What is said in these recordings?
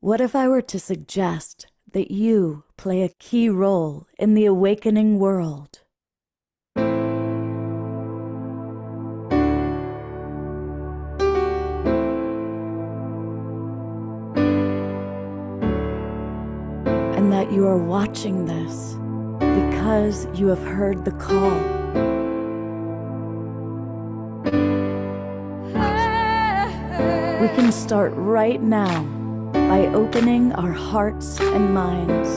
What if I were to suggest that you play a key role in the awakening world? And that you are watching this because you have heard the call. We can start right now by opening our hearts and minds.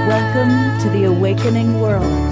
Welcome to the awakening world.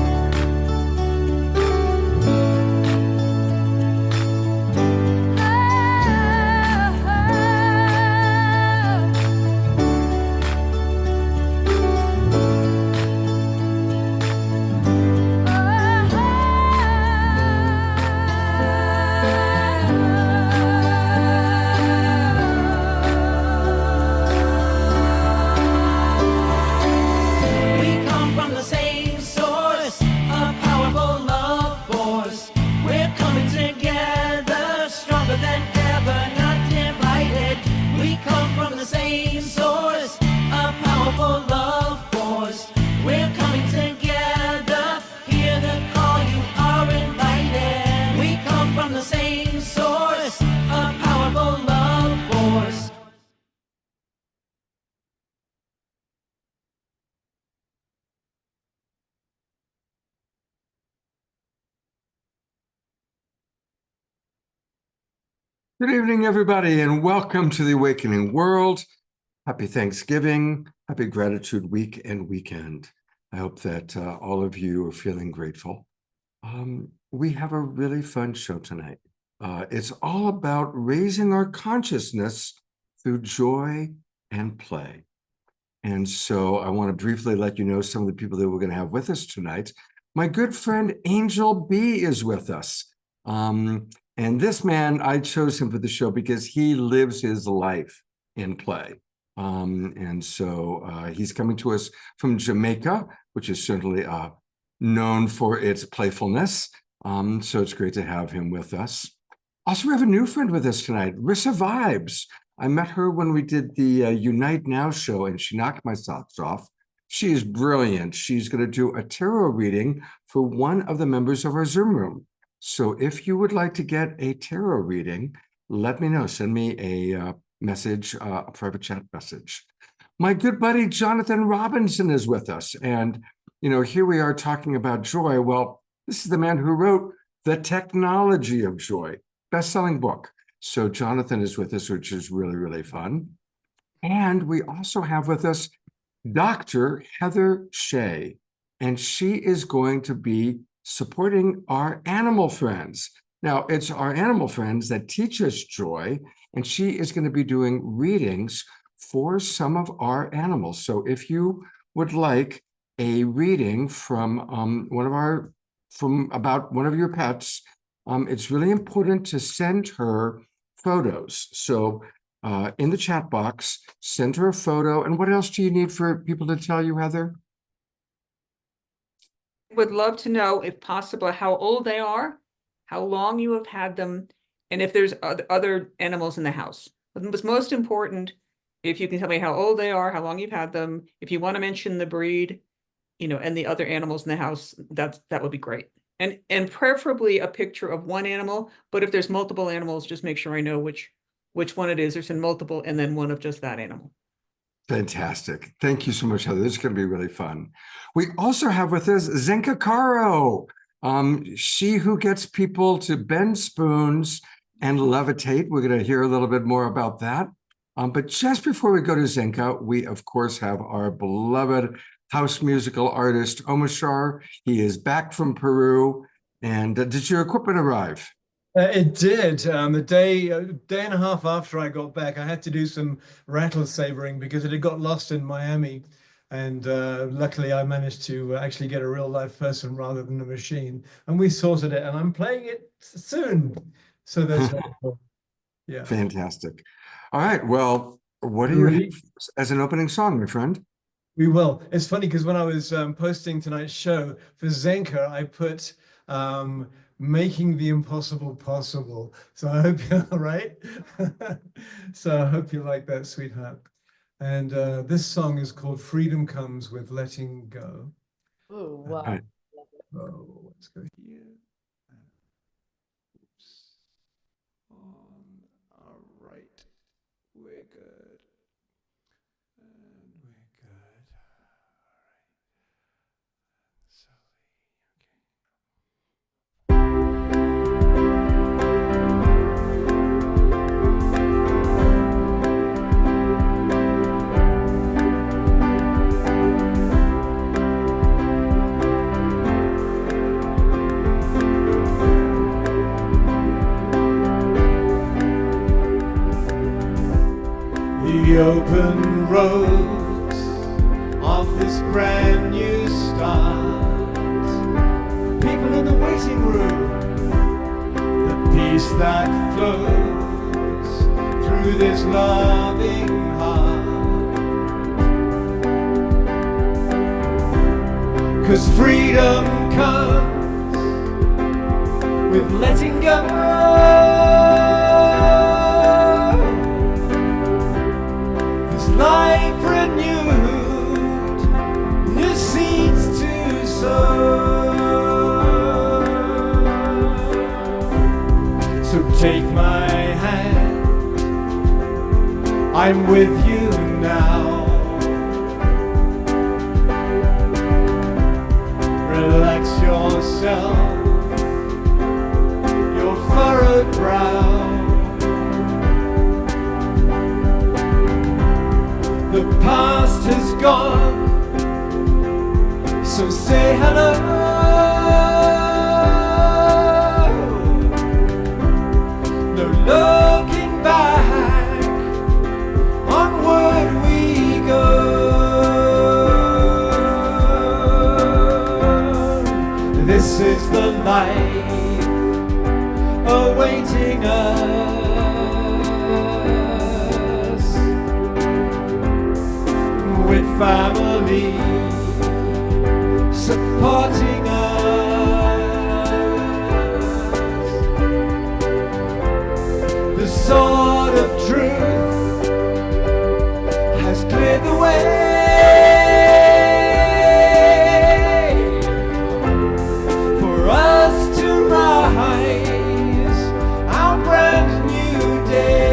Good evening, everybody, and welcome to the Awakening World. Happy Thanksgiving, happy Gratitude Week and weekend. I hope that all of you are feeling grateful. We have a really fun show tonight. It's all about raising our consciousness through joy and play. And so I want to briefly let you know some of the people that we're going to have with us tonight. My good friend Angel B is with us. And this man, I chose him for the show because he lives his life in play. And so he's coming to us from Jamaica, which is certainly known for its playfulness. So it's great to have him with us. Also, we have a new friend with us tonight, Rissa Vibes. I met her when we did the Unite Now show, and she knocked my socks off. She is brilliant. She's going to do a tarot reading for one of the members of our Zoom room. So if you would like to get a tarot reading, let me know. Send me a message, a private chat message. My good buddy, Jonathan Robinson, is with us. And, you know, here we are talking about joy. Well, this is the man who wrote The Technology of Joy, best-selling book. So Jonathan is with us, which is really, really fun. And we also have with us Dr. Heather Shea, and she is going to be supporting our animal friends. Now, it's our animal friends that teach us joy, and she is going to be doing readings for some of our animals. So if you would like a reading from about one of your pets, it's really important to send her photos. So in the chat box, send her a photo. And what else do you need for people to tell you, Heather? Would love to know, if possible, how old they are, how long you have had them, and if there's other animals in the house. But what's most important, if you can tell me how old they are, how long you've had them, if you want to mention the breed, you know, and the other animals in the house, that would be great. And preferably a picture of one animal, but if there's multiple animals, just make sure I know which one it is. There's multiple, and then one of just that animal. Fantastic. Thank you so much, Heather. This is going to be really fun. We also have with us Zenka Caro, she who gets people to bend spoons and levitate. We're going to hear a little bit more about that. But just before we go to Zenka, we, of course, have our beloved House Musical Artist Omashar. He is back from Peru. And did your equipment arrive? It did. A day and a half after I got back, I had to do some rattle sabering because it had got lost in Miami. And luckily, I managed to actually get a real life person rather than a machine. And we sorted it, and I'm playing it soon. So that's yeah. Fantastic. All right. Well, what do you have as an opening song, my friend? We will. It's funny because when I was posting tonight's show for Zenka, I put making the impossible possible. So I hope you're all right. So I hope you like that, sweetheart. And this song is called Freedom Comes with Letting Go. Oh, wow. Right. Oh, let's go here. Oops. All right. We're good. And we're good. All right. Slowly. The open roads of this brand new start. People in the waiting room, the peace that flows through this loving heart. 'Cause freedom comes with letting go. Life renewed, new seeds to sow. So take my hand, I'm with you now. Relax yourself, your furrowed brow. The past has gone, so say hello. No looking back, onward we go. This is the life awaiting us. With family supporting us, the sword of truth has cleared the way for us to rise our brand new day.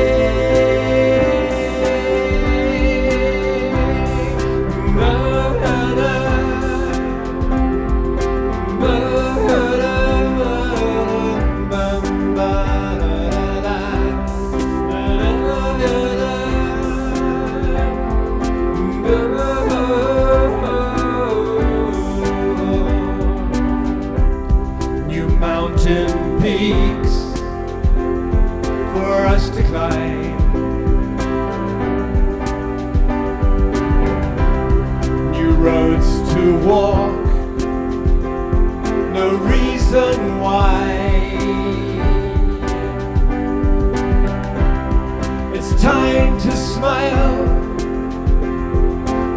Peaks for us to climb, new roads to walk, no reason why. It's time to smile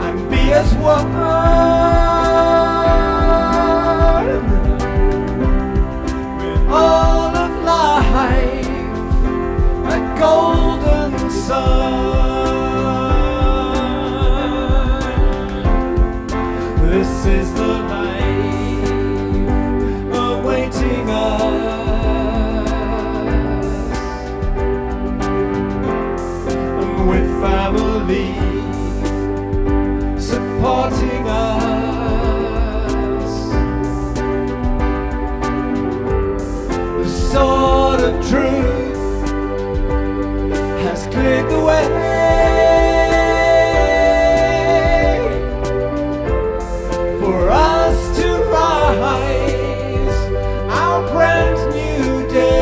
and be as one. All of life, a golden sun. This is the life awaiting us. And with family supporting us, sword of truth has cleared the way for us to rise our brand new day.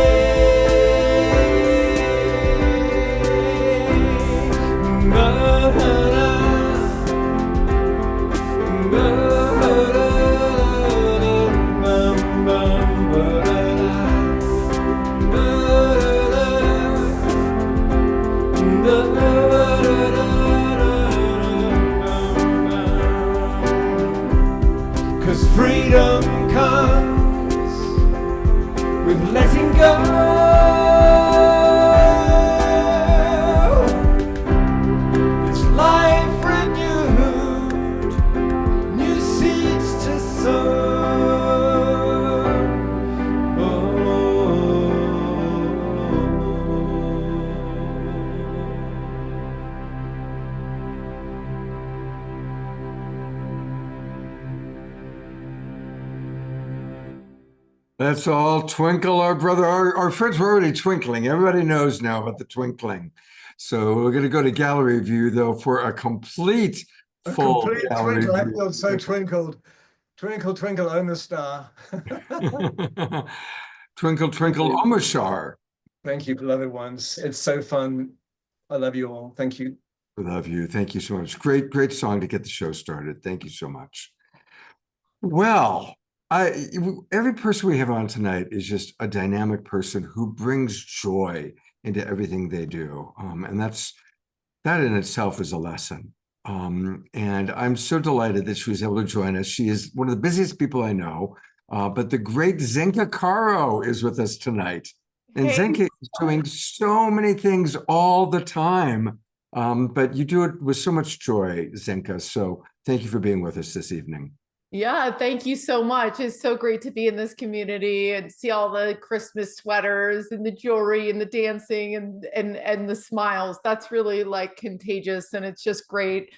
Freedom comes with letting go. This life renewed, new seeds to sow. That's all Twinkle, our brother. Our friends were already twinkling. Everybody knows now about the twinkling. So we're going to go to gallery view, though, for a complete A full complete gallery twinkle. I view. feel so twinkled. Twinkle, twinkle, own the star. Twinkle, twinkle, Omashar. Thank you, beloved ones. It's so fun. I love you all. Thank you. We love you. Thank you so much. Great song to get the show started. Thank you so much. Well, every person we have on tonight is just a dynamic person who brings joy into everything they do. And that in itself is a lesson. And I'm so delighted that she was able to join us. She is one of the busiest people I know, but the great Zenka Caro is with us tonight. And Hey. Zenka is doing so many things all the time, but you do it with so much joy, Zenka. So thank you for being with us this evening. Yeah, thank you so much. It's so great to be in this community and see all the Christmas sweaters and the jewelry and the dancing and the smiles. That's really like contagious, and it's just great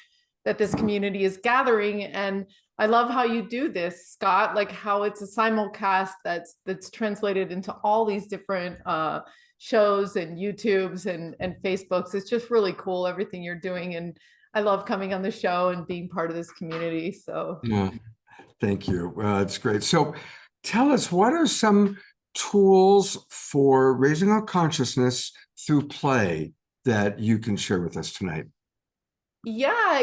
that this community is gathering. And I love how you do this, Scott, like how it's a simulcast that's translated into all these different shows and YouTubes and Facebooks. It's just really cool, everything you're doing. And I love coming on the show and being part of this community. So yeah. Thank you. It's great. So tell us, what are some tools for raising our consciousness through play that you can share with us tonight? yeah,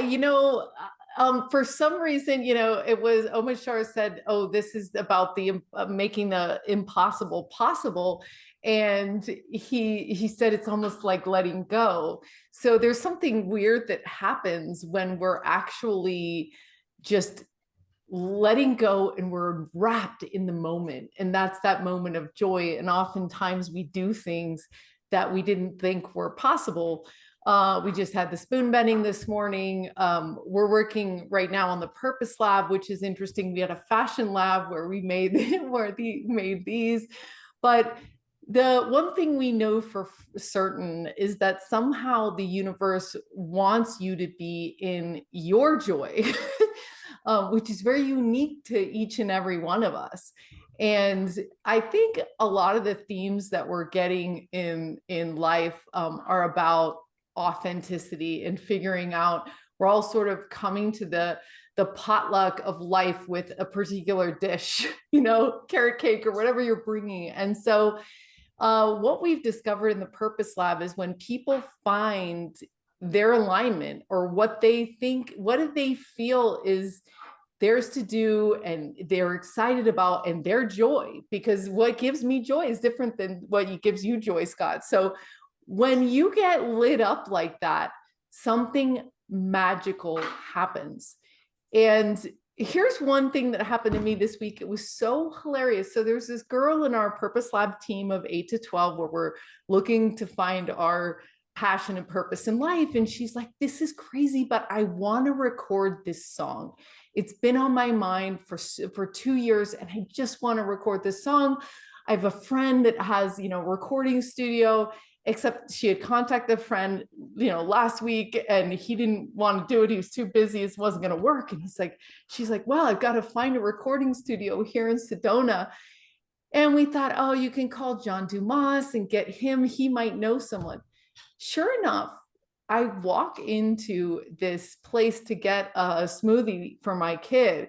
for some reason, it was Omashar said, oh, this is about the making the impossible possible. And he said it's almost like letting go. So there's something weird that happens when we're actually just letting go and we're wrapped in the moment. And that's that moment of joy. And oftentimes we do things that we didn't think were possible. We just had the spoon bending this morning. We're working right now on the Purpose Lab, which is interesting. We had a fashion lab where we made made these. But the one thing we know for certain is that somehow the universe wants you to be in your joy, which is very unique to each and every one of us. And I think a lot of the themes that we're getting in life are about authenticity and figuring out, we're all sort of coming to the potluck of life with a particular dish, carrot cake or whatever you're bringing. And so what we've discovered in the Purpose Lab is when people find their alignment or what they think, what do they feel is theirs to do and they're excited about and their joy, because what gives me joy is different than what gives you joy, Scott. So when you get lit up like that, something magical happens. And here's one thing that happened to me this week. It was so hilarious. So there's this girl in our Purpose Lab team of 8 to 12 where we're looking to find our passion and purpose in life. And she's like, this is crazy, but I want to record this song. It's been on my mind for 2 years and I just want to record this song. I have a friend that has, recording studio, except she had contacted a friend, last week and he didn't want to do it. He was too busy. It wasn't going to work. And she's like, well, I've got to find a recording studio here in Sedona. And we thought, oh, you can call John Dumas and get him. He might know someone. Sure enough, I walk into this place to get a smoothie for my kid.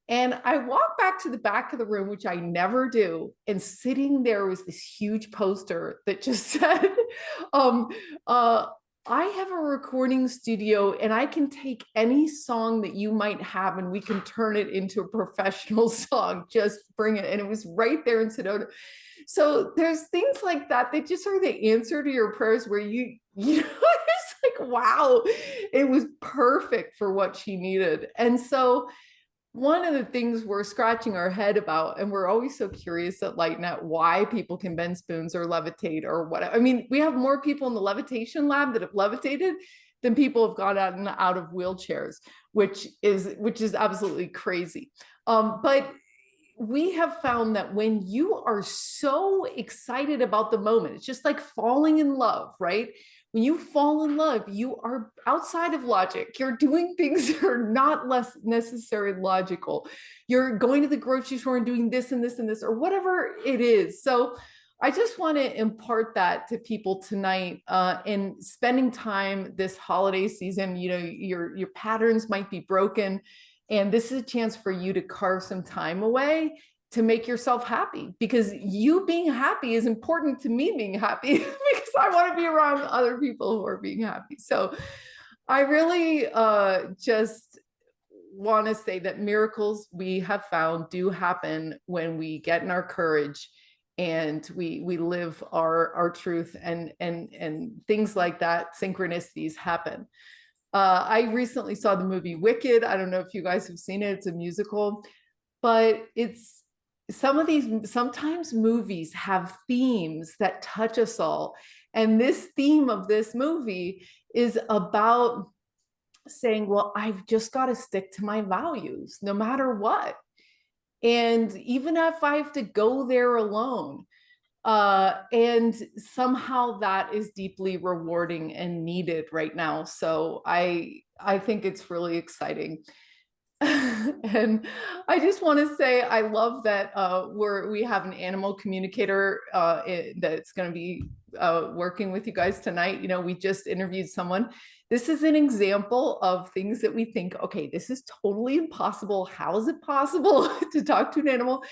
And I walk back to the back of the room, which I never do. And sitting there was this huge poster that just said, I have a recording studio and I can take any song that you might have and we can turn it into a professional song. Just bring it. And it was right there in Sedona. So there's things like that. They just are the answer to your prayers where it's like, wow, it was perfect for what she needed. And so one of the things we're scratching our head about, and we're always so curious at LightNet why people can bend spoons or levitate or whatever. I mean, we have more people in the levitation lab that have levitated than people have got out of wheelchairs, which is absolutely crazy. But we have found that when you are so excited about the moment, it's just like falling in love, right? When you fall in love, you are outside of logic. You're doing things that are not less necessarily logical. You're going to the grocery store and doing this and this and this, or whatever it is. So I just want to impart that to people tonight, in spending time this holiday season. You know, your patterns might be broken, and this is a chance for you to carve some time away to make yourself happy, because you being happy is important to me being happy because I want to be around other people who are being happy. So I really just want to say that miracles, we have found, do happen when we get in our courage and we live our truth, and things like that, synchronicities happen. I recently saw the movie Wicked. I don't know if you guys have seen it. It's a musical, but it's sometimes movies have themes that touch us all. And this theme of this movie is about saying, well, I've just got to stick to my values no matter what. And even if I have to go there alone, and somehow that is deeply rewarding and needed right now. So I think it's really exciting. And I just want to say, I love that we have an animal communicator that's going to be working with you guys tonight. You know, we just interviewed someone. This is an example of things that we think, okay, this is totally impossible. How is it possible to talk to an animal?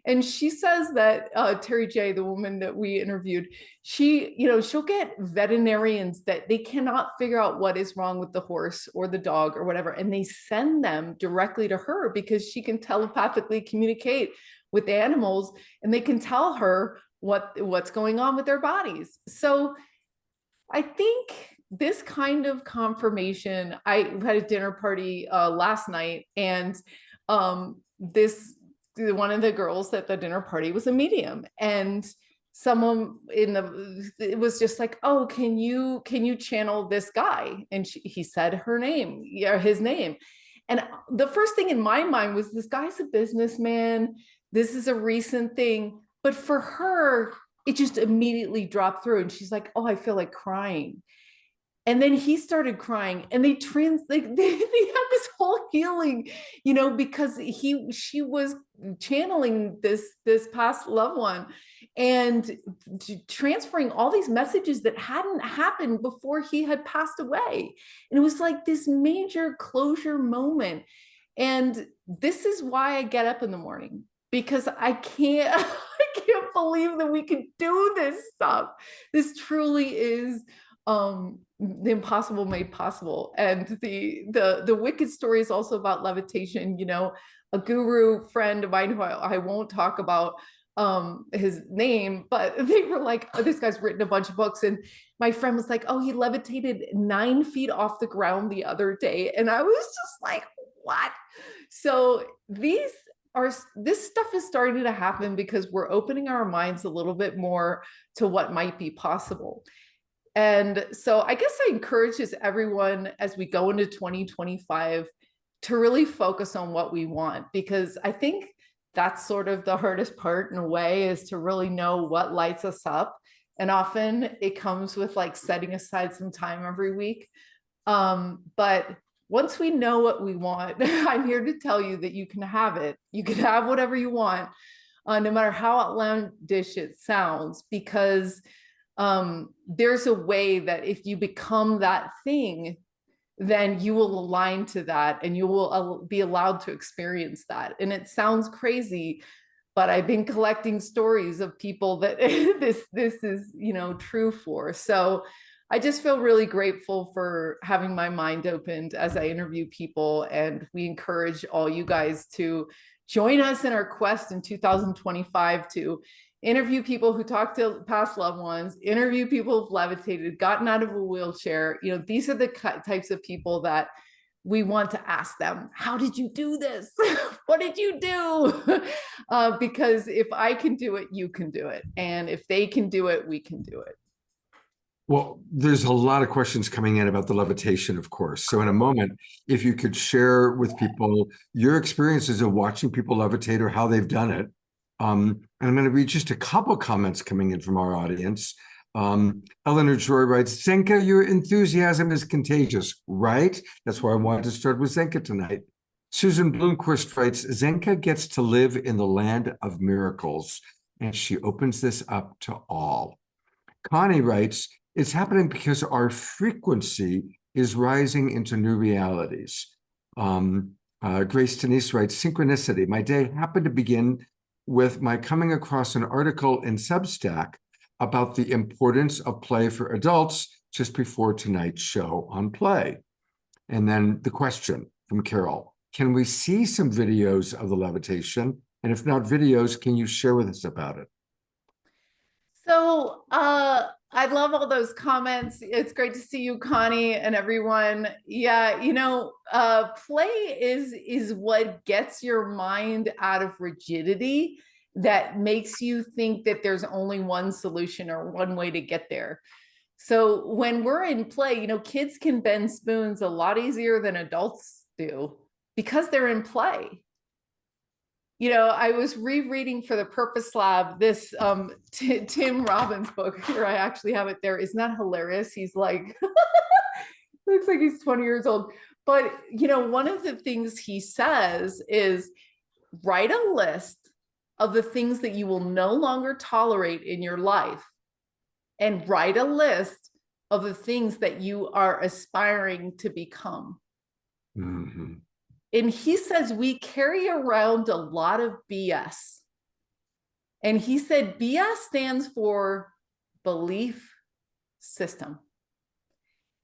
And she says that Terry J, the woman that we interviewed, she'll get veterinarians that they cannot figure out what is wrong with the horse or the dog or whatever, and they send them directly to her because she can telepathically communicate with animals, and they can tell her what's going on with their bodies. So I think this kind of confirmation, I had a dinner party last night, and one of the girls at the dinner party was a medium, and someone it was just like, oh, can you channel this guy? And he said his name. And the first thing in my mind was, this guy's a businessman. This is a recent thing. But for her, it just immediately dropped through. And she's like, oh, I feel like crying. And then he started crying, and they had this whole healing, because she was channeling this past loved one and transferring all these messages that hadn't happened before he had passed away. And it was like this major closure moment. And this is why I get up in the morning, because I can't believe that we can do this stuff. This truly is the impossible made possible. And the Wicked story is also about levitation. A guru friend of mine, who I won't talk about his name, but they were like, oh, this guy's written a bunch of books, and my friend was like, oh, he levitated 9 feet off the ground the other day. And I was just like, what? So this stuff is starting to happen because we're opening our minds a little bit more to what might be possible. And so I guess I encourage everyone, as we go into 2025, to really focus on what we want, because I think that's sort of the hardest part in a way, is to really know what lights us up. And often it comes with like setting aside some time every week. But once we know what we want, I'm here to tell you that you can have it. You can have whatever you want, no matter how outlandish it sounds, because there's a way that if you become that thing, then you will align to that, and you will be allowed to experience that. And it sounds crazy, but I've been collecting stories of people that this is, true for. So I just feel really grateful for having my mind opened as I interview people. And we encourage all you guys to join us in our quest in 2025 to interview people who talk to past loved ones, interview people who've levitated, gotten out of a wheelchair. These are the types of people that we want to ask them, how did you do this? What did you do? Because if I can do it, you can do it. And if they can do it, we can do it. Well, there's a lot of questions coming in about the levitation, of course. So in a moment, if you could share with people your experiences of watching people levitate or how they've done it. And I'm going to read just a couple comments coming in from our audience. Eleanor Joy writes, Zenka, your enthusiasm is contagious, right? That's why I wanted to start with Zenka tonight. Susan Bloomquist writes, Zenka gets to live in the land of miracles, and she opens this up to all. Connie writes, it's happening because our frequency is rising into new realities. Grace Denise writes, synchronicity. My day happened to begin with my coming across an article in Substack about the importance of play for adults just before tonight's show on play. And then the question from Carol, can we see some videos of the levitation? And if not videos, can you share with us about it? So I love all those comments. It's great to see you, Connie, and everyone. Yeah, play is what gets your mind out of rigidity, that makes you think that there's only one solution or one way to get there. So when we're in play, kids can bend spoons a lot easier than adults do because they're in play. I was rereading for the Purpose Lab this Tim Robbins book. Here, I actually have it there. Isn't that hilarious? He's like, looks like he's 20 years old. But, one of the things he says is write a list of the things that you will no longer tolerate in your life, and write a list of the things that you are aspiring to become. Mm-hmm. And he says we carry around a lot of BS. And he said BS stands for belief system.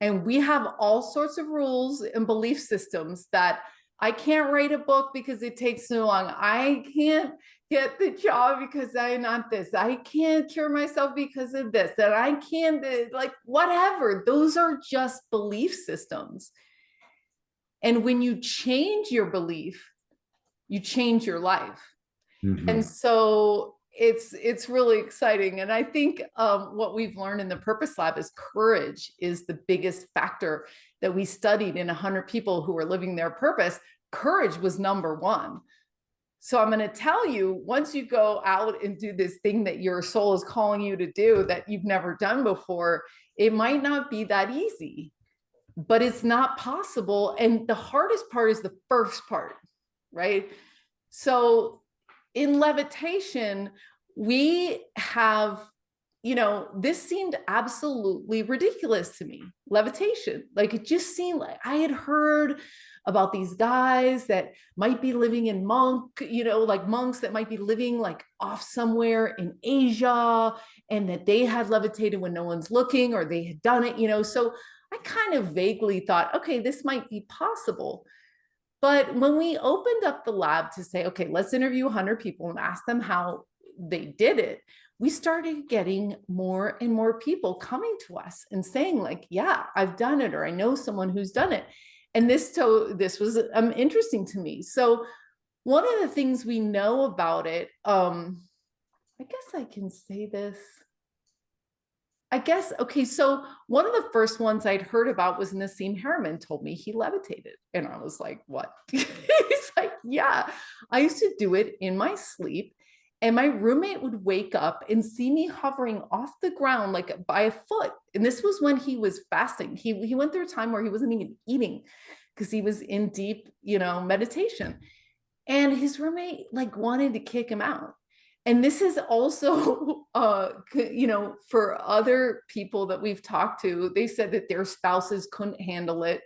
And we have all sorts of rules and belief systems that I can't write a book because it takes so long. I can't get the job because I'm not this. I can't cure myself because of this. And I can't, whatever. Those are just belief systems. And when you change your belief, you change your life. Mm-hmm. And so it's really exciting. And I think what we've learned in the Purpose Lab is courage is the biggest factor that we studied in 100 people who were living their purpose. Courage was number one. So I'm going to tell you, once you go out and do this thing that your soul is calling you to do that you've never done before, it might not be that easy. But it's not possible. And the hardest part is the first part, right? So in levitation, we have, this seemed absolutely ridiculous to me. Levitation, it just seemed like I had heard about these guys that might be living in monks that might be living off somewhere in Asia, and that they had levitated when no one's looking, or they had done it, so I kind of vaguely thought, okay, this might be possible. But when we opened up the lab to say, okay, let's interview 100 people and ask them how they did it, we started getting more and more people coming to us and saying yeah, I've done it, or I know someone who's done it. And this was interesting to me. So one of the things we know about it, I guess I can say this. Okay, so one of the first ones I'd heard about was Nassim Harriman told me he levitated. And I was like, what? He's like, yeah, I used to do it in my sleep. And my roommate would wake up and see me hovering off the ground by a foot. And this was when he was fasting. He went through a time where he wasn't even eating because he was in deep, meditation. And his roommate wanted to kick him out. And this is also, for other people that we've talked to, they said that their spouses couldn't handle it,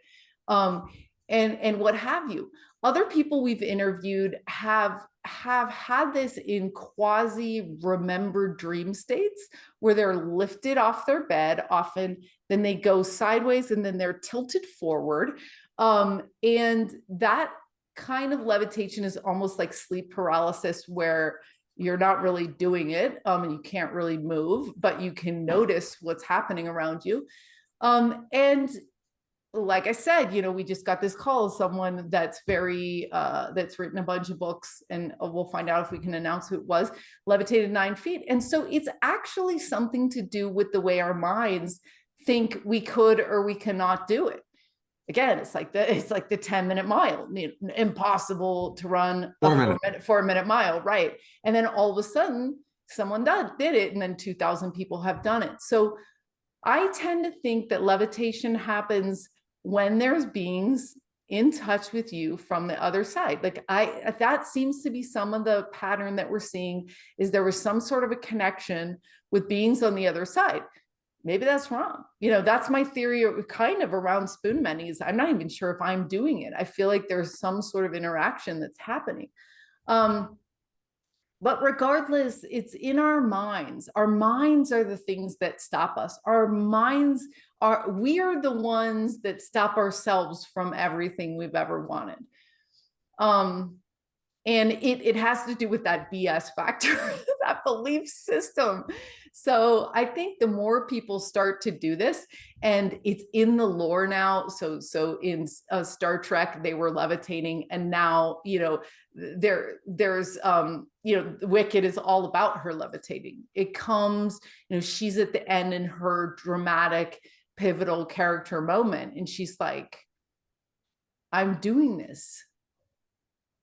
and what have you. Other people we've interviewed have had this in quasi remembered dream states where they're lifted off their bed often, then they go sideways, and then they're tilted forward. And that kind of levitation is almost like sleep paralysis, where you're not really doing it, and you can't really move, but you can notice what's happening around you. And like I said, we just got this call, someone that's that's written a bunch of books, and we'll find out if we can announce who it was, levitated 9 feet. And so it's actually something to do with the way our minds think we could or we cannot do it. Again, it's like the 10-minute mile, impossible to run a 4-minute mile, right? And then all of a sudden someone did it, and then 2,000 people have done it. So I tend to think that levitation happens when there's beings in touch with you from the other side. Like that seems to be some of the pattern that we're seeing, is there was some sort of a connection with beings on the other side. Maybe that's wrong. That's my theory kind of around spoon mending. I'm not even sure if I'm doing it. I feel like there's some sort of interaction that's happening. But regardless, it's in our minds. Our minds are the things that stop us. We are the ones that stop ourselves from everything we've ever wanted. And it has to do with that BS factor, that belief system. So I think the more people start to do this, and it's in the lore now. So in Star Trek, they were levitating, and now, there's Wicked is all about her levitating. It comes, she's at the end in her dramatic, pivotal character moment, and she's like, I'm doing this.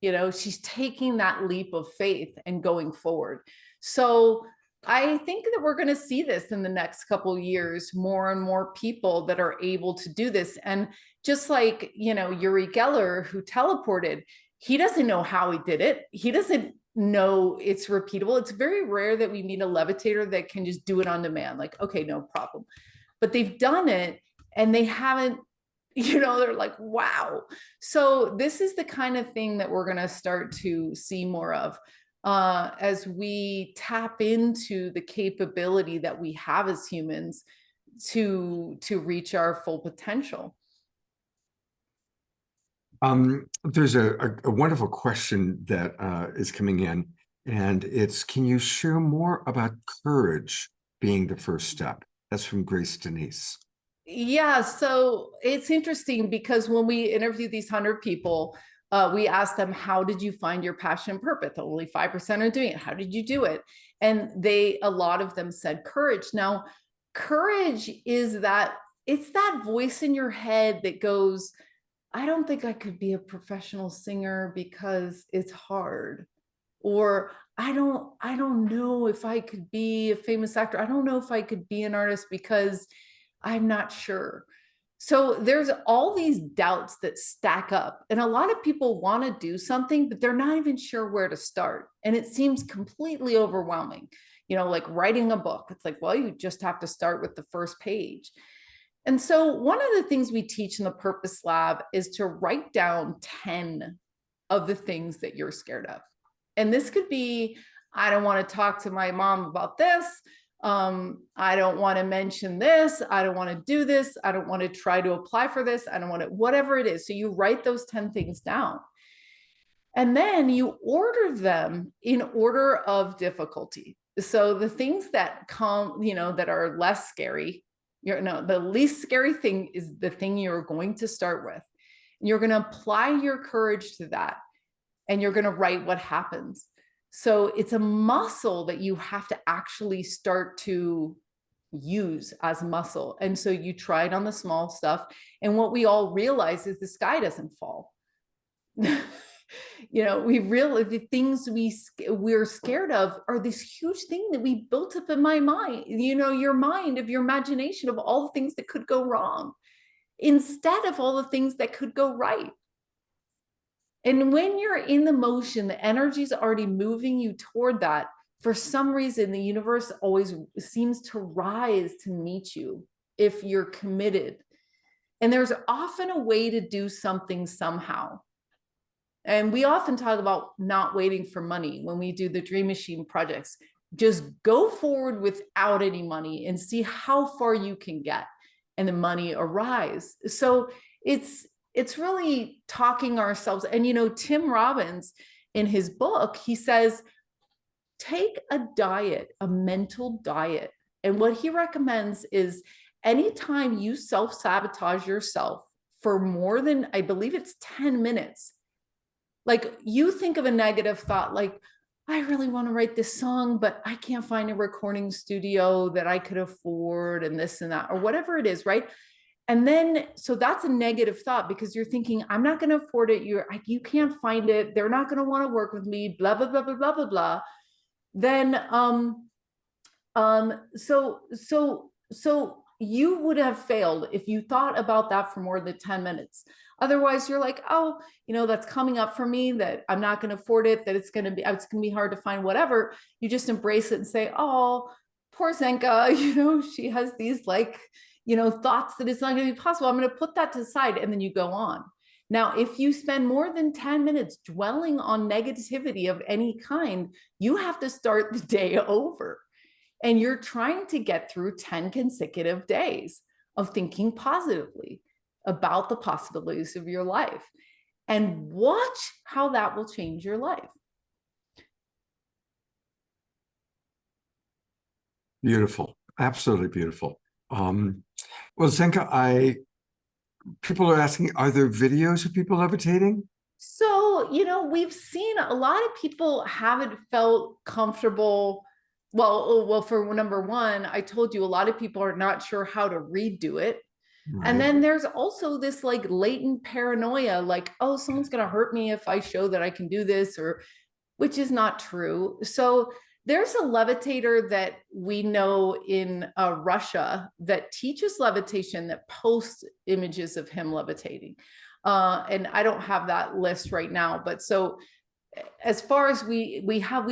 She's taking that leap of faith and going forward. So I think that we're going to see this in the next couple of years, more and more people that are able to do this. And just like, Uri Geller, who teleported, he doesn't know how he did it. He doesn't know it's repeatable. It's very rare that we meet a levitator that can just do it on demand. Like, okay, no problem. But they've done it, and they haven't, they're like, wow. So this is the kind of thing that we're going to start to see more of as we tap into the capability that we have as humans to reach our full potential. There's a wonderful question that is coming in, and it's, can you share more about courage being the first step? That's from Grace Denise. Yeah, so it's interesting because when we interview these 100 people, we asked them, how did you find your passion and purpose? Only 5% are doing it. How did you do it? And a lot of them said courage. Now, courage is it's that voice in your head that goes, I don't think I could be a professional singer because it's hard. Or I don't know if I could be a famous actor. I don't know if I could be an artist because I'm not sure. So there's all these doubts that stack up, and a lot of people want to do something, but they're not even sure where to start. And it seems completely overwhelming, like writing a book. It's like, well, you just have to start with the first page. And so one of the things we teach in the Purpose Lab is to write down 10 of the things that you're scared of. And this could be, I don't want to talk to my mom about this. I don't want to mention this. I don't want to do this. I don't want to try to apply for this. I don't want to, whatever it is. So you write those 10 things down, and then you order them in order of difficulty. So the things that come, that are less scary, the least scary thing is the thing you're going to start with. And you're going to apply your courage to that, and you're going to write what happens. So it's a muscle that you have to actually start to use as muscle. And so you try it on the small stuff. And what we all realize is the sky doesn't fall. We realize the things we're scared of are this huge thing that we built up in my mind, your mind, of your imagination, of all the things that could go wrong, instead of all the things that could go right. And when you're in the motion, the energy is already moving you toward that. For some reason, the universe always seems to rise to meet you if you're committed. And there's often a way to do something somehow. And we often talk about not waiting for money when we do the Dream Machine projects. Just go forward without any money and see how far you can get, and the money arise. So it's really talking ourselves. And, Tim Robbins, in his book, he says, take a diet, a mental diet. And what he recommends is anytime you self-sabotage yourself for more than, I believe it's 10 minutes. Like, you think of a negative thought, like, I really want to write this song, but I can't find a recording studio that I could afford, and this and that, or whatever it is, right? And then, so that's a negative thought, because you're thinking, I'm not going to afford it. You can't find it. They're not going to want to work with me, blah, blah, blah, blah, blah, blah, blah. Then, so you would have failed if you thought about that for more than 10 minutes. Otherwise, you're like, oh, that's coming up for me, that I'm not going to afford it, that it's going to be hard to find, whatever. You just embrace it and say, oh, poor Zenka, she has these thoughts that it's not going to be possible. I'm going to put that to the side, and then you go on. Now, if you spend more than 10 minutes dwelling on negativity of any kind, you have to start the day over. And you're trying to get through 10 consecutive days of thinking positively about the possibilities of your life, and watch how that will change your life. Beautiful. Absolutely beautiful. Well, Zenka, people are asking, are there videos of people levitating? So, we've seen a lot of people haven't felt comfortable. Well, for number one, I told you, a lot of people are not sure how to redo it. Right. And then there's also this latent paranoia, like, oh, someone's going to hurt me if I show that I can do this, which is not true. So there's a levitator that we know in Russia that teaches levitation, that posts images of him levitating. And I don't have that list right now, but so as far as we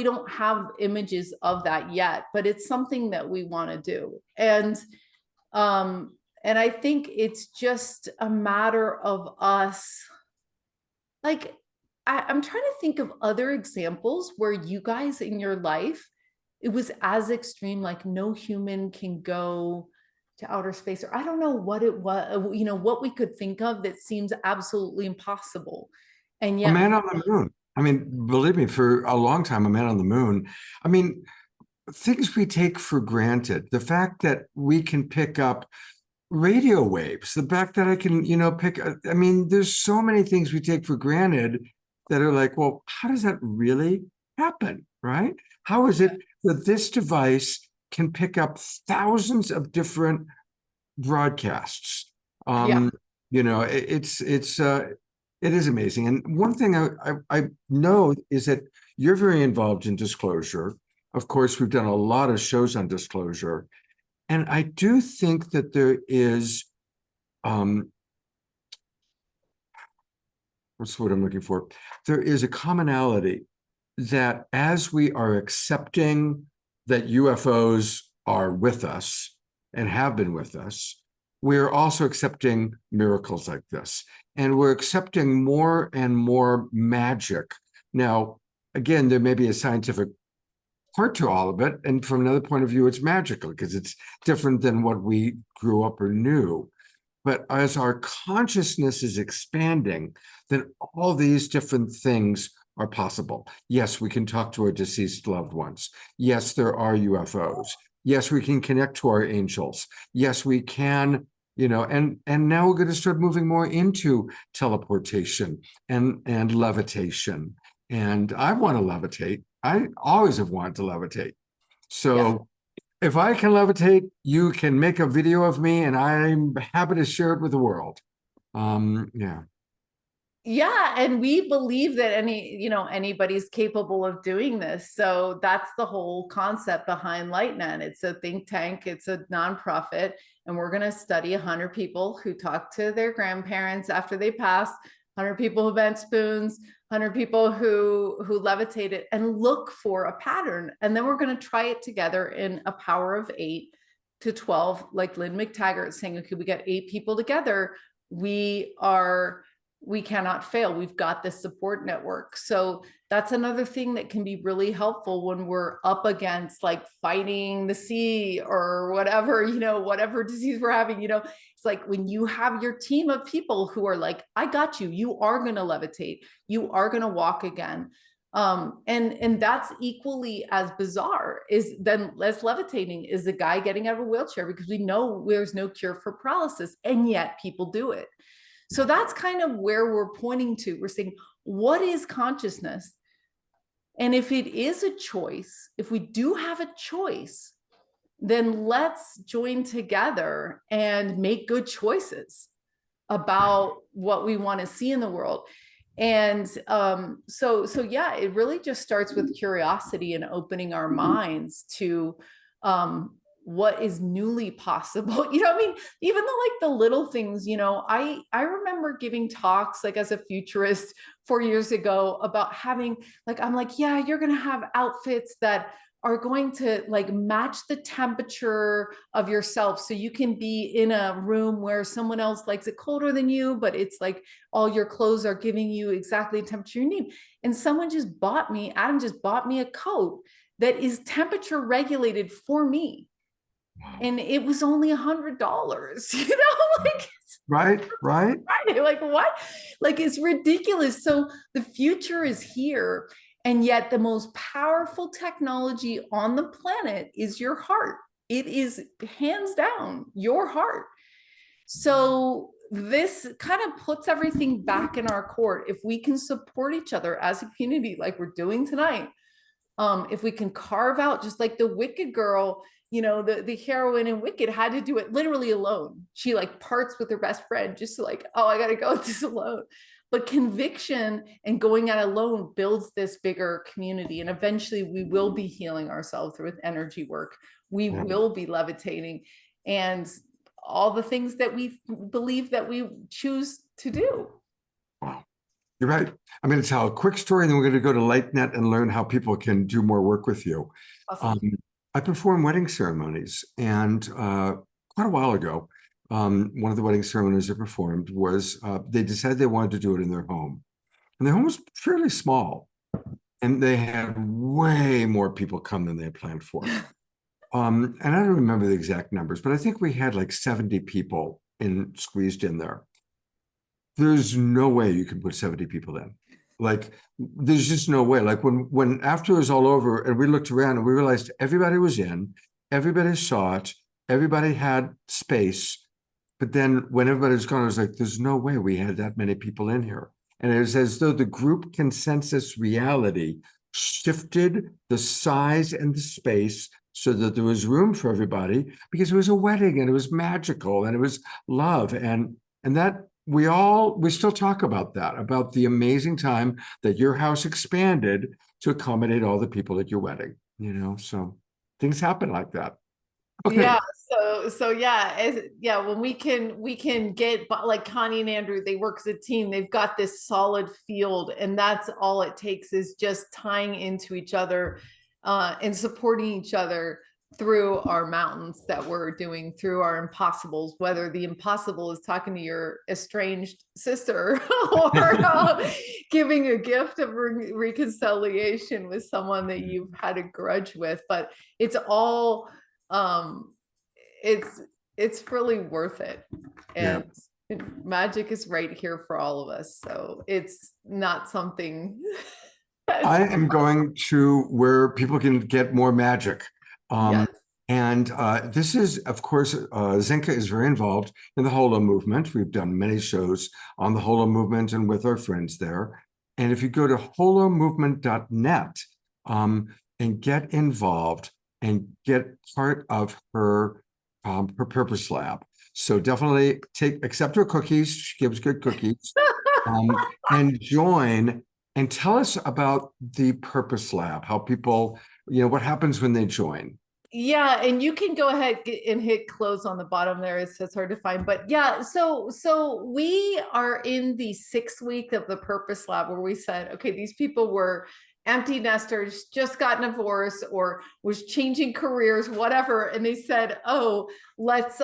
don't have images of that yet, but it's something that we want to do. And I think it's just a matter of us, I'm trying to think of other examples where you guys in your life, it was as extreme, like no human can go to outer space, or I don't know what it was, what we could think of that seems absolutely impossible. And yet, a man on the moon. I mean, believe me, for a long time, a man on the moon. I mean, things we take for granted, the fact that we can pick up radio waves, the fact that I can, I mean, there's so many things we take for granted that are like, well, how does that really happen, right? How is it that this device can pick up thousands of different broadcasts? It is amazing. And one thing I know is that you're very involved in disclosure. Of course, we've done a lot of shows on disclosure. And I do think that there is, what's the word I'm looking for? There is a commonality that as we are accepting that UFOs are with us and have been with us, we're also accepting miracles like this. And we're accepting more and more magic. Now, again, there may be a scientific part to all of it. And from another point of view, it's magical because it's different than what we grew up or knew. But as our consciousness is expanding, then all these different things are possible. Yes, we can talk to our deceased loved ones. Yes, there are UFOs. Yes, we can connect to our angels. Yes, we can, and now we're going to start moving more into teleportation and levitation. And I want to levitate. I always have wanted to levitate. So if I can levitate, you can make a video of me, and I'm happy to share it with the world. Yeah, and we believe that anybody's capable of doing this. So that's the whole concept behind LightNet. It's a think tank, it's a nonprofit, and we're going to study 100 people who talk to their grandparents after they passed, 100 people who bent spoons, 100 people who levitated, and look for a pattern. And then we're going to try it together in a power of 8 to 12, like Lynn McTaggart saying, okay, we got 8 people together. We cannot fail. We've got this support network. So that's another thing that can be really helpful when we're up against fighting the sea or whatever, whatever disease we're having, it's like when you have your team of people who are like, I got you, you are going to levitate, you are going to walk again. And that's equally as bizarre as levitating is a guy getting out of a wheelchair, because we know there's no cure for paralysis, and yet people do it. So that's kind of where we're pointing to. We're saying, what is consciousness? And if it is a choice, if we do have a choice, then let's join together and make good choices about what we want to see in the world. And so yeah, it really just starts with curiosity and opening our minds to what is newly possible. You know, I mean, even the little things, you know, I remember giving talks like as a futurist 4 years ago about having I'm like, yeah, you're going to have outfits that are going to like match the temperature of yourself. So you can be in a room where someone else likes it colder than you, but it's like all your clothes are giving you exactly the temperature you need. And someone just bought me, Adam just bought me a coat that is temperature regulated for me. And it was only $100, you know, like Right. like what? Like it's ridiculous. So the future is here. And yet the most powerful technology on the planet is your heart. It is hands down your heart. So this kind of puts everything back in our court. If we can support each other as a community, like we're doing tonight, if we can carve out, just like the Wicked girl, you know, the heroine in Wicked had to do it literally alone. She like parts with her best friend just to like, oh, I got to go this alone. But conviction and going out alone builds this bigger community. And eventually we will be healing ourselves through energy work. We will be levitating and all the things that we believe that we choose to do. Wow. You're right. I'm going to tell a quick story, and then we're going to go to LightNet and learn how people can do more work with you. Awesome. I perform wedding ceremonies, and quite a while ago, one of the wedding ceremonies I performed was they decided they wanted to do it in their home. And their home was fairly small, and they had way more people come than they had planned for. And I don't remember the exact numbers, but I think we had like 70 people squeezed in there. There's no way you can put 70 people in. Like, there's just no way. Like when after it was all over and we looked around and we realized everybody was in, everybody saw it, everybody had space. But then when everybody was gone, I was like, there's no way we had that many people in here. And it was as though the group consensus reality shifted the size and the space so that there was room for everybody, because it was a wedding and it was magical and it was love. And that we still talk about that, about the amazing time that your house expanded to accommodate all the people at your wedding, you know, so things happen like that. Okay. Yeah. So yeah, when we can get like Connie and Andrew, they work as a team. They've got this solid field, and that's all it takes is just tying into each other and supporting each other through our mountains that we're doing, through our impossibles, whether the impossible is talking to your estranged sister or giving a gift of reconciliation with someone that you've had a grudge with. But it's all it's really worth it. And magic is right here for all of us. So it's not something I am going to where people can get more magic. Yes. And this is, of course, Zenka is very involved in the Holo movement. We've done many shows on the Holo movement and with our friends there. And if you go to holomovement.net and get involved and get part of her Purpose Lab. So definitely accept her cookies. She gives good cookies. And join and tell us about the Purpose Lab, how people, you know, what happens when they join. Yeah, and you can go ahead and hit close on the bottom there. It's hard to find, but yeah. So we are in the 6th week of the Purpose Lab, where we said, okay, these people were empty nesters, just got divorced, or was changing careers, whatever, and they said, oh, let's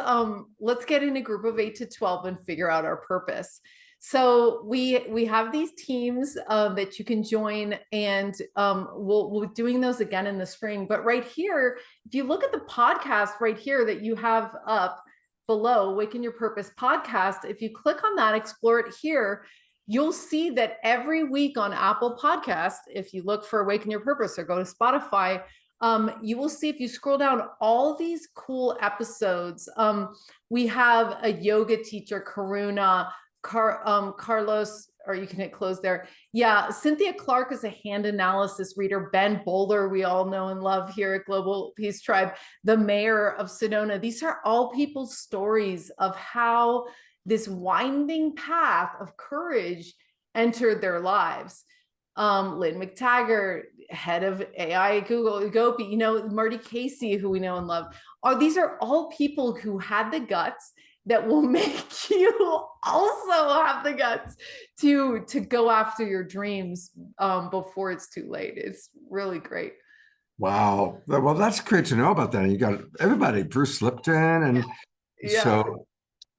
get in a group of 8 to 12 and figure out our purpose. So we have these teams that you can join, and we'll be doing those again in the spring. But right here, if you look at the podcast right here that you have up below, Awaken Your Purpose podcast, if you click on that, explore it here, you'll see that every week on Apple Podcasts, if you look for Awaken Your Purpose or go to Spotify, you will see, if you scroll down, all these cool episodes. We have a yoga teacher, Karuna, Carlos, or you can hit close there. Yeah, Cynthia Clark is a hand analysis reader. Ben Bowler, we all know and love here at Global Peace Tribe, the mayor of Sedona. These are all people's stories of how this winding path of courage entered their lives. Lynn McTaggart, head of AI at Google, Gopi, you know, Marty Casey, who we know and love. These are all people who had the guts that will make you also have the guts to go after your dreams before it's too late. It's really great. Wow. Well, that's great to know about that. And you got everybody, Bruce Lipton. And Yeah. so,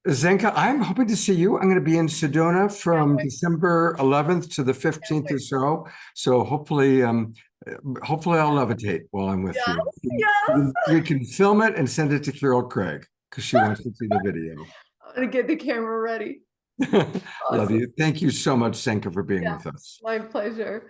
Zenka, I'm hoping to see you. I'm going to be in Sedona from December 11th to the 15th or so. So hopefully I'll levitate while I'm with you. Yes. We can film it and send it to Carol Craig because she wants to see the video. I'm going to get the camera ready. Love you. Thank you so much, Zenka, for being with us. My pleasure.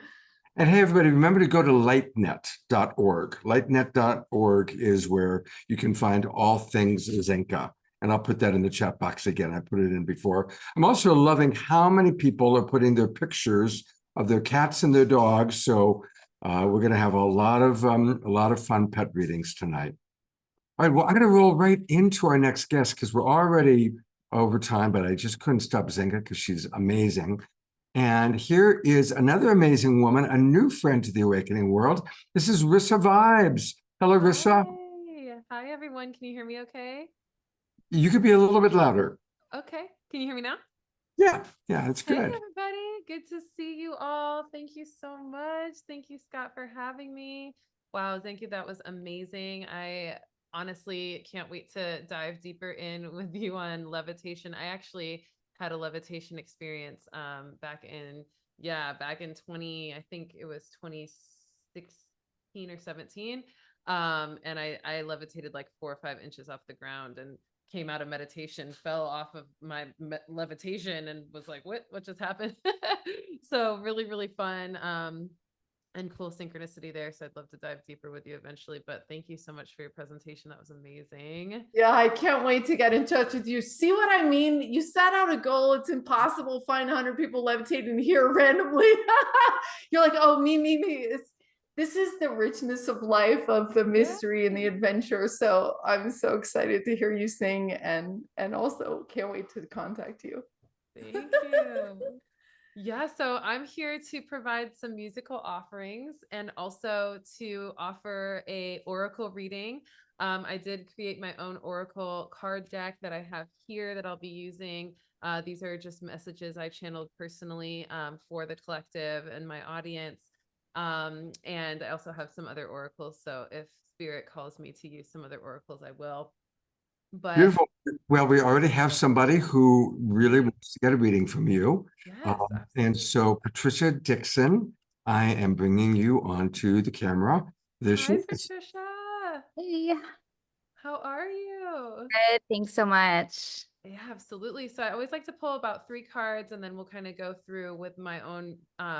And hey, everybody, remember to go to lightnet.org. Lightnet.org is where you can find all things Zenka. And I'll put that in the chat box again. I put it in before. I'm also loving how many people are putting their pictures of their cats and their dogs. So we're going to have a lot of fun pet readings tonight. All right, well, I'm going to roll right into our next guest because we're already over time, but I just couldn't stop Zenka because she's amazing. And here is another amazing woman, a new friend to the Awakening World. This is Rissa Vibes. Hello, Rissa. Hi, everyone. Can you hear me okay? You could be a little bit louder. Okay. Can you hear me now? Yeah, that's Hey, good. everybody. Good to see you all. Thank you so much. Thank you, Scott, for having me. Wow, thank you. That was amazing. I honestly can't wait to dive deeper in with you on levitation. I actually had a levitation experience back in 20, I think it was 2016 or 17. And I levitated like 4 or 5 inches off the ground and came out of meditation, fell off of my levitation and was like, what just happened? So really, really fun. And cool synchronicity there. So I'd love to dive deeper with you eventually, but thank you so much for your presentation. That was amazing. Yeah, I can't wait to get in touch with you. See what I mean? You set out a goal. It's impossible to find 100 people levitating here randomly. You're like, oh, me. This is the richness of life, of the mystery and the adventure. So I'm so excited to hear you sing and also can't wait to contact you. Thank you. Yeah, so I'm here to provide some musical offerings and also to offer a oracle reading. I did create my own oracle card deck that I have here that I'll be using. These are just messages I channeled personally for the collective and my audience. And I also have some other oracles. So if spirit calls me to use some other oracles, I will. But beautiful. Well, we already have somebody who really wants to get a reading from you. yes, And so Patricia Dixon, I am bringing you onto the camera. There she Hi, is. Patricia. Hey, How are you? good. Thanks so much. Yeah, absolutely. So I always like to pull about 3 cards and then we'll kind of go through with my own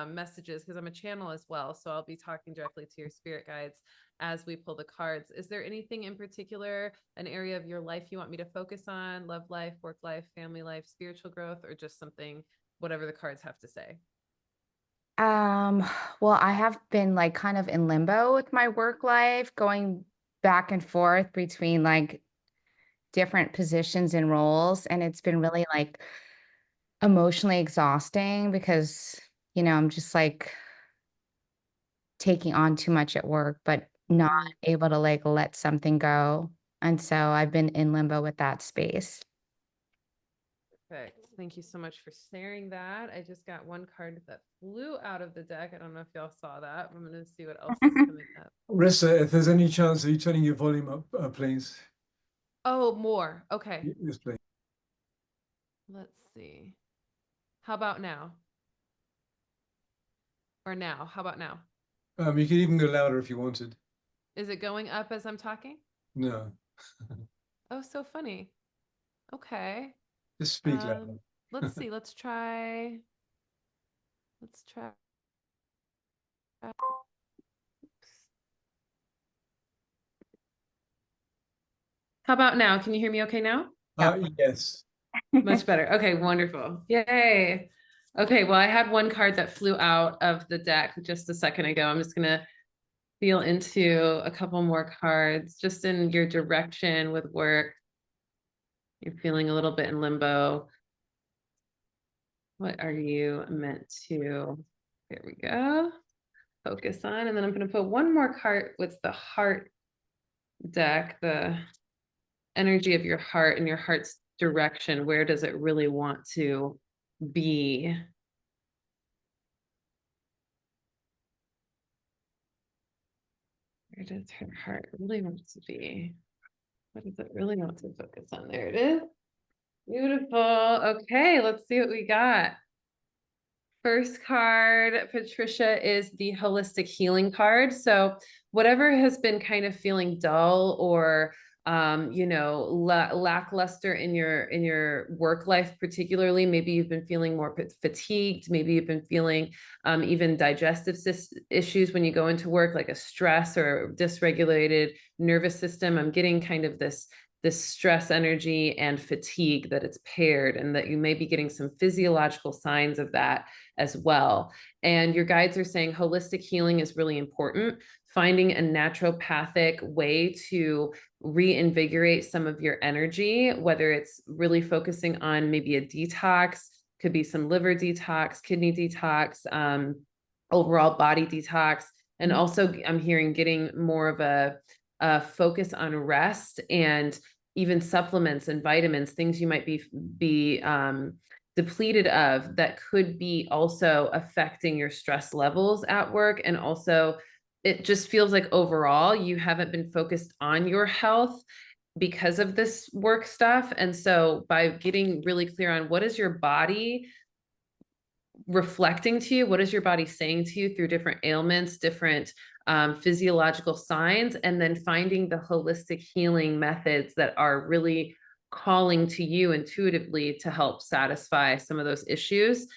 messages because I'm a channel as well. So I'll be talking directly to your spirit guides as we pull the cards. Is there anything in particular, an area of your life you want me to focus on? Love life, work life, family life, spiritual growth, or just something, whatever the cards have to say? Well, I have been like kind of in limbo with my work life, going back and forth between like different positions and roles, and it's been really like emotionally exhausting because, I'm just like taking on too much at work, but not able to like let something go. And so I've been in limbo with that space. Perfect. Thank you so much for sharing that. I just got one card that flew out of the deck. I don't know if y'all saw that. I'm going to see what else is coming up. Rissa, if there's any chance, are you turning your volume up, please? Oh, more. Okay. Yes, please. Let's see. How about now? Or now? How about now? You could even go louder if you wanted. Is it going up as I'm talking? No. Oh, so funny. Okay. Just speak louder. Let's see. Let's try. How about now? Can you hear me okay now? Yeah. Yes. Much better. Okay, wonderful. Yay. Okay, well, I had one card that flew out of the deck just a second ago. I'm just gonna feel into a couple more cards just in your direction with work. You're feeling a little bit in limbo. What are you meant to, here we go, focus on? And then I'm going to put one more card with the heart deck, the energy of your heart and your heart's direction. Where does it really want to be? Where does her heart really want to be? What does it really want to focus on? There it is. Beautiful. Okay, let's see what we got. First card, Patricia, is the holistic healing card. So whatever has been kind of feeling dull or lackluster in your work life, particularly, maybe you've been feeling more fatigued, maybe you've been feeling even digestive issues when you go into work, like a stress or dysregulated nervous system. I'm getting kind of this stress energy and fatigue that it's paired, and that you may be getting some physiological signs of that as well. And your guides are saying holistic healing is really important. Finding a naturopathic way to reinvigorate some of your energy, whether it's really focusing on maybe a detox, could be some liver detox, kidney detox, overall body detox. And also I'm hearing getting more of a focus on rest and even supplements and vitamins, things you might be depleted of that could be also affecting your stress levels at work. And also it just feels like overall you haven't been focused on your health because of this work stuff. And so by getting really clear on what is your body reflecting to you, what is your body saying to you through different ailments, different physiological signs, and then finding the holistic healing methods that are really calling to you intuitively to help satisfy some of those issues.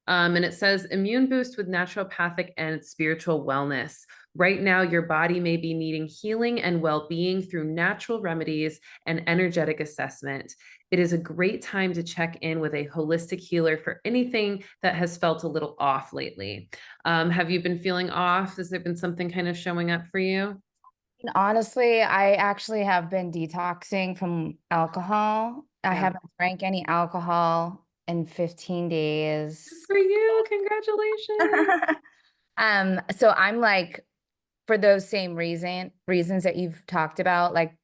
And it says immune boost with naturopathic and spiritual wellness. Right now, your body may be needing healing and well-being through natural remedies and energetic assessment. It is a great time to check in with a holistic healer for anything that has felt a little off lately. Have you been feeling off? Has there been something kind of showing up for you? Honestly, I actually have been detoxing from alcohol. I Yeah. haven't drank any alcohol in 15 days. Good for you. Congratulations. So I'm like, for those same reasons that you've talked about, like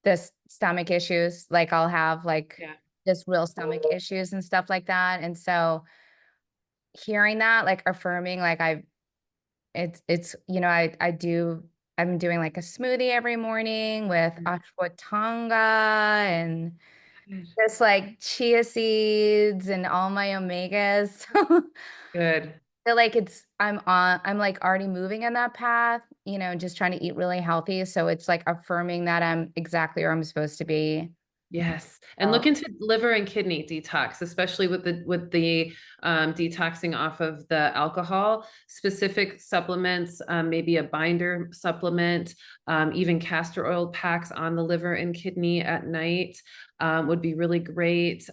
this stomach issues, like I'll have like Yeah. just real stomach issues and stuff like that. And so hearing that, like affirming, like I'm doing like a smoothie every morning with ashwagandha and just like chia seeds and all my omegas. Good. Feel like I'm like already moving in that path, just trying to eat really healthy. So it's like affirming that I'm exactly where I'm supposed to be. Yes. And look into liver and kidney detox, especially with the detoxing off of the alcohol, specific supplements, maybe a binder supplement, even castor oil packs on the liver and kidney at night would be really great.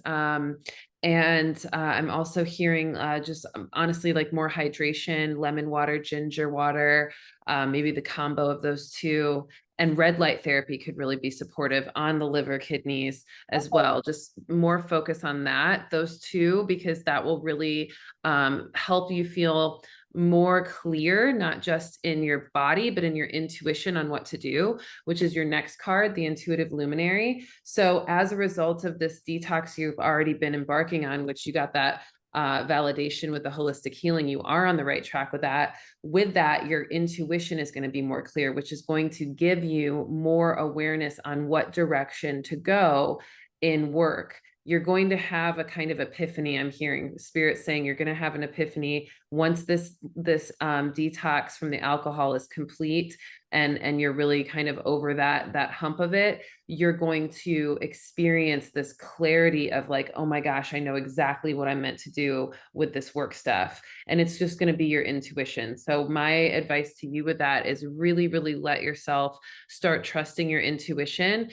And I'm also hearing just honestly like more hydration, lemon water, ginger water, maybe the combo of those two. And red light therapy could really be supportive on the liver, kidneys as well. Just more focus on that, those two, because that will really help you feel more clear, not just in your body, but in your intuition on what to do, which is your next card, the intuitive luminary. So as a result of this detox you've already been embarking on, which you got that validation with the holistic healing, you are on the right track with that. With that, your intuition is going to be more clear, which is going to give you more awareness on what direction to go in work. You're going to have a kind of epiphany. I'm hearing spirit saying you're going to have an epiphany once this detox from the alcohol is complete. and you're really kind of over that hump of it, you're going to experience this clarity of like, oh my gosh, I know exactly what I'm meant to do with this work stuff. And it's just going to be your intuition. So my advice to you with that is really, really let yourself start trusting your intuition.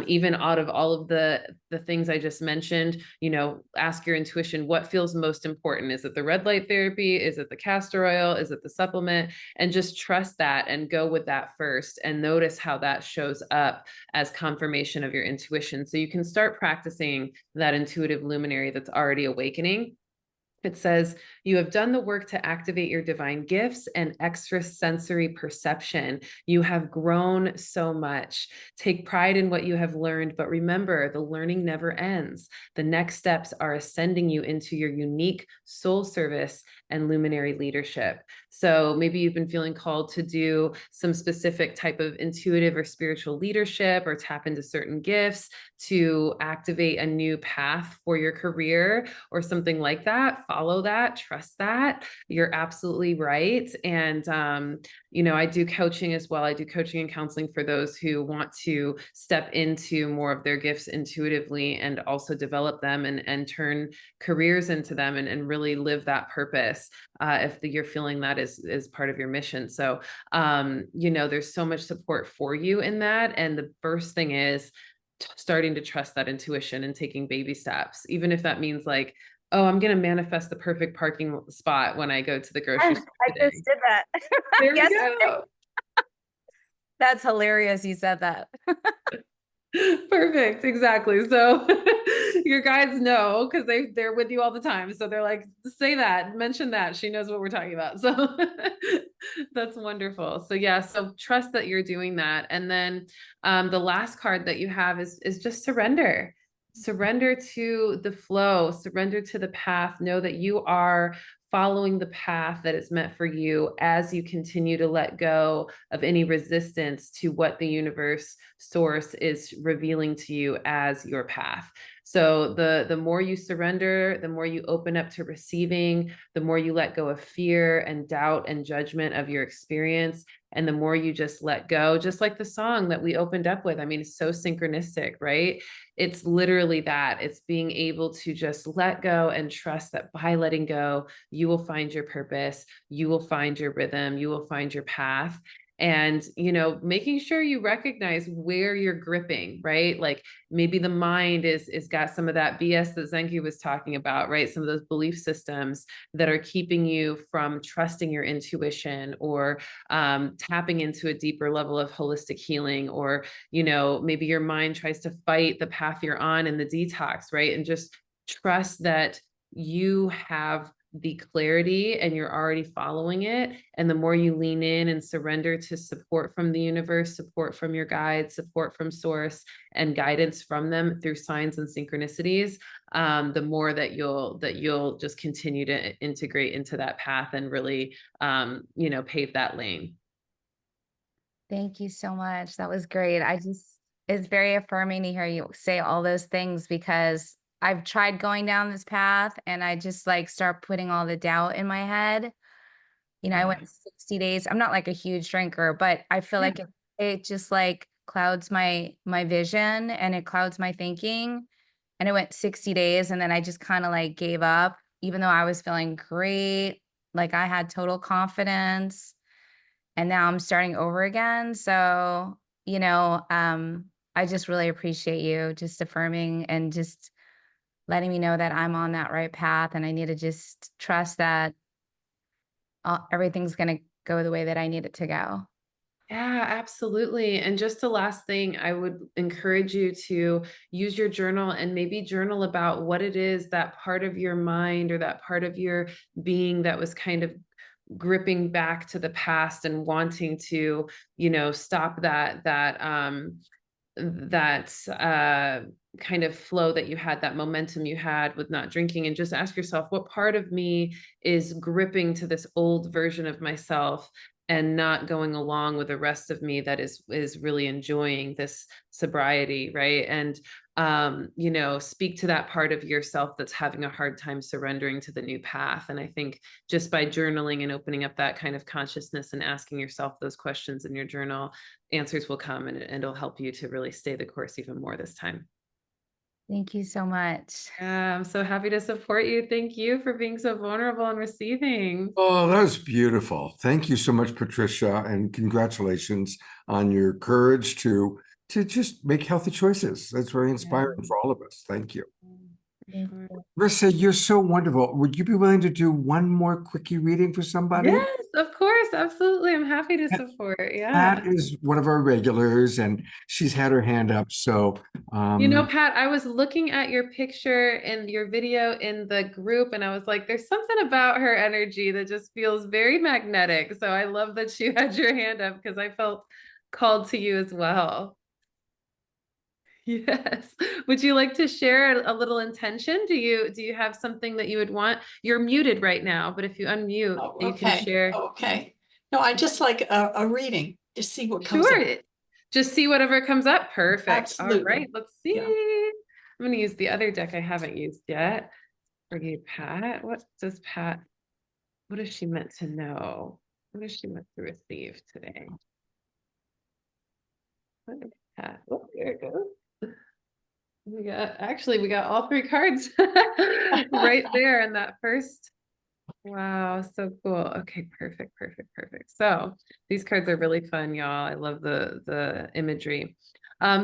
Even out of all of the things I just mentioned, you know, ask your intuition, what feels most important? Is it the red light therapy? Is it the castor oil? Is it the supplement? And just trust that and go with that first, and notice how that shows up as confirmation of your intuition. So you can start practicing that intuitive luminary that's already awakening. It says, you have done the work to activate your divine gifts and extrasensory perception. You have grown so much. Take pride in what you have learned, but remember, the learning never ends. The next steps are ascending you into your unique soul service and luminary leadership. So maybe you've been feeling called to do some specific type of intuitive or spiritual leadership, or tap into certain gifts to activate a new path for your career or something like that. Follow that, trust that. You're absolutely right. And, you know, I do coaching as well. I do coaching and counseling for those who want to step into more of their gifts intuitively and also develop them and turn careers into them and really live that purpose. If you're feeling that is part of your mission. So, you know, there's so much support for you in that. And the first thing is starting to trust that intuition and taking baby steps, even if that means like, oh, I'm going to manifest the perfect parking spot when I go to the grocery store I today. just did that. There we Yesterday. go. That's hilarious. You said that. Perfect. Exactly. So your guides know, because they're with you all the time. So they're like, say that, mention that. She knows what we're talking about. So that's wonderful. So yeah, so trust that you're doing that. And then the last card that you have is just surrender. Surrender to the flow, surrender to the path. Know that you are following the path that is meant for you as you continue to let go of any resistance to what the universe source is revealing to you as your path. So the more you surrender, the more you open up to receiving, the more you let go of fear and doubt and judgment of your experience. And the more you just let go, just like the song that we opened up with. I mean, it's so synchronistic, right? It's literally that. It's being able to just let go and trust that by letting go, you will find your purpose, you will find your rhythm, you will find your path. And, you know, making sure you recognize where you're gripping, right? Like maybe the mind is got some of that BS that Zenki was talking about, right? Some of those belief systems that are keeping you from trusting your intuition, or tapping into a deeper level of holistic healing, or, you know, maybe your mind tries to fight the path you're on in the detox, right? And just trust that you have the clarity and you're already following it. And the more you lean in and surrender to support from the universe, support from your guides, support from source, and guidance from them through signs and synchronicities, the more that you'll just continue to integrate into that path and really, you know, pave that lane. Thank you so much. That was great. It's very affirming to hear you say all those things, because I've tried going down this path and I just like start putting all the doubt in my head. You know, I went 60 days. I'm not like a huge drinker, but I feel like it just like clouds my vision, and it clouds my thinking. And it went 60 days and then I just kind of like gave up, even though I was feeling great. Like I had total confidence, and now I'm starting over again. So, you know, I just really appreciate you just affirming and just letting me know that I'm on that right path, and I need to just trust that everything's going to go the way that I need it to go. Yeah, absolutely. And just a last thing, I would encourage you to use your journal and maybe journal about what it is, that part of your mind or that part of your being that was kind of gripping back to the past and wanting to, you know, stop that kind of flow that you had, that momentum you had with not drinking, and just ask yourself, what part of me is gripping to this old version of myself and not going along with the rest of me that is really enjoying this sobriety, right? And you know, speak to that part of yourself that's having a hard time surrendering to the new path. And I think just by journaling and opening up that kind of consciousness and asking yourself those questions in your journal, answers will come, and it'll help you to really stay the course even more this time. Thank you so much. Yeah, I'm so happy to support you. Thank you for being so vulnerable and receiving. Oh, that was beautiful. Thank you so much, Patricia, and congratulations on your courage to just make healthy choices. That's very inspiring for all of us. Thank you. Sure. Rissa, you're so wonderful. Would you be willing to do one more quickie reading for somebody? Yes, of course. Absolutely. I'm happy to support. Yeah. Pat is one of our regulars, and she's had her hand up. So, you know, Pat, I was looking at your picture and your video in the group, and I was like, there's something about her energy that just feels very magnetic. So I love that you had your hand up, because I felt called to you as well. Yes. Would you like to share a little intention? Do you have something that you would want? You're muted right now, but if you unmute, you can share. Okay. No, I just like a reading to see what comes Sure. up. Just see whatever comes up. Perfect. Absolutely. All right. Let's see. Yeah. I'm going to use the other deck I haven't used yet. For you, Pat. What is she meant to know? What is she meant to receive today? What is Pat? Oh, there it goes. We got all three cards right there in that first. Wow, so cool. Okay, perfect. So these cards are really fun, y'all. I love the imagery.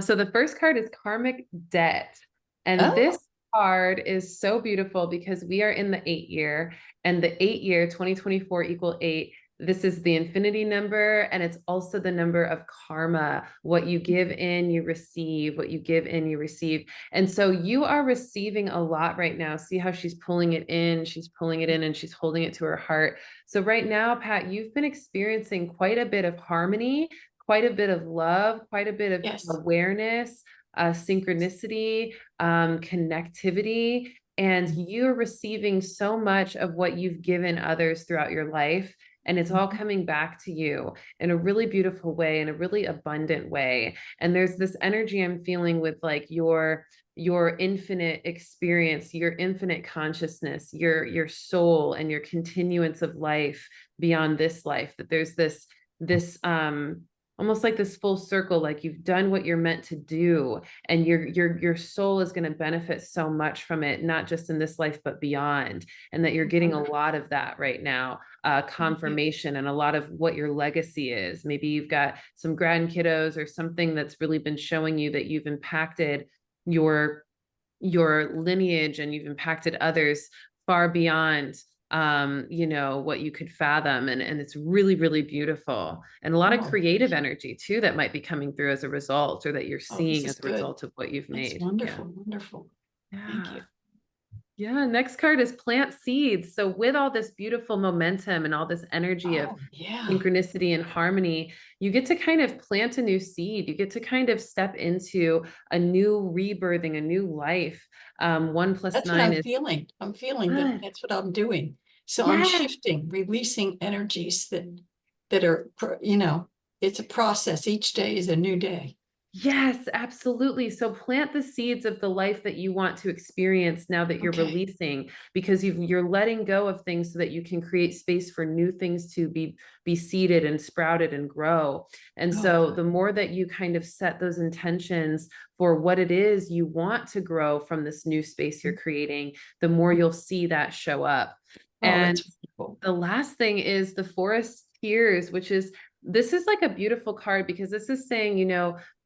So the first card is Karmic Debt. And this card is so beautiful because we are in the 8 year, and the 8 year, 2024 equal 8. This is the infinity number, and it's also the number of karma. What you give in, you receive. What you give in, you receive. And so you are receiving a lot right now. See how she's pulling it in, and she's holding it to her heart. So right now, Pat, you've been experiencing quite a bit of harmony, quite a bit of love, quite a bit of awareness, synchronicity, connectivity, and you're receiving so much of what you've given others throughout your life. And it's all coming back to you in a really beautiful way, in a really abundant way. And there's this energy I'm feeling with like your infinite experience, your infinite consciousness, your soul, and your continuance of life beyond this life, that there's this almost like this full circle, like you've done what you're meant to do, and your soul is going to benefit so much from it, not just in this life, but beyond. And that you're getting a lot of that right now, confirmation, and a lot of what your legacy is. Maybe you've got some grandkiddos or something that's really been showing you that you've impacted your lineage, and you've impacted others far beyond what you could fathom. And it's really, really beautiful. And a lot of creative energy too, that might be coming through as a result, or that you're seeing as a result of what you've made. Wonderful. Wonderful. Thank you. Yeah. Next card is plant seeds. So with all this beautiful momentum and all this energy of synchronicity and harmony, you get to kind of plant a new seed. You get to kind of step into a new rebirthing, a new life. 1 + 9 That's what I'm feeling. I'm feeling that that's what I'm doing. So I'm shifting, releasing energies that are, it's a process. Each day is a new day. Yes, absolutely. So plant the seeds of the life that you want to experience now that you're releasing, because you're letting go of things so that you can create space for new things to be seeded and sprouted and grow. And so the more that you kind of set those intentions for what it is you want to grow from this new space you're creating, the more you'll see that show up. And the last thing is the Forest Tears, this is like a beautiful card, because this is saying,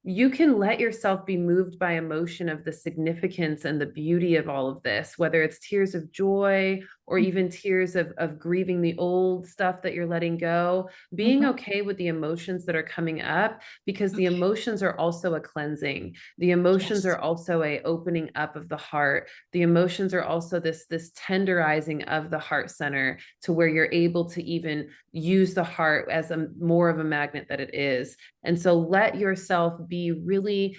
you can let yourself be moved by emotion of the significance and the beauty of all of this, whether it's tears of joy or even tears of grieving the old stuff that you're letting go, being okay with the emotions that are coming up, because the emotions are also a cleansing. The emotions are also a opening up of the heart. The emotions are also this tenderizing of the heart center, to where you're able to even use the heart as more of a magnet that it is. And so let yourself be really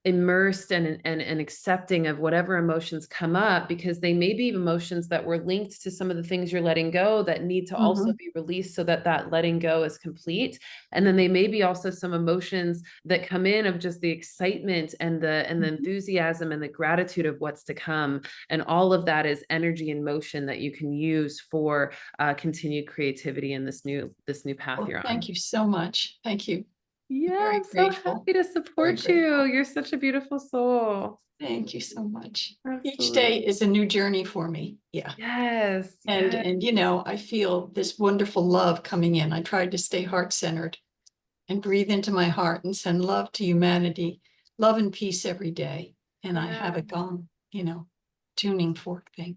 immersed and accepting of whatever emotions come up, because they may be emotions that were linked to some of the things you're letting go that need to also be released so that that letting go is complete. And then they may be also some emotions that come in of just the excitement and the enthusiasm and the gratitude of what's to come. And all of that is energy in motion that you can use for continued creativity in this new path Well, you're on. thank you so much. Thank you. Yeah, Very I'm so grateful. happy to support Very you. grateful. You're such a beautiful soul. Thank you so much. Each Absolutely. day is a new journey for me. Yeah. Yes. And yes. and you know, I feel this wonderful love coming in. I tried to stay heart-centered and breathe into my heart and send love to humanity, love and peace every day. And I have a gong, you know, tuning fork thing.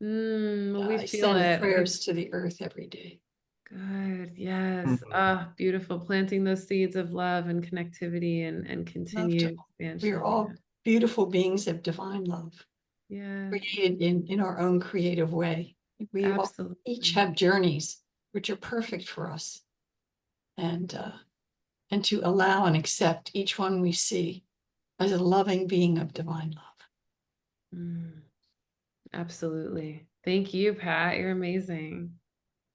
We I feel send it. prayers to the earth every day. Good. Yes. Mhm. Ah, beautiful. Planting those seeds of love and connectivity and Love to continued all. We expansion. are all beautiful beings of divine love, Yeah. created in our own creative way. We all Absolutely. each have journeys which are perfect for us. And to allow and accept each one we see as a loving being of divine love. Absolutely. Thank you, Pat. You're amazing.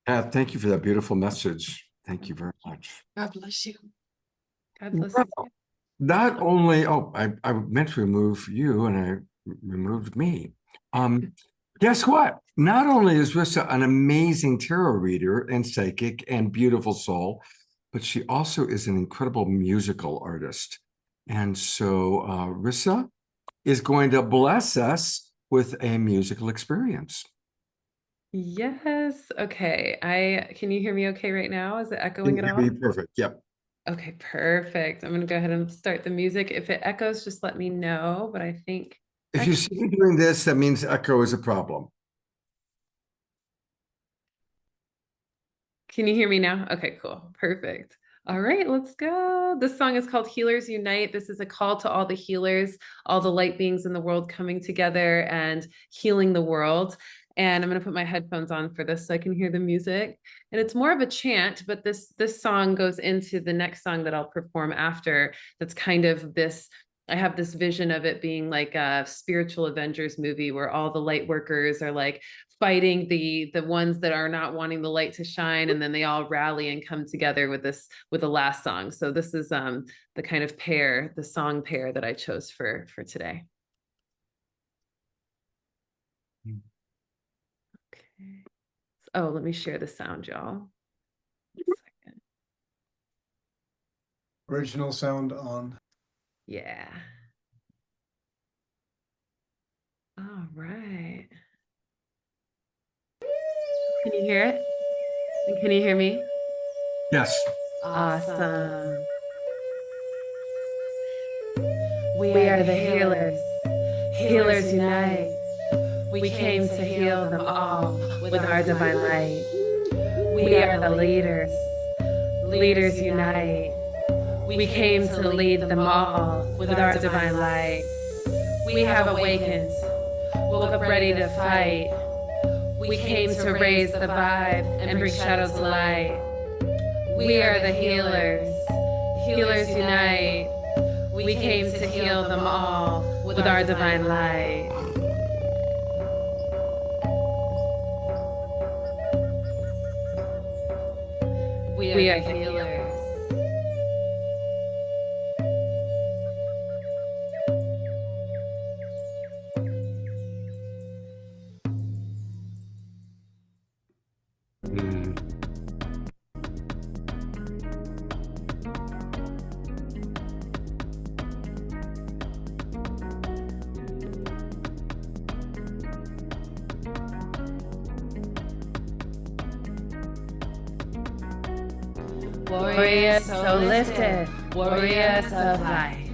Thank you for that beautiful message. Thank you very much. God bless you. God bless Well, you. not only, I meant to remove you and I removed me. Guess what? Not only is Rissa an amazing tarot reader and psychic and beautiful soul, but she also is an incredible musical artist. And so Rissa is going to bless us with a musical experience. Yes. Okay. Can you hear me okay right now? Is it echoing at It'd all? be perfect. Yep. Okay, perfect. I'm gonna go ahead and start the music. If it echoes, just let me know, but I think If you see me doing this, that means echo is a problem. Can you hear me now? Okay, cool. Perfect. All right, let's go. This song is called Healers Unite. This is a call to all the healers, all the light beings in the world coming together and healing the world. And I'm going to put my headphones on for this so I can hear the music. And it's more of a chant, but this song goes into the next song that I'll perform after. That's kind of this, I have this vision of it being like a spiritual Avengers movie where all the light workers are like fighting the ones that are not wanting the light to shine, and then they all rally and come together with the last song. So this is the kind of pair, the song pair that I chose for today. Okay. Oh, let me share the sound, y'all. Second. Original sound on. Yeah. All right. Can you hear it? And can you hear me? Yes. Awesome. We are the healers. Healers unite. We came to heal them all with our divine light. We are the leaders. Leaders unite. We came to lead them all with our divine light. We have awakened. Woke up ready to fight. We came to raise the vibe and bring shadow to light. We are the healers. Healers unite. We came to heal them all with our divine light. We are healers. Mm. Warriors so lifted, warriors of light,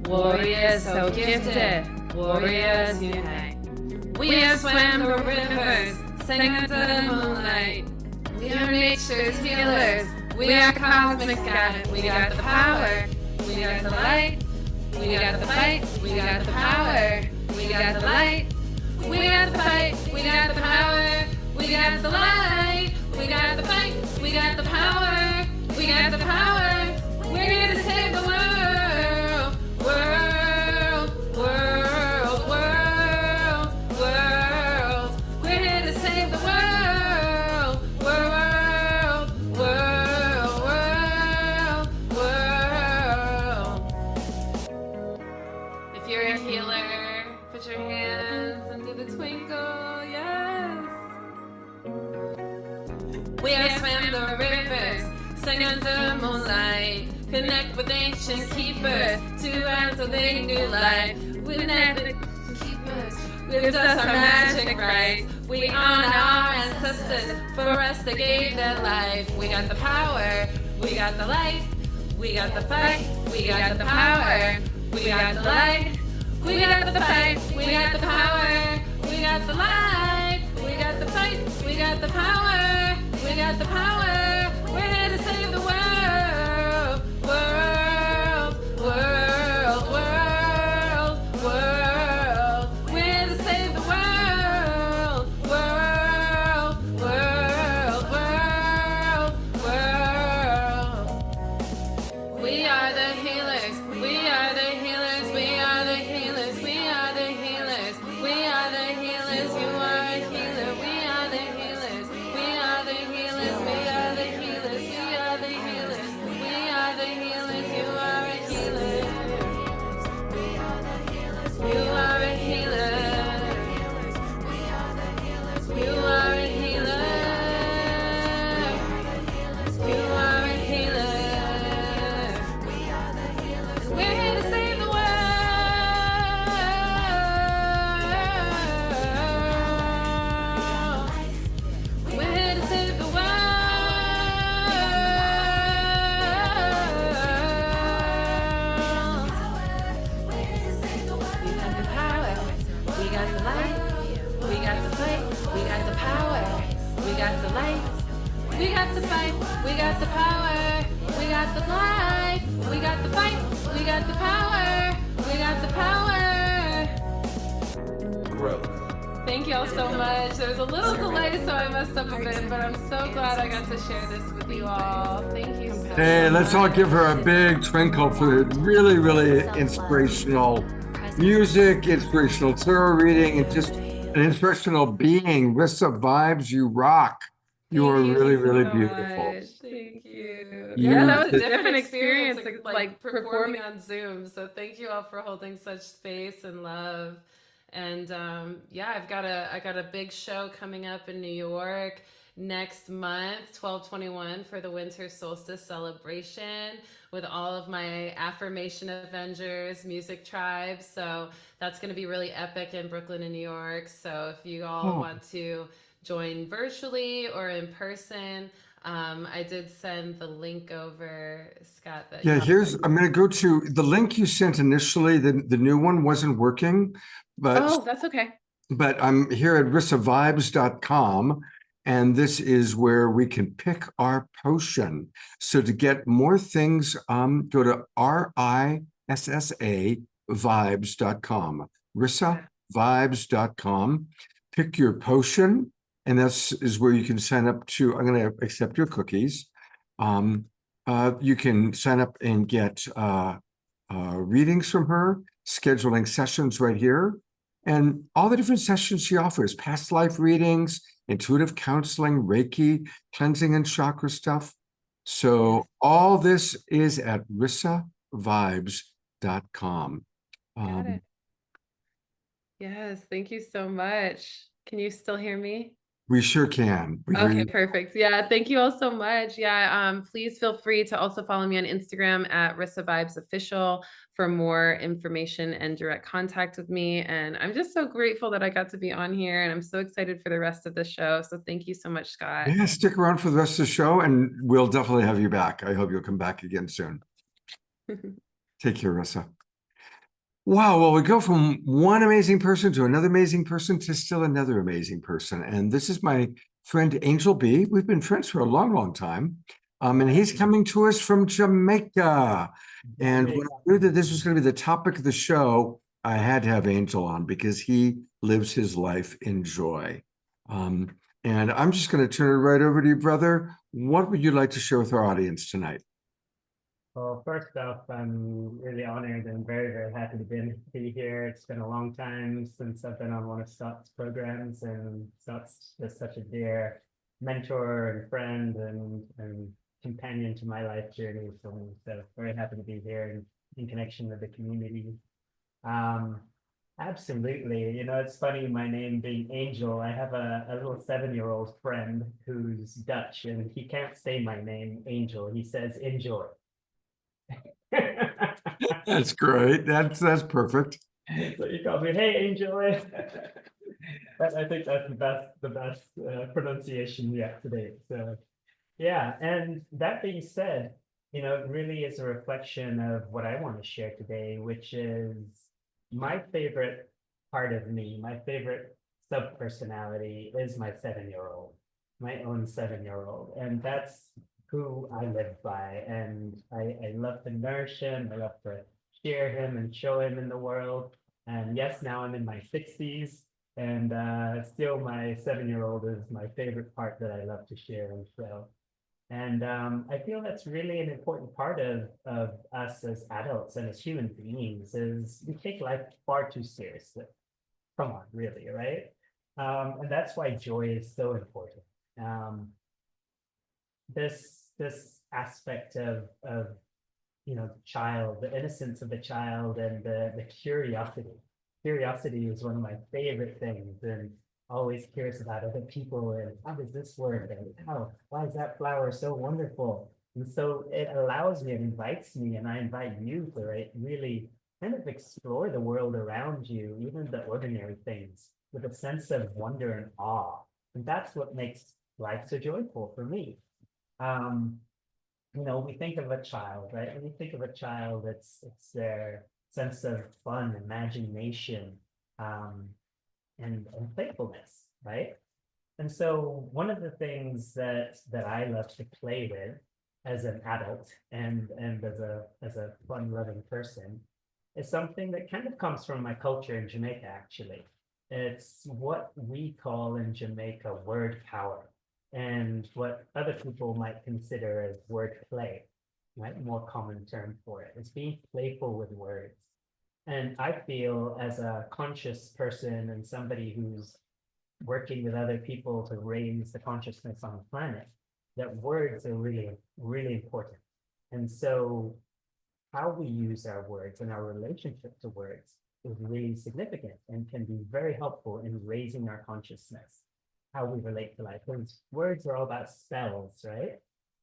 warriors so gifted, warriors unite. We have swam the rivers, sang under the moonlight. We are nature's healers, we are cosmic goddess. We got the power, we got the light, we got the fight, we got the power, we got the light, we got the fight, we got the power, we got the light, we got the fight, we got the power, we got the power. We're here to save the world, world. Put your hands under the twinkle, yes. We have swam the rivers, sing under moonlight, connect with ancient keepers, to answer they new life. We never keepers, we've done our magic right. We honor our ancestors, for us they gave their life. We got the power, we got the light, we got the fight, we got the power, we got the light, we got the fight, we got the power, we got the light, we got the fight, we got the power, we got the power. We're here to save the world, world, world, world, world. We're here to save the world, world, world, world, world. We are the healers, we are the healers, we are the healers, we are the healers, we are the healers, you are a healer, we are the healers, we are the healers, we are the healers, we are the healers, we are the healers, you are a healer, you are a healer, you are a healer, you are a healer. We're here to save the world. We're here to save the world. We got the power. We got the light. We got the fight. We got the power. We got the light. We got the fight. We got the power. We got the light. We got the fight. We got the power. We got the power. Growth. Thank you all so much. There was a little delay, so I messed up a bit, but I'm so glad I got to share this with you all. Thank you so Hey, much. let's all give her a big twinkle for really, really inspirational music, inspirational tarot reading, and just an inspirational being. Rissa Vibes, you rock. You are Thank you really, so really beautiful. much. Thank you. You Yeah, that was a did- different experience, like performing on Zoom. So thank you all for holding such space and love. And yeah, I got a big show coming up in New York next month, 12/21, for the winter solstice celebration with all of my affirmation Avengers music tribes. So that's going to be really epic in Brooklyn and New York. So if you all want to join virtually or in person, I did send the link over, Scott. That Yeah, I'm going to go to the link you sent initially. The new one wasn't working, but that's okay. but I'm here at rissavibes.com, and this is where we can pick our potion. So to get more things, go to RISSA vibes.com, rissavibes.com, pick your potion, and is where you can sign up to, I'm going to accept your cookies. You can sign up and get readings from her, scheduling sessions right here, and all the different sessions she offers: past life readings, intuitive counseling, Reiki, cleansing and chakra stuff. So all this is at rissavibes.com. Got it. Yes, thank you so much. Can you still hear me? We sure can. We hear Okay, you. perfect. Yeah, thank you all so much. Yeah, please feel free to also follow me on Instagram at Rissa Vibes Official for more information and direct contact with me. And I'm just so grateful that I got to be on here, and I'm so excited for the rest of the show. So thank you so much, Scott. Yeah, stick around for the rest of the show, and we'll definitely have you back. I hope you'll come back again soon. Take care, Rissa. Wow, well, we go from one amazing person to another amazing person to still another amazing person. And this is my friend Angel B. We've been friends for a long, long time. And he's coming to us from Jamaica. And when I knew that this was going to be the topic of the show, I had to have Angel on because he lives his life in joy. And I'm just going to turn it right over to you, brother. What would you like to share with our audience tonight? Well, first off, I'm really honored and very, very happy to be here. It's been a long time since I've been on one of Scott's programs, and Scott's just such a dear mentor and friend and companion to my life journey. So very happy to be here in connection with the community. Absolutely. You know, it's funny, my name being Angel. I have a little 7-year-old friend who's Dutch, and he can't say my name, Angel. He says enjoy. That's great. That's perfect. So he calls me, hey, Angel. I think that's the best pronunciation yet today. So yeah, and that being said, you know, it really is a reflection of what I want to share today, which is my favorite part of me, my favorite sub-personality is my 7-year-old, my own 7-year-old. And that's who I live by. And I love to nourish him. I love to share him and show him in the world. And yes, now I'm in my 60s. And still my 7-year-old is my favorite part that I love to share and show. And I feel that's really an important part of us as adults and as human beings is we take life far too seriously. Come on, really, right? And that's why joy is so important. This aspect of you know, child, the innocence of the child and the curiosity. Curiosity is one of my favorite things, and always curious about other people and how does this work and why is that flower so wonderful? And so it allows me, it invites me, and I invite you to really kind of explore the world around you, even the ordinary things, with a sense of wonder and awe. And that's what makes life so joyful for me. You know, we think of a child, right? When you think of a child, it's their sense of fun, imagination, and playfulness, right? And so one of the things that I love to play with as an adult and as a fun-loving person is something that kind of comes from my culture in Jamaica, actually. It's what we call in Jamaica word power, and what other people might consider as word play, right? More common term for it. It's being playful with words. And I feel as a conscious person and somebody who's working with other people to raise the consciousness on the planet, that words are really, really important. And so how we use our words and our relationship to words is really significant and can be very helpful in raising our consciousness, how we relate to life. Because words are all about spells, right?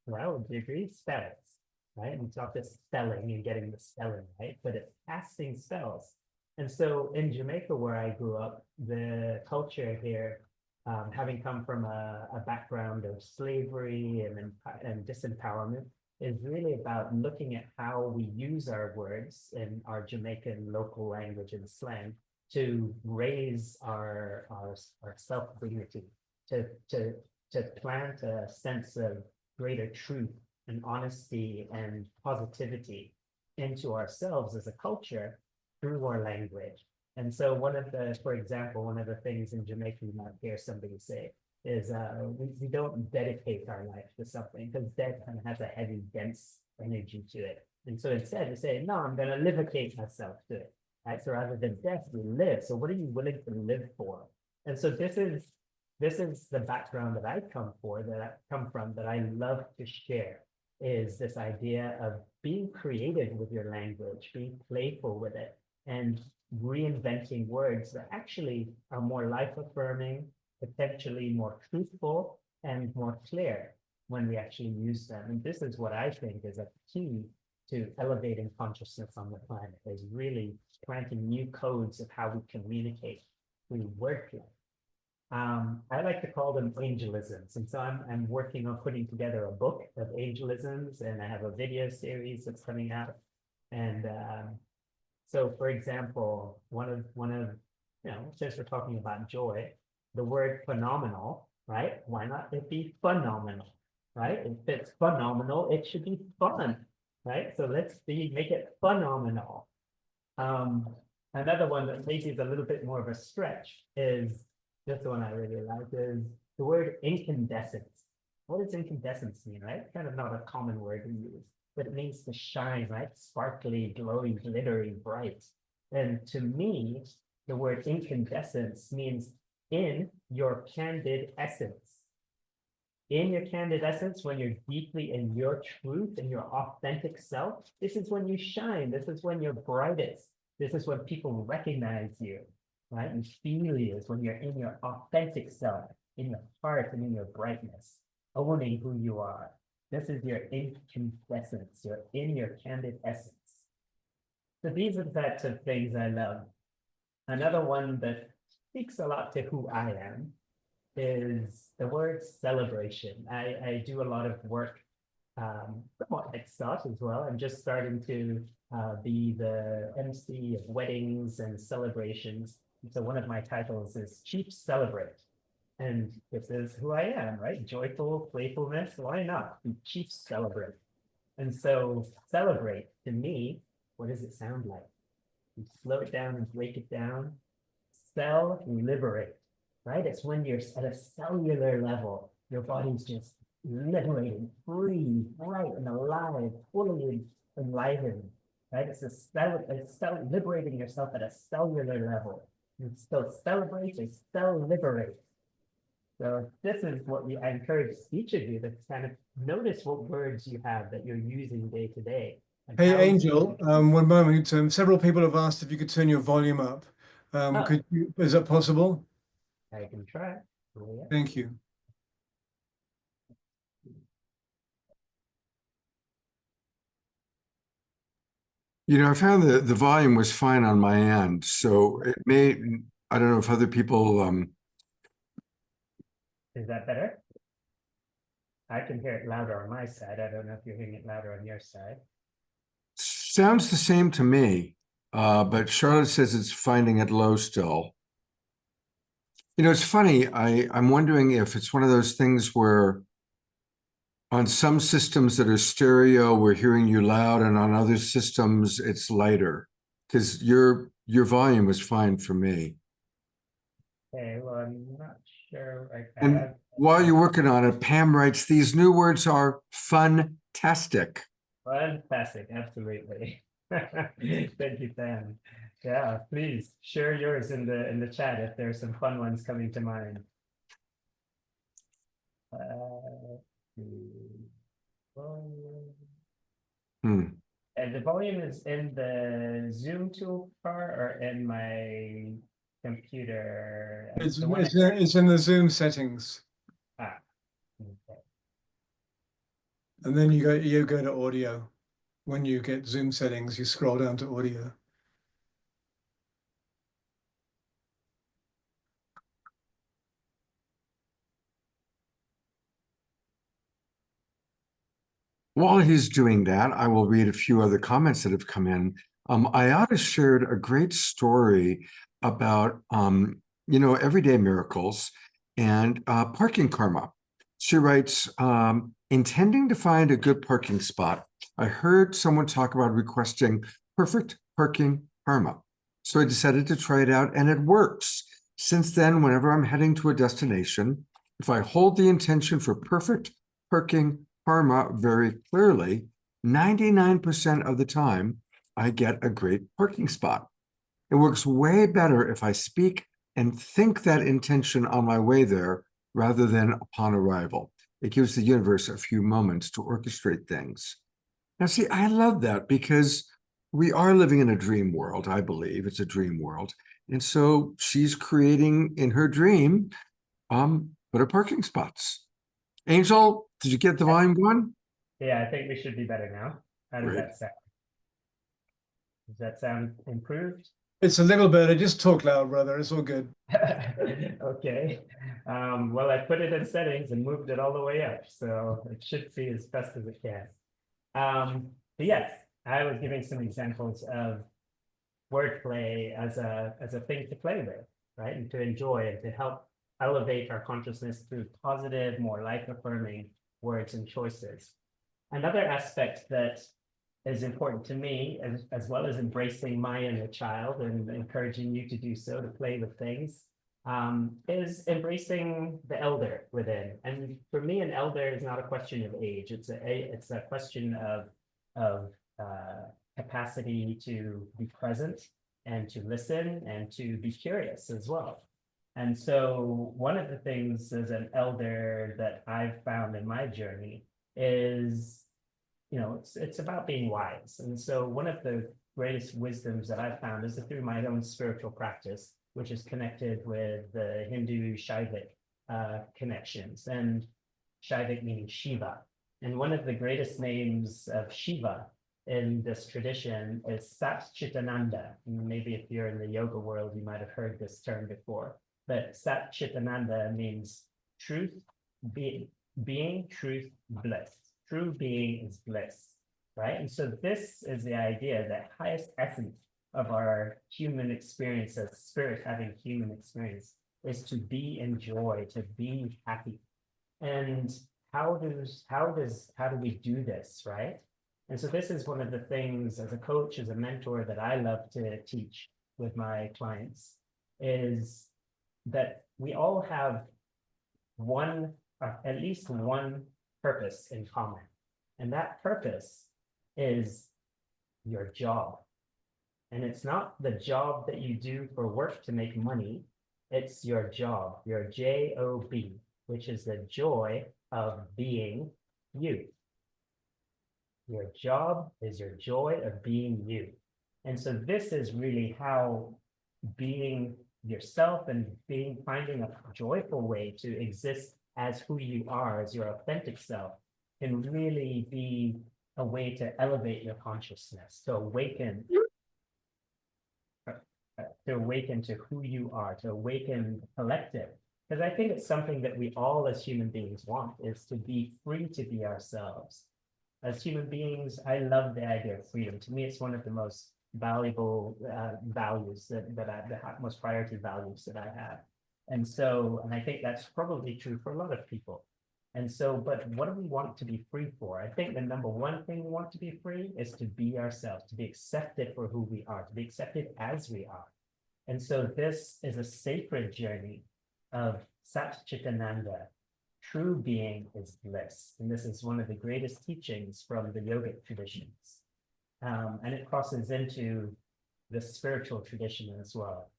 Well, would you agree? Spells, right? And we talk this spelling and getting the spelling right, but it's casting spells. And so in Jamaica, where I grew up, the culture here, having come from a background of slavery and disempowerment, is really about looking at how we use our words in our Jamaican local language and slang to raise our self-dignity, to plant a sense of greater truth and honesty and positivity into ourselves as a culture through our language. And so for example, one of the things in Jamaica you might hear somebody say is we don't dedicate our life to something, because death kind of has a heavy, dense energy to it. And so instead we say, no, I'm going to livicate myself to it. Right? So rather than death, we live. So what are you willing to live for? And so this is the background that I come from, that I love to share, is this idea of being creative with your language, being playful with it, and reinventing words that actually are more life-affirming, potentially more truthful, and more clear when we actually use them. And this is what I think is a key to elevating consciousness on the planet, is really planting new codes of how we communicate through wordplay. I like to call them angelisms. And so I'm working on putting together a book of angelisms, and I have a video series that's coming out. And so, for example, one of you know, since we're talking about joy, the word phenomenal, right? Why not it be phenomenal, right? If it's phenomenal, it should be fun, right? So make it phenomenal. Another one that maybe is a little bit more of a stretch is, this one I really like, is the word incandescence. What does incandescence mean, right? Kind of not a common word we use, but it means to shine, right? Sparkly, glowing, glittery, bright. And to me, the word incandescence means in your candid essence. In your candid essence, when you're deeply in your truth and your authentic self, this is when you shine. This is when you're brightest. This is when people recognize you, right? And feel you is when you're in your authentic self, in your heart and in your brightness, owning who you are. This is your incandescence. You're in your candid essence. So these are the types of things I love. Another one that speaks a lot to who I am is the word celebration. I do a lot of work, somewhat like Scott as well. I'm just starting to be the MC of weddings and celebrations. And so one of my titles is Chief Celebrate. And this is who I am, right? Joyful playfulness. Why not? Be Chief Celebrate. And so celebrate, to me, what does it sound like? You slow it down and break it down. Liberate, right? It's when you're at a cellular level, your body's just liberated, free, bright and alive, fully enlivened, right? It's liberating yourself at a cellular level. And so celebrate and liberate. So this is what I encourage each of you to kind of notice what words you have that you're using day to day. Hey, Angel, one moment. Several people have asked if you could turn your volume up. Is that possible? I can try. Yeah. Thank you. You know, I found that the volume was fine on my end, so it may, I don't know if other people, Is that better? I can hear it louder on my side. I don't know if you're hearing it louder on your side. sounds the same to me, but Charlotte says it's finding it low still. You know, it's funny, I'm wondering if it's one of those things where on some systems that are stereo, we're hearing you loud, and on other systems, it's lighter. Because your volume was fine for me. Okay, well, I'm not sure. And while you're working on it, Pam writes, these new words are fantastic. Fantastic, absolutely. Thank you, Pam. Yeah, please share yours in the chat if there's some fun ones coming to mind. And the volume is in the Zoom toolbar or in my computer? It's in the Zoom settings. Ah, okay. And then you go to audio. When you get Zoom settings, you scroll down to audio. While he's doing that, I will read a few other comments that have come in. Ayada shared a great story about, everyday miracles and parking karma. She writes, intending to find a good parking spot, I heard someone talk about requesting perfect parking karma. So I decided to try it out, and it works. Since then, whenever I'm heading to a destination, if I hold the intention for perfect parking karma very clearly, 99% of the time, I get a great parking spot. It works way better if I speak and think that intention on my way there rather than upon arrival. It gives the universe a few moments to orchestrate things. Now, see, I love that because we are living in a dream world. I believe it's a dream world. And so she's creating in her dream, better parking spots. Angel, did you get the volume going? Yeah, I think we should be better now. How does that sound? Does that sound improved? It's a little better. Just talk loud, brother. It's all good. Okay. Well, I put it in settings and moved it all the way up, so it should see as best as it can. But yes, I was giving some examples of wordplay as a thing to play with, right? And to enjoy and to help elevate our consciousness through positive, more life-affirming words and choices. Another aspect that is important to me, as well as embracing my inner child and encouraging you to do so, to play with things, is embracing the elder within. And for me, an elder is not a question of age. It's a question of capacity to be present and to listen and to be curious as well. And so one of the things as an elder that I've found in my journey is, it's about being wise. And so one of the greatest wisdoms that I've found is through my own spiritual practice, which is connected with the Hindu Shaivic connections, and Shaivic meaning Shiva. And one of the greatest names of Shiva in this tradition is Sat Chitananda. Maybe if you're in the yoga world, you might have heard this term before. But Sat Chitananda means truth, being, truth, bliss. True being is bliss, right? And so this is the idea, that highest essence of our human experience as spirit having human experience is to be in joy, to be happy. And how do we do this, right? And so this is one of the things as a coach, as a mentor, that I love to teach with my clients, is that we all have one, at least one purpose in common. And that purpose is your job. And it's not the job that you do for work to make money. It's your job, your J-O-B, which is the joy of being you. Your job is your joy of being you. And so this is really how being yourself and finding a joyful way to exist as who you are, as your authentic self, can really be a way to elevate your consciousness, to awaken to who you are, to awaken the collective. Because I think it's something that we all as human beings want, is to be free to be ourselves. As human beings, I love the idea of freedom. To me, it's one of the most valuable values the most priority values that I have. And so, and I think that's probably true for a lot of people. And so, but what do we want to be free for? I think the number one thing we want to be free is to be ourselves, to be accepted for who we are, to be accepted as we are. And so this is a sacred journey of Sat Chitananda. True being is bliss. And this is one of the greatest teachings from the yogic traditions. And it crosses into the spiritual tradition as well,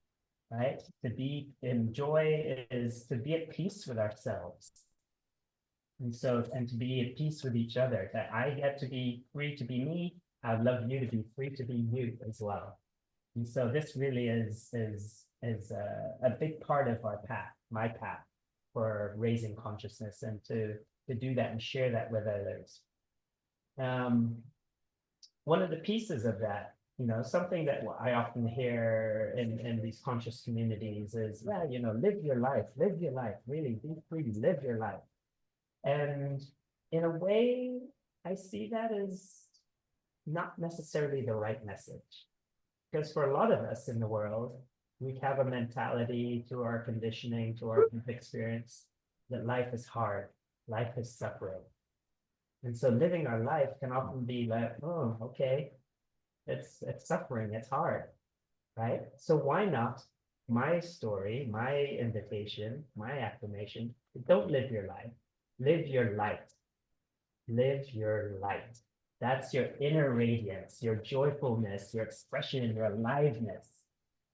right? To be in joy is to be at peace with ourselves. And so, and to be at peace with each other, that I get to be free to be me. I'd love you to be free to be you as well. And so this really is a big part of our path, my path, for raising consciousness, and to do that and share that with others. One of the pieces of that, you know, something that I often hear in these conscious communities is, well, you know, live your life, really be free, live your life. And in a way, I see that as not necessarily the right message. Because for a lot of us in the world, we have a mentality to our conditioning, to our experience, that life is hard, life is suffering. And so living our life can often be like, oh, okay, it's suffering, it's hard, right? So why not my story, my invitation, my affirmation, don't live your life, live your light, live your light. That's your inner radiance, your joyfulness, your expression, your aliveness,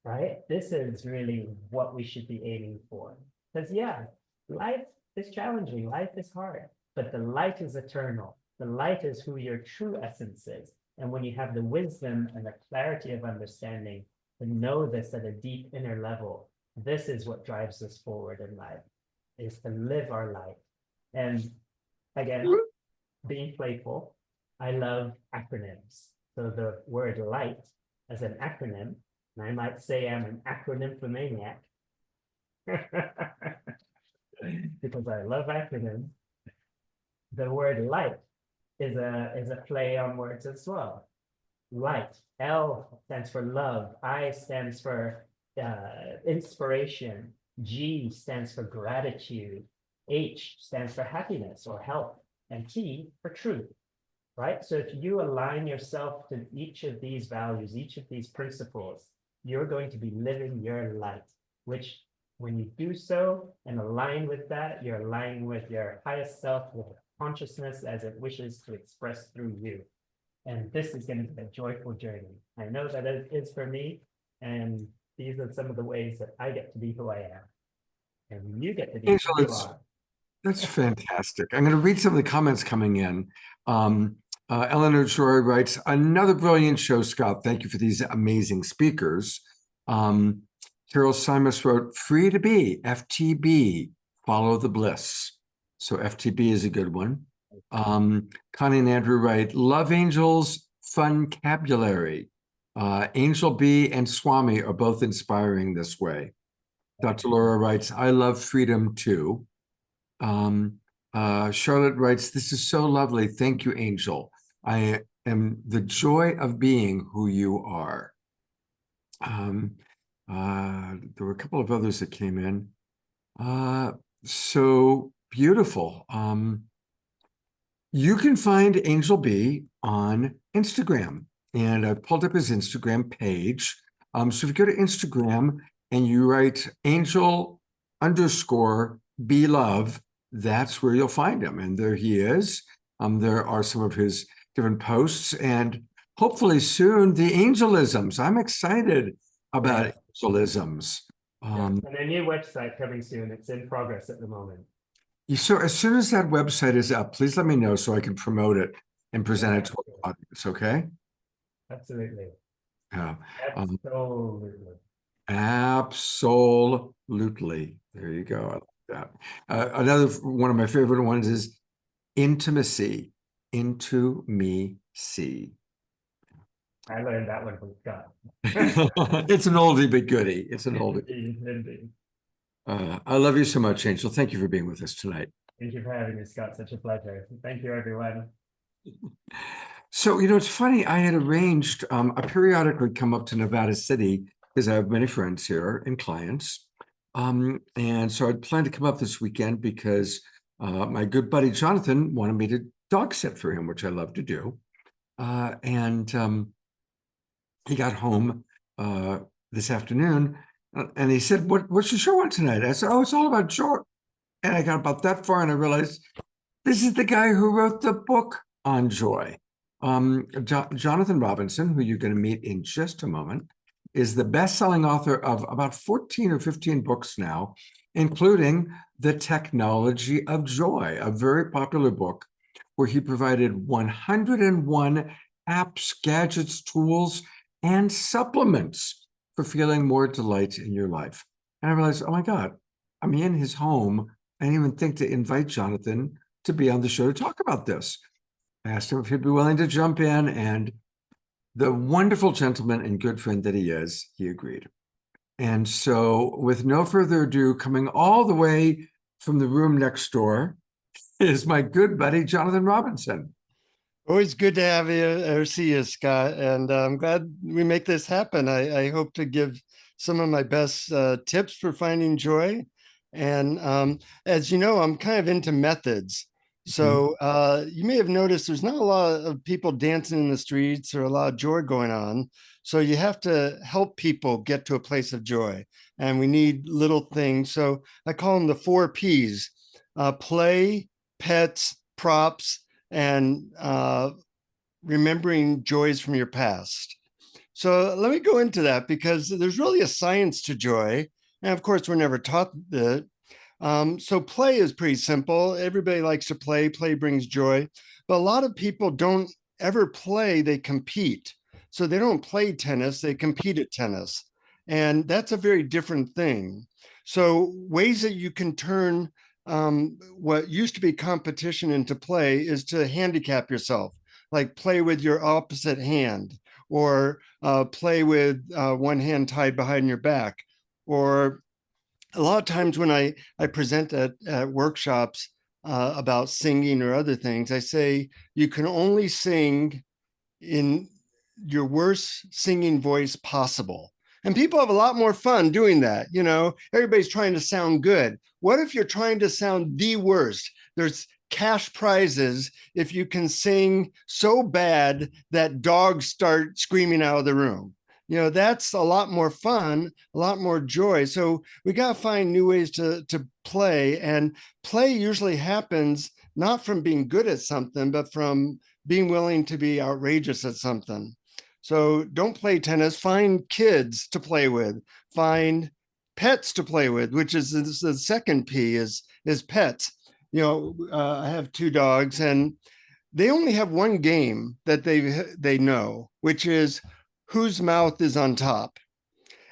right? This is really what we should be aiming for. Because yeah, life is challenging, life is hard, but the light is eternal. The light is who your true essence is. And when you have the wisdom and the clarity of understanding to know this at a deep inner level, this is what drives us forward in life, is to live our life. And again, being playful, I love acronyms. So the word light as an acronym, and I might say I'm an acronym-maniac because I love acronyms. The word light is a play on words as well. Light, L stands for love, I stands for inspiration, G stands for gratitude, H stands for happiness or health, and T for truth, right? So if you align yourself to each of these values, each of these principles, you're going to be living your light, which when you do so and align with that, you're aligning with your highest self, with consciousness as it wishes to express through you. And this is going to be a joyful journey. I know that it is for me, and these are some of the ways that I get to be who I am. And you get to be Angel, who you are. that's fantastic. I'm going to read some of the comments coming in. Eleanor Joy writes, another brilliant show, Scott. Thank you for these amazing speakers. Carol Simus wrote, free to be, FTB, follow the bliss. So FTB is a good one. Connie and Andrew write, love angels, funcabulary. Angel B and Swami are both inspiring this way. Dr. Laura writes, I love freedom too. Charlotte writes, this is so lovely. Thank you, Angel. I am the joy of being who you are. There were a couple of others that came in. So beautiful. You can find Angel B on Instagram, and I've pulled up his Instagram page. So if you go to Instagram and you write Angel_B love, that's where you'll find him. And there he is. There are some of his different posts, and hopefully soon the angelisms. I'm excited about angelisms. And a new website coming soon. It's in progress at the moment. So as soon as that website is up, please let me know so I can promote it and present it to our audience, okay? Absolutely. Yeah. Absolutely. Absolutely. There you go. I like that. Another one of my favorite ones is intimacy. Into me see. I learned that one from Scott. It's an oldie but goodie. It's an oldie. Indeed. I love you so much, Angel. Thank you for being with us tonight. Thank you for having me, Scott. Such a pleasure. Thank you, everyone. So, it's funny. I had arranged, I periodically come up to Nevada City because I have many friends here and clients. And so I'd planned to come up this weekend because my good buddy Jonathan wanted me to dog sit for him, which I love to do. And he got home this afternoon and he said, what's your show on tonight? I said, oh, it's all about joy. And I got about that far and I realized this is the guy who wrote the book on joy. Jonathan Robinson, who you're going to meet in just a moment, is the best-selling author of about 14 or 15 books now, including The Technology of Joy, a very popular book where he provided 101 apps, gadgets, tools, and supplements for feeling more delight in your life. And I realized, oh my God, I'm in his home. I didn't even think to invite Jonathan to be on the show to talk about this. I asked him if he'd be willing to jump in, and the wonderful gentleman and good friend that he is, he agreed. And so with no further ado, coming all the way from the room next door is my good buddy, Jonathan Robinson. Always good to have you or see you, Scott. And I'm glad we make this happen. I hope to give some of my best tips for finding joy. And as you know, I'm kind of into methods. So you may have noticed there's not a lot of people dancing in the streets or a lot of joy going on. So you have to help people get to a place of joy. And we need little things. So I call them the 4 Ps: play, pets, props, and remembering joys from your past. So let me go into that because there's really a science to joy. And of course, we're never taught that. So play is pretty simple. Everybody likes to play. Play brings joy. But a lot of people don't ever play. They compete. So they don't play tennis. They compete at tennis. And that's a very different thing. So ways that you can turn what used to be competition into play is to handicap yourself, like play with your opposite hand, or play with one hand tied behind your back. Or a lot of times when I present at workshops about singing or other things, I say you can only sing in your worst singing voice possible. And people have a lot more fun doing that. Everybody's trying to sound good. What if you're trying to sound the worst? There's cash prizes if you can sing so bad that dogs start screaming out of the room. That's a lot more fun, a lot more joy. So we got to find new ways to play. And play usually happens not from being good at something, but from being willing to be outrageous at something. So don't play tennis, find kids to play with, find pets to play with, which is the second P is pets. I have 2 dogs, and they only have one game that they know, which is whose mouth is on top.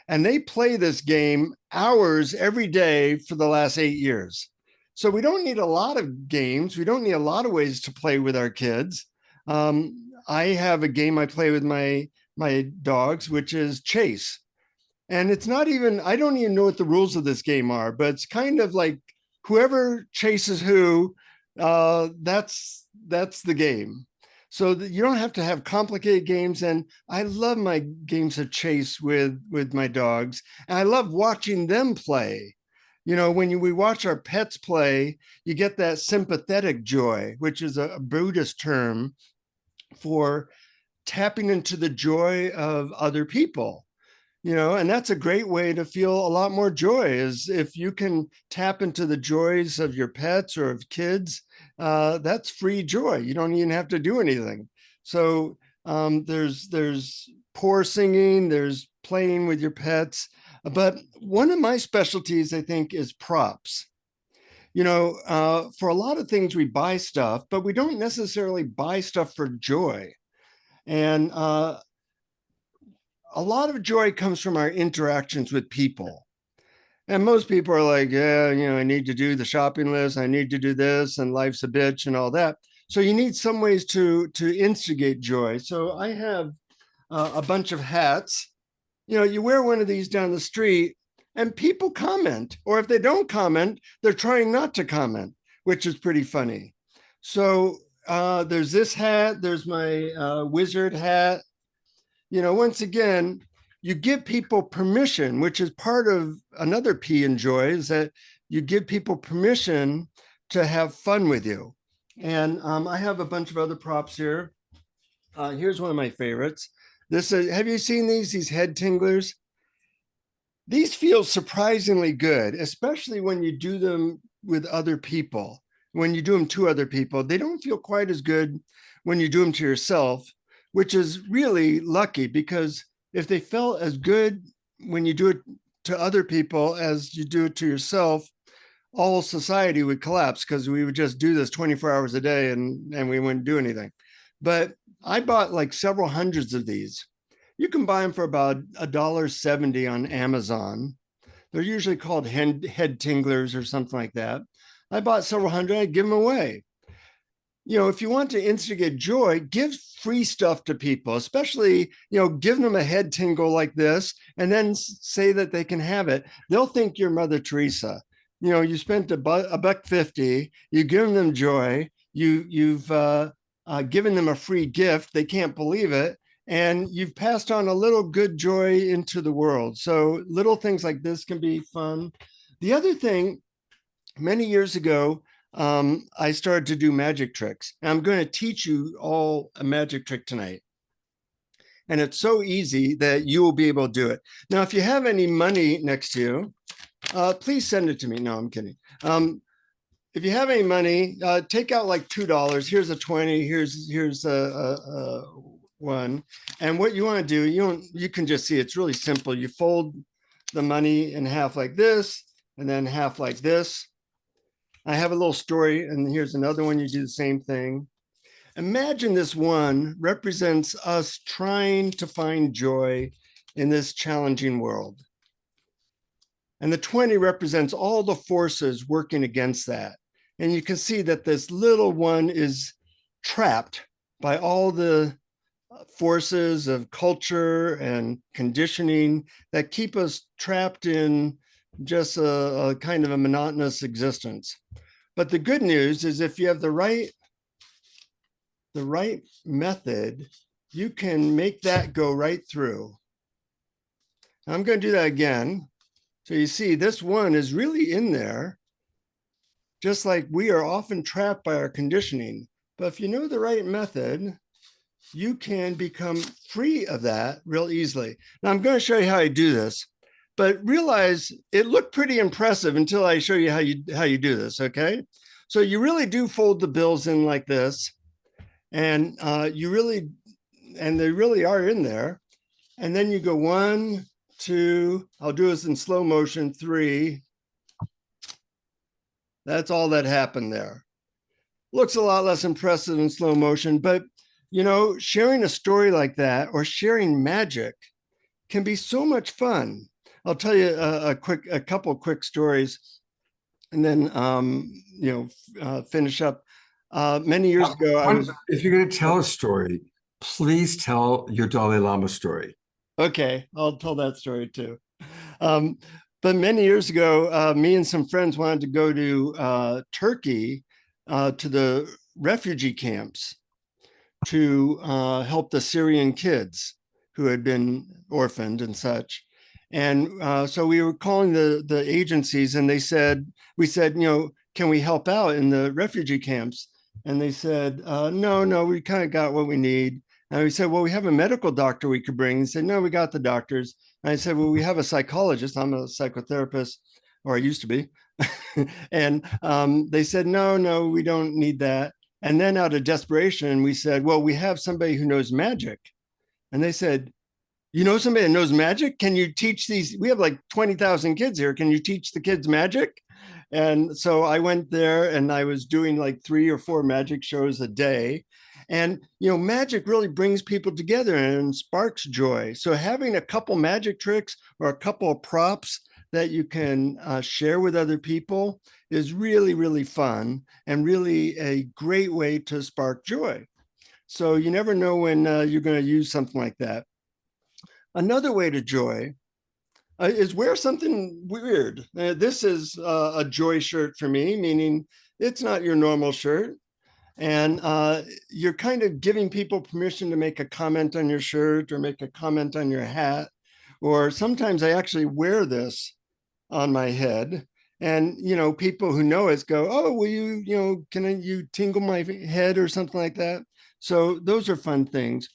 And they play this game hours every day for the last 8 years. So we don't need a lot of games. We don't need a lot of ways to play with our kids. I have a game I play with my dogs, which is chase. And it's not even, I don't even know what the rules of this game are, but it's kind of like whoever chases who, that's the game. So that you don't have to have complicated games. And I love my games of chase with my dogs. And I love watching them play. You know, when we watch our pets play, you get that sympathetic joy, which is a Buddhist term for tapping into the joy of other people. You know, and that's a great way to feel a lot more joy, is if you can tap into the joys of your pets or of kids. That's free joy. You don't even have to do anything. So there's pour singing, there's playing with your pets. But one of my specialties, I think, is props. You know, for a lot of things, we buy stuff, but we don't necessarily buy stuff for joy. And a lot of joy comes from our interactions with people. And most people are like, yeah, you know, I need to do the shopping list. I need to do this, and life's a bitch and all that. So you need some ways to instigate joy. So I have a bunch of hats. You know, you wear one of these down the street and people comment, or if they don't comment, they're trying not to comment, which is pretty funny. So there's this hat, there's my wizard hat. You know, once again, you give people permission, which is part of another P in joy, is that you give people permission to have fun with you. And I have a bunch of other props here. Here's one of my favorites. This have you seen these head tinglers? These feel surprisingly good, especially when you do them with other people. When you do them to other people, they don't feel quite as good when you do them to yourself, which is really lucky, because if they felt as good when you do it to other people as you do it to yourself, all society would collapse, because we would just do this 24 hours a day and we wouldn't do anything. But I bought like several hundreds of these. You can buy them for about $1.70 on Amazon. They're usually called head tinglers or something like that. I bought several hundred, I'd give them away. You know, if you want to instigate joy, give free stuff to people, especially, you know, give them a head tingle like this, and then say that they can have it. They'll think you're Mother Teresa. You know, you spent $1.50, you've given them joy, you've given them a free gift, they can't believe it, and you've passed on a little good joy into the world. So little things like this can be fun. The other thing, many years ago, I started to do magic tricks. And I'm going to teach you all a magic trick tonight. And it's so easy that you will be able to do it. Now, if you have any money next to you, please send it to me. No, I'm kidding. If you have any money, take out like $2. Here's a 20. Here's a one. And what you want to do, you can just see it's really simple. You fold the money in half like this, and then half like this. I have a little story, and here's another one. You do the same thing. Imagine this one represents us trying to find joy in this challenging world. And the 20 represents all the forces working against that. And you can see that this little one is trapped by all the forces of culture and conditioning that keep us trapped in just a kind of a monotonous existence. But the good news is, if you have the right method, you can make that go right through. I'm going to do that again. So you see, this one is really in there, just like we are often trapped by our conditioning. But if you know the right method, you can become free of that real easily. Now I'm going to show you how I do this. But realize it looked pretty impressive until I show you how you do this, okay? So you really do fold the bills in like this, and they really are in there. And then you go 1, 2, I'll do this in slow motion, 3. That's all that happened there. looks a lot less impressive in slow motion, but you know, sharing a story like that or sharing magic can be so much fun. I'll tell you a couple quick stories, and then finish up. Many years ago, if you're going to tell a story, please tell your Dalai Lama story. Okay, I'll tell that story too. But many years ago, me and some friends wanted to go to Turkey, to the refugee camps to help the Syrian kids who had been orphaned and such. And so we were calling the agencies, and we said, you know, can we help out in the refugee camps? And they said, no, we kind of got what we need. And we said, well, we have a medical doctor we could bring. They said, no, we got the doctors. And I said, well, we have a psychologist. I'm a psychotherapist, or I used to be. And they said, no, we don't need that. And then out of desperation, we said, well, we have somebody who knows magic. And they said, you know somebody that knows magic? Can you teach these? We have like 20,000 kids here. Can you teach the kids magic? And so I went there and I was doing like 3 or 4 magic shows a day. And, you know, magic really brings people together and sparks joy. So having a couple magic tricks or a couple of props that you can share with other people is really, really fun and really a great way to spark joy. So you never know when you're going to use something like that. Another way to joy is wear something weird. This is a joy shirt for me, meaning it's not your normal shirt. And you're kind of giving people permission to make a comment on your shirt or make a comment on your hat. Or sometimes I actually wear this on my head. And, you know, people who know us go, oh, will you, you know, can you tingle my head or something like that? So those are fun things.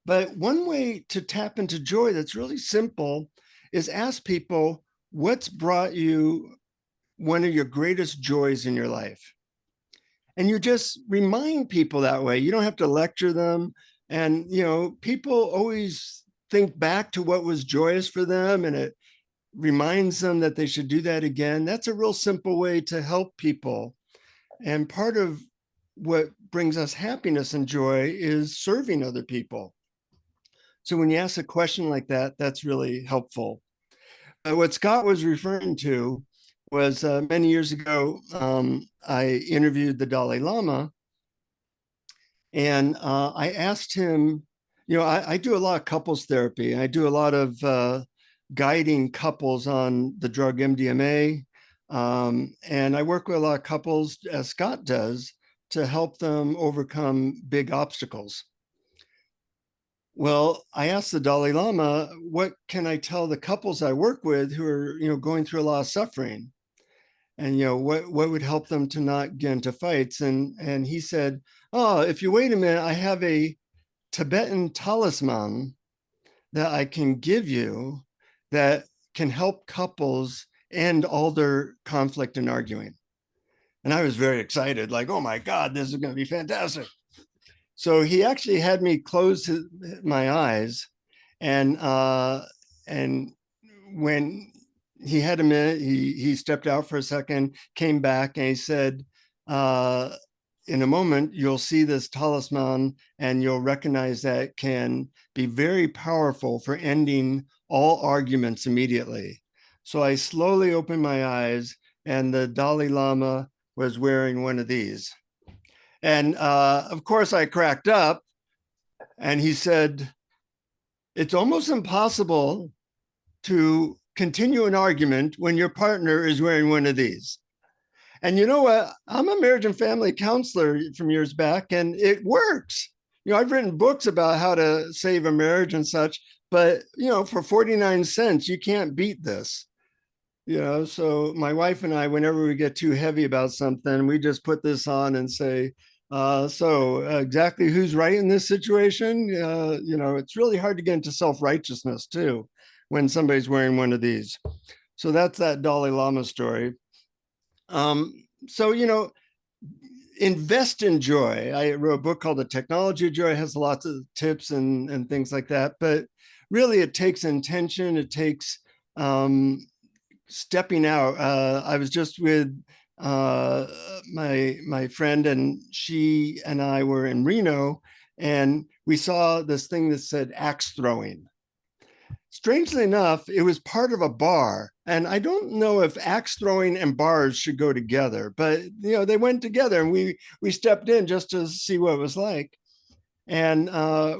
But one way to tap into joy that's really simple is ask people, what's brought you one of your greatest joys in your life? And you just remind people that way. You don't have to lecture them. And, you know, people always think back to what was joyous for them, and it reminds them that they should do that again. That's a real simple way to help people. And part of what brings us happiness and joy is serving other people. So when you ask a question like that, that's really helpful. What Scott was referring to was many years ago, I interviewed the Dalai Lama, and I asked him, you know, I do a lot of couples therapy. I do a lot of guiding couples on the drug MDMA. And I work with a lot of couples, as Scott does, to help them overcome big obstacles. Well, I asked the Dalai Lama, what can I tell the couples I work with who are, you know, going through a lot of suffering? And, you know, what would help them to not get into fights? And he said, oh, if you wait a minute, I have a Tibetan talisman that I can give you that can help couples end all their conflict and arguing. And I was very excited, like, oh my God, this is going to be fantastic. So he actually had me close my eyes, and when he had a minute, he stepped out for a second, came back, and he said, in a moment, you'll see this talisman and you'll recognize that it can be very powerful for ending all arguments immediately. So I slowly opened my eyes, and the Dalai Lama was wearing one of these. And of course, I cracked up, and he said, it's almost impossible to continue an argument when your partner is wearing one of these. And you know what? I'm a marriage and family counselor from years back, and it works. You know, I've written books about how to save a marriage and such, but, you know, for 49 cents, you can't beat this. You know, so my wife and I, whenever we get too heavy about something, we just put this on and say, exactly who's right in this situation? You know, it's really hard to get into self-righteousness too when somebody's wearing one of these. So that's that Dalai Lama story. So, you know, invest in joy. I wrote a book called The Technology of Joy. It has lots of tips and things like that. But really, it takes intention. It takes stepping out. I was just with my friend, and she and I were in Reno, and we saw this thing that said axe throwing. Strangely enough, it was part of a bar. And I don't know if axe throwing and bars should go together, but they went together, and we stepped in just to see what it was like. And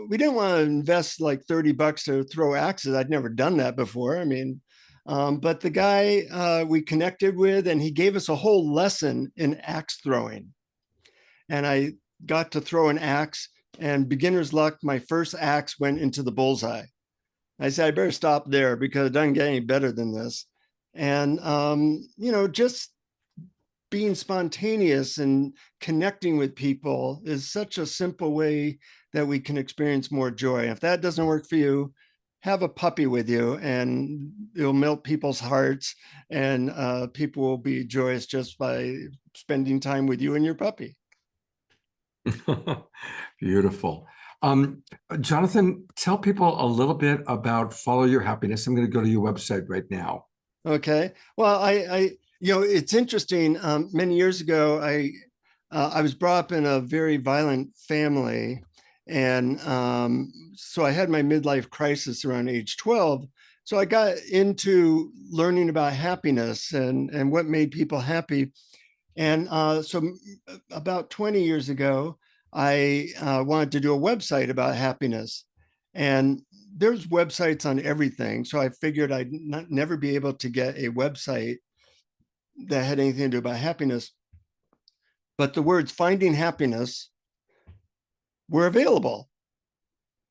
we didn't want to invest like $30 to throw axes. I'd never done that before. I mean, but the guy we connected with, and he gave us a whole lesson in axe throwing. And I got to throw an axe, and beginner's luck, my first axe went into the bullseye. I said, I better stop there because it doesn't get any better than this. And, just being spontaneous and connecting with people is such a simple way that we can experience more joy. If that doesn't work for you, have a puppy with you, and it'll melt people's hearts, and people will be joyous just by spending time with you and your puppy. Beautiful. Jonathan, tell people a little bit about Follow Your Happiness. I'm going to go to your website right now. Okay. Well, it's interesting. Many years ago, I was brought up in a very violent family. And so I had my midlife crisis around age 12. So I got into learning about happiness and what made people happy. And so about 20 years ago, I wanted to do a website about happiness. And there's websites on everything. So I figured I'd never be able to get a website that had anything to do about happiness. But the words finding happiness were available.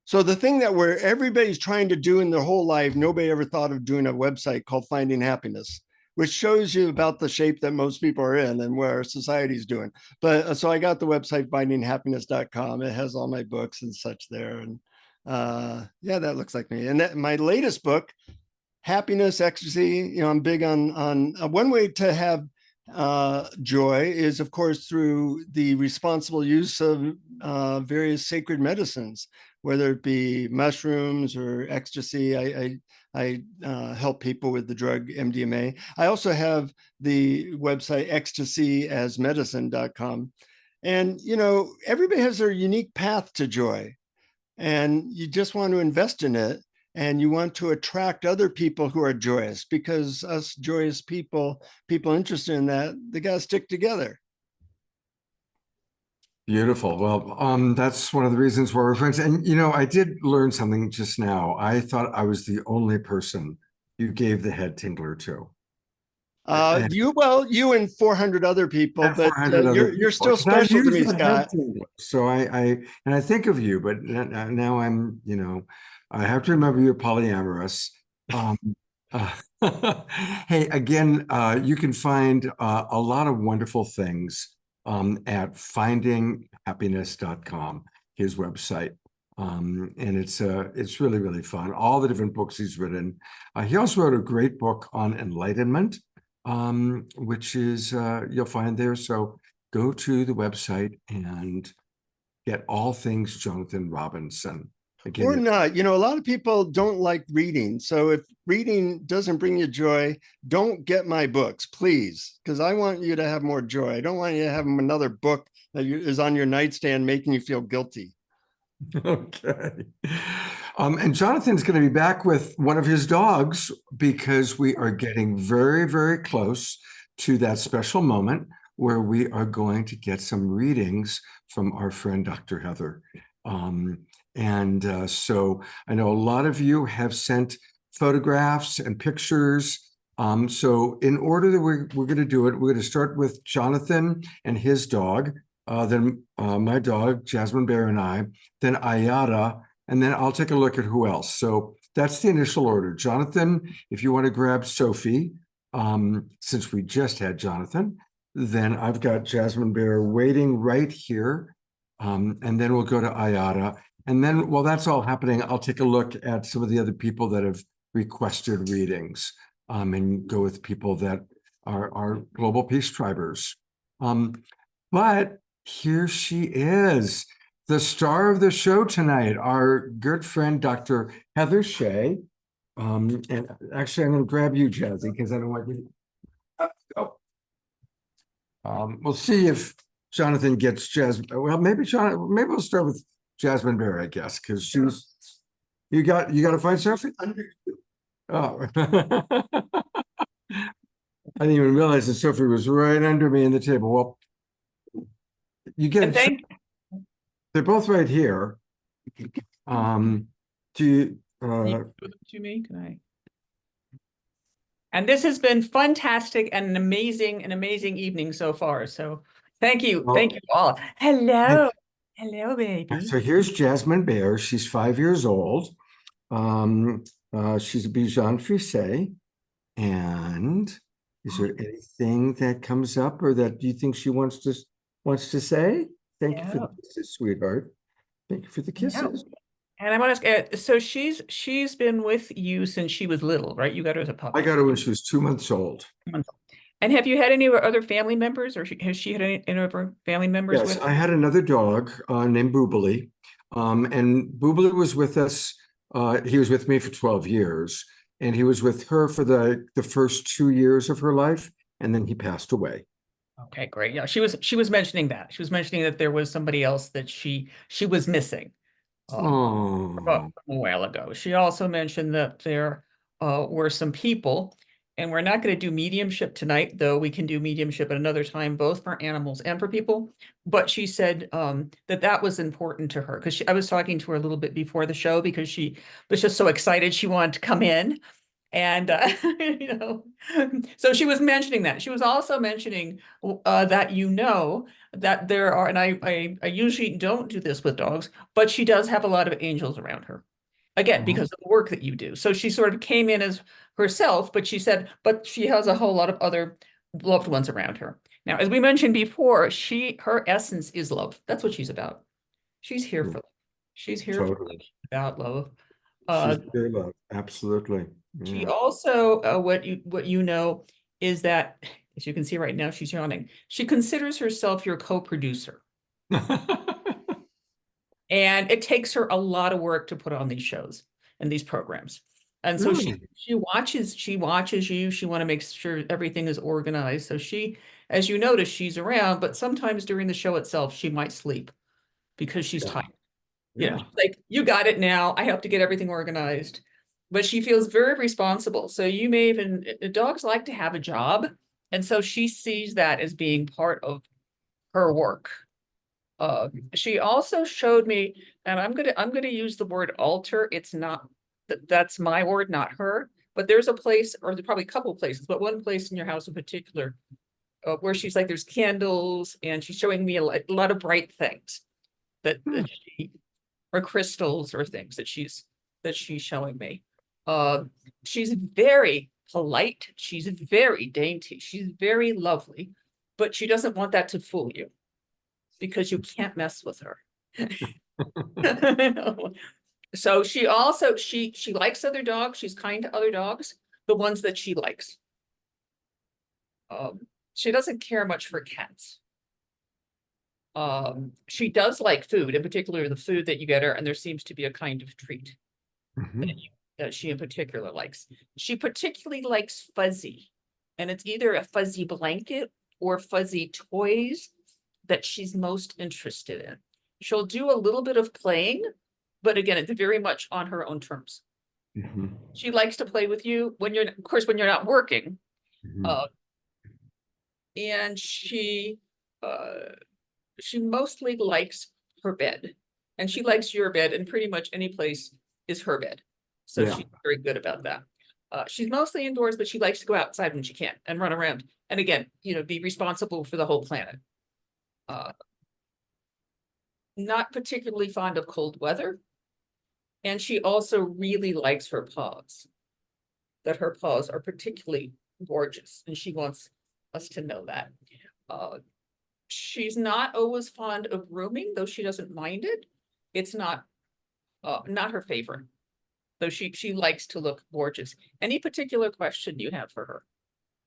So the thing that everybody's trying to do in their whole life, nobody ever thought of doing a website called Finding Happiness, which shows you about the shape that most people are in and where our society's doing. But so I got the website findinghappiness.com. It has all my books and such there. And that looks like me. And my latest book, Happiness, Ecstasy, I'm big on one way to have joy is, of course, through the responsible use of various sacred medicines, whether it be mushrooms or ecstasy. I help people with the drug MDMA. I also have the website ecstasyasmedicine.com. And, everybody has their unique path to joy, and you just want to invest in it. And you want to attract other people who are joyous, because us joyous people interested in that, they got to stick together. Beautiful. Well, that's one of the reasons why we're friends. And, I did learn something just now. I thought I was the only person you gave the head tingler to. You and 400 other people, but you're still special to me, Scott. So I think of you, but now I'm, I have to remember you're polyamorous. Hey, again, you can find a lot of wonderful things at findinghappiness.com, his website. And it's really, really fun. All the different books he's written. He also wrote a great book on enlightenment, which is you'll find there. So go to the website and get all things Jonathan Robinson. Again, or not. A lot of people don't like reading. So if reading doesn't bring you joy, don't get my books, please, because I want you to have more joy. I don't want you to have another book that is on your nightstand making you feel guilty. Okay. And Jonathan's going to be back with one of his dogs, because we are getting very, very close to that special moment where we are going to get some readings from our friend, Dr. Heather. So I know a lot of you have sent photographs and pictures. So in order that we're going to do it, we're going to start with Jonathan and his dog, then my dog, Jasmine Bear, and I, then Ayada, and then I'll take a look at who else. So that's the initial order. Jonathan, if you want to grab Sophie, since we just had Jonathan, then I've got Jasmine Bear waiting right here. And then we'll go to Ayada. And then while that's all happening, I'll take a look at some of the other people that have requested readings, and go with people that are Global Peace Tribers. But here she is, the star of the show tonight, our good friend, Dr. Heather Shea. And actually, I'm going to grab you, Jazzy, because I don't want you to... We'll see if Jonathan gets Jasmine. Well, maybe we'll start with Jasmine Bear, I guess, because you got to find Sophie? Oh. I didn't even realize that Sophie was right under me in the table. Well, you get they're both right here. Do you to me? Can I? And this has been fantastic and an amazing evening so far. So thank you all. Hello, baby. So here's Jasmine Bear. She's 5 years old. She's a Bichon Frise. And is there anything that comes up or that you think she wants to say? Thank you for the kisses, sweetheart. Thank you for the kisses. And I want to ask, so she's been with you since she was little, right? You got her as a puppy. I got her when she was 2 months old. And have you had any other family members, or has she had any of her family members? Yes, I had another dog named Boobily. And Boobily was with us. He was with me for 12 years. And he was with her for the first 2 years of her life. And then he passed away. Okay, great. Yeah, she was mentioning that. She was mentioning that there was somebody else that she was missing. A while ago. She also mentioned that there were some people, and we're not going to do mediumship tonight, though we can do mediumship at another time, both for animals and for people. But she said that was important to her, because I was talking to her a little bit before the show, because she was just so excited she wanted to come in. And, so she was mentioning that. She was also mentioning that, that there are, and I usually don't do this with dogs, but she does have a lot of angels around her. Again, because of the work that you do. So she sort of came in as herself, but she said, but she has a whole lot of other loved ones around her. Now, as we mentioned before, her essence is love. That's what she's about. She's here for love. She's here about love. She's very loved. Absolutely. Yeah. She also, what you know is that, as you can see right now, she's yawning. She considers herself your co-producer. And it takes her a lot of work to put on these shows and these programs. And so she watches you. She want to make sure everything is organized. So she, as you notice, she's around, but sometimes during the show itself, she might sleep because she's tired. You know, like, you got it now. I have to get everything organized. But she feels very responsible. So you may even, dogs like to have a job. And so she sees that as being part of her work. She also showed me, and I'm gonna use the word altar. It's not, that's my word, not her. But there's a place, or there's probably a couple of places, but one place in your house in particular, where she's like, there's candles, and she's showing me a lot of bright things that she, or crystals or things that she's showing me. She's very polite. She's very dainty. She's very lovely, but she doesn't want that to fool you, because you can't mess with her. So she also, she likes other dogs. She's kind to other dogs, the ones that she likes. She doesn't care much for cats. She does like food, in particular the food that you get her, and there seems to be a kind of treat that she in particular likes. She particularly likes fuzzy, and it's either a fuzzy blanket or fuzzy toys that she's most interested in. She'll do a little bit of playing, but again, it's very much on her own terms. She likes to play with you when you're, of course, when you're not working. And she mostly likes her bed, and she likes your bed, and pretty much any place is her bed. So she's very good about that. She's mostly indoors, but she likes to go outside when she can and run around. And again, be responsible for the whole planet. Not particularly fond of cold weather. And she also really likes her paws, that her paws are particularly gorgeous, and she wants us to know that. She's not always fond of grooming, though she doesn't mind it. It's not her favorite, though she likes to look gorgeous. Any particular question you have for her?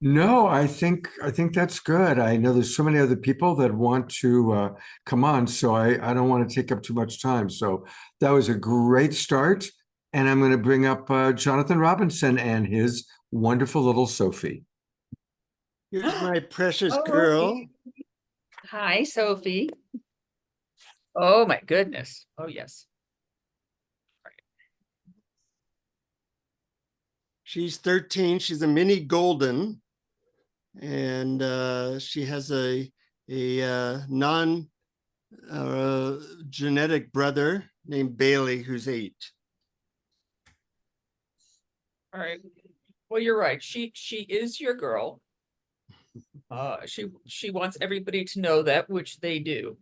No, I think that's good. I know there's so many other people that want to come on, so I don't want to take up too much time. So that was a great start. And I'm going to bring up Jonathan Robinson and his wonderful little Sophie. Here's my precious girl. Hi, Sophie. Oh my goodness. Oh yes. She's 13. She's a mini golden, and she has a non genetic brother named Bailey, who's 8. All right. Well, you're right. She is your girl. She wants everybody to know that, which they do.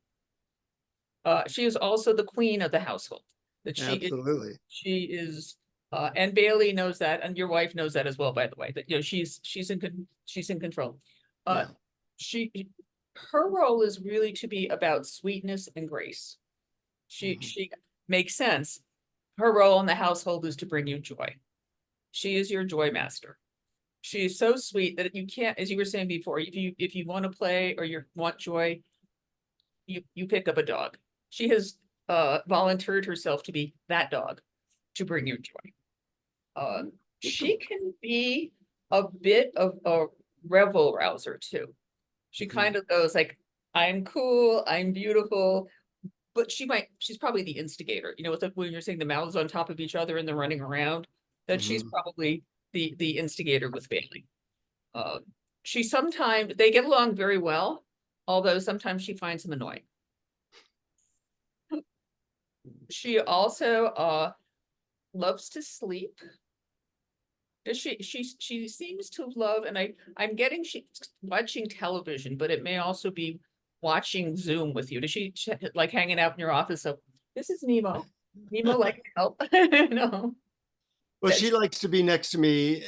She is also the queen of the household. That Absolutely. She is, and Bailey knows that, and your wife knows that as well, by the way. That she's in control. Yeah. Her role is really to be about sweetness and grace. She makes sense. Her role in the household is to bring you joy. She is your joy master. She is so sweet that you can't, as you were saying before, if you want to play or you want joy, you pick up a dog. She has volunteered herself to be that dog to bring you joy. She can be a bit of a revel rouser too. She kind of goes like, I'm cool, I'm beautiful, but she's probably the instigator. You know, when you're saying the mouths on top of each other and they're running around, that she's probably the instigator with Bailey. They get along very well, although sometimes she finds him annoying. She also loves to sleep. She seems to love, and I'm getting she's watching television, but it may also be watching Zoom with you. Does she like hanging out in your office? So this is Nemo. Nemo like help. No. Well, she likes to be next to me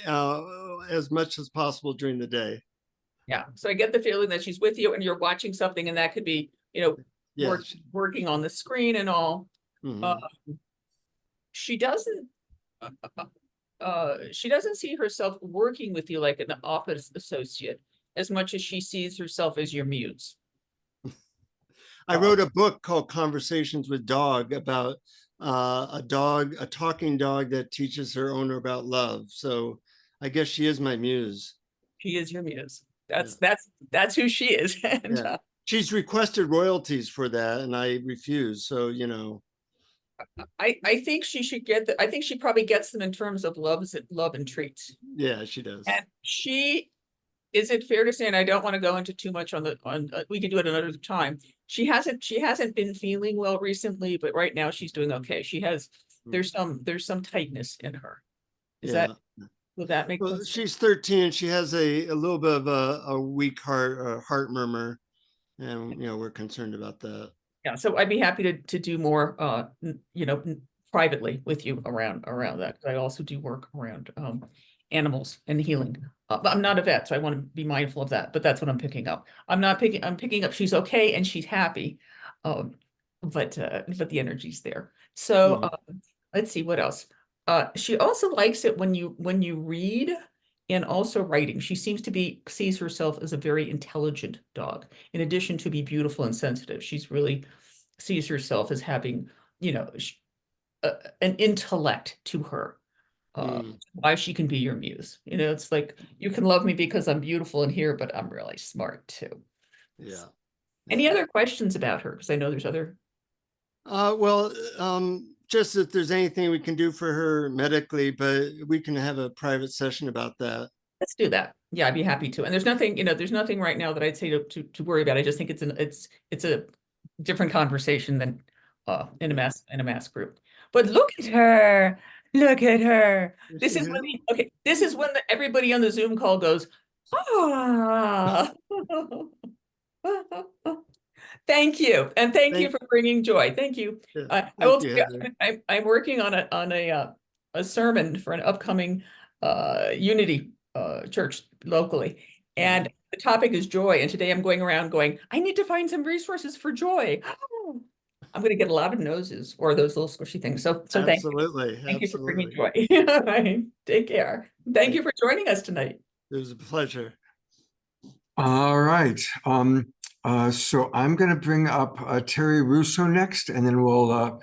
as much as possible during the day. Yeah. So I get the feeling that she's with you and you're watching something, and that could be, working on the screen and all. She doesn't see herself working with you like an office associate as much as she sees herself as your muse. I wrote a book called Conversations with Dog about a talking dog that teaches her owner about love. So I guess she is my muse. She is your muse. That's who she is. And, yeah. She's requested royalties for that, and I refuse. So, I think she should I think she probably gets them in terms of love and treats. Yeah, she does. And is it fair to say, and I don't want to go into too much on we can do it another time. She hasn't been feeling well recently, but right now she's doing okay. There's some tightness in her. Will that make sense? She's 13. She has a little bit of a weak heart murmur, and we're concerned about that. Yeah, so I'd be happy to do more privately with you around that, because I also do work around animals and healing. But I'm not a vet, so I want to be mindful of that, but that's what I'm picking up. I'm picking up she's okay and she's happy, but the energy's there. So let's see what else. She also likes it when you read and also writing. She sees herself as a very intelligent dog. In addition to be beautiful and sensitive, she's really sees herself as having, an intellect to her. Why she can be your muse. It's like, you can love me because I'm beautiful in here, but I'm really smart too. Yeah. Any other questions about her? Because I know there's other. Just if there's anything we can do for her medically, but we can have a private session about that. Let's do that. Yeah, I'd be happy to. And there's nothing right now that I'd say to worry about. I just think it's a different conversation than in a mass group. But look at her. Look at her. This is when everybody on the Zoom call goes, ah. Thank you. And thank you for bringing joy. Thank you. I'm working on a sermon for an upcoming Unity church locally. And the topic is joy. And today I'm going around going, I need to find some resources for joy. I'm going to get a lot of noses or those little squishy things. So absolutely. Thank you for bringing joy. Take care. Thank you for joining us tonight. It was a pleasure. All right. So I'm going to bring up Terry Russo next, and then we'll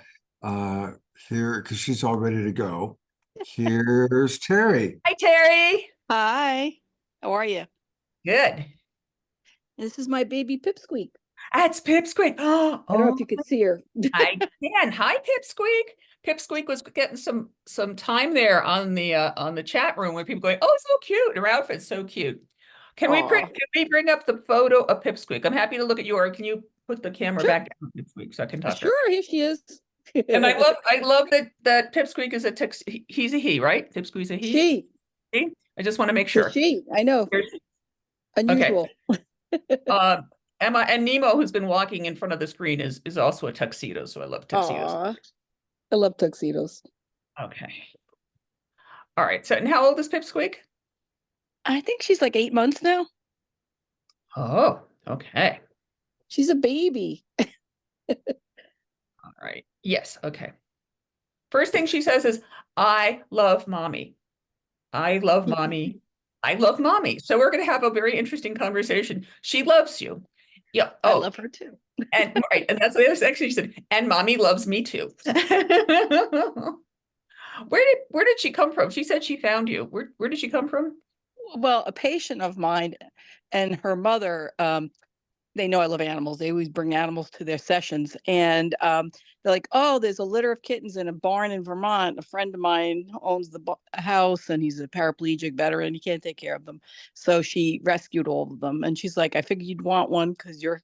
hear, because she's all ready to go. Here's Terry. Hi, Terry. Hi. How are you? Good. This is my baby Pipsqueak. That's Pipsqueak. I don't know if you could see her. I can. Hi, Pipsqueak. Pipsqueak was getting some time there on the chat room with people going, "Oh, so cute! Her outfit's so cute." Can we bring up the photo of Pipsqueak? I'm happy to look at yours. Can you put the camera back down, Pipsqueak, so I can talk to her? Sure, here she is. And I love that Pipsqueak is he's a he, right? Pipsqueak's a he. She. I just want to make sure. She. I know. Unusual. Okay. Emma and Nemo, who's been walking in front of the screen, is also a tuxedo. So I love tuxedos. Aww. I love tuxedos. Okay. All right. So, and how old is Pipsqueak? I think she's like 8 months now. Oh, okay. She's a baby. All right. Yes. Okay. First thing she says is, "I love mommy. I love mommy. I love mommy." So we're going to have a very interesting conversation. She loves you. Yeah. I love her too. And right. And that's the other section. She said, "And mommy loves me too." Where did she come from? She said she found you. Where did she come from? Well, a patient of mine and her mother, they know I love animals. They always bring animals to their sessions. And they're like, "Oh, there's a litter of kittens in a barn in Vermont. A friend of mine owns the house and he's a paraplegic veteran. He can't take care of them." So she rescued all of them. And she's like, "I figured you'd want one because your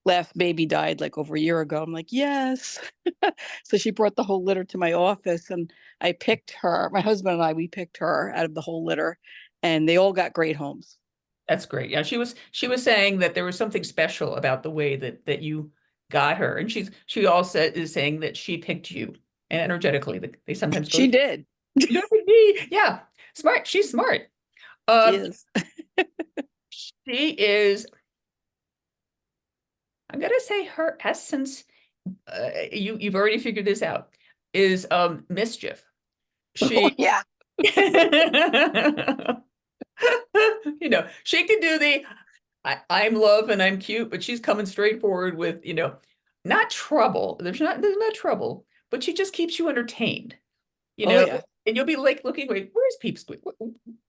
last baby died like over a year ago." I'm like, "Yes." So she brought the whole litter to my office and I picked her. My husband and I, we picked her out of the whole litter and they all got great homes. That's great. Yeah, she was saying that there was something special about the way that you got her, and she also is saying that she picked you, and energetically that they sometimes go. She did. Yeah, smart. She's smart. She is. She is. I'm gonna say her essence. You've already figured this out. Is mischief. She yeah. You know, she can do the I'm love and I'm cute, but she's coming straight forward with, not trouble. There's not trouble, but she just keeps you entertained, Yeah. and you'll be like looking, wait, where's Pipsqueak?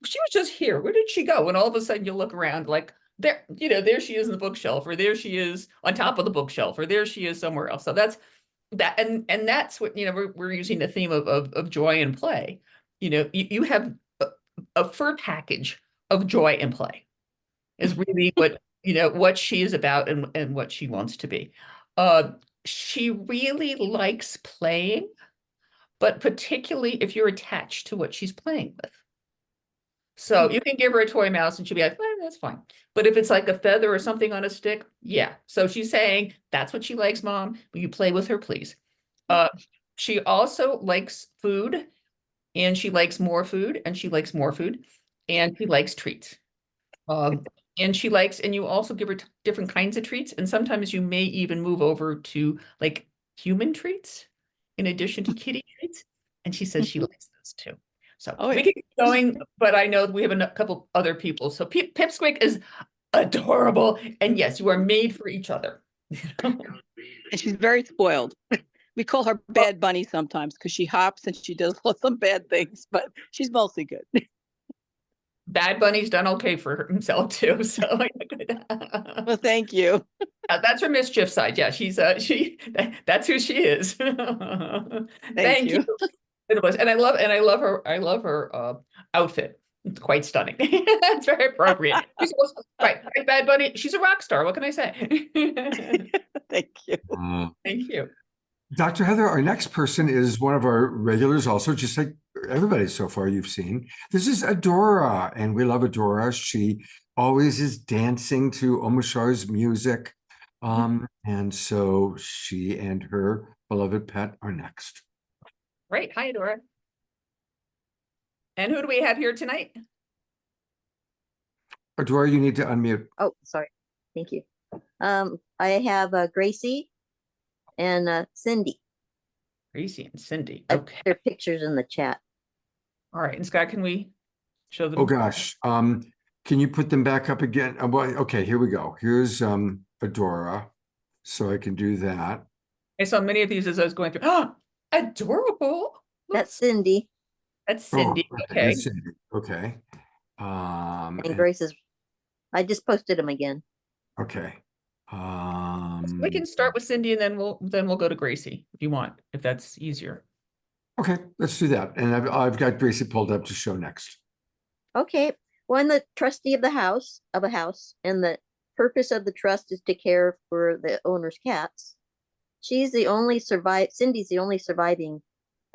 She was just here. Where did she go? And all of a sudden you'll look around like there, there she is in the bookshelf, or there she is on top of the bookshelf, or there she is somewhere else. So that's that. And that's what, we're using the theme of joy and play. You have a fur package of joy and play is really what she is about and what she wants to be. She really likes playing, but particularly if you're attached to what she's playing with. So you can give her a toy mouse and she'll be like, that's fine. But if it's like a feather or something on a stick, yeah. So she's saying, that's what she likes, Mom. Will you play with her, please? She also likes food, and she likes more food, and she likes more food, and she likes treats. And she likes, and you also give her different kinds of treats. And sometimes you may even move over to like human treats in addition to kitty treats. And she says she likes those too. So we can keep going, but I know we have a couple other people. So Pipsqueak is adorable. And yes, you are made for each other. And she's very spoiled. We call her Bad Bunny sometimes because she hops and she does some bad things, but she's mostly good. Bad Bunny's done okay for himself too. So well, thank you. That's her mischief side. Yeah, that's who she is. Thank you. It was, and I love her outfit. It's quite stunning. It's very appropriate. Right, Bad Bunny. She's a rock star. What can I say? Thank you. Thank you. Dr. Heather, our next person is one of our regulars also, just like everybody so far you've seen. This is Adora, and we love Adora. She always is dancing to Omashar's music. And so she and her beloved pet are next. Great. Hi, Adora. And who do we have here tonight? Adora, you need to unmute. Oh, sorry. Thank you. I have Gracie and Cindy. Gracie and Cindy. Okay. Their pictures in the chat. All right. And Scott, can we show them? Oh gosh. Can you put them back up again? Well, okay, here we go. Here's Adora. So I can do that. I saw many of these as I was going through. Oh, adorable. That's Cindy. That's Cindy. Okay. That's Cindy. Okay. And Grace is, I just posted them again. Okay. We can start with Cindy and then we'll go to Gracie if you want, if that's easier. Okay, let's do that. And I've got Gracie pulled up to show next. Okay. Well, I'm the trustee of a house, and the purpose of the trust is to care for the owner's cats. Cindy's the only surviving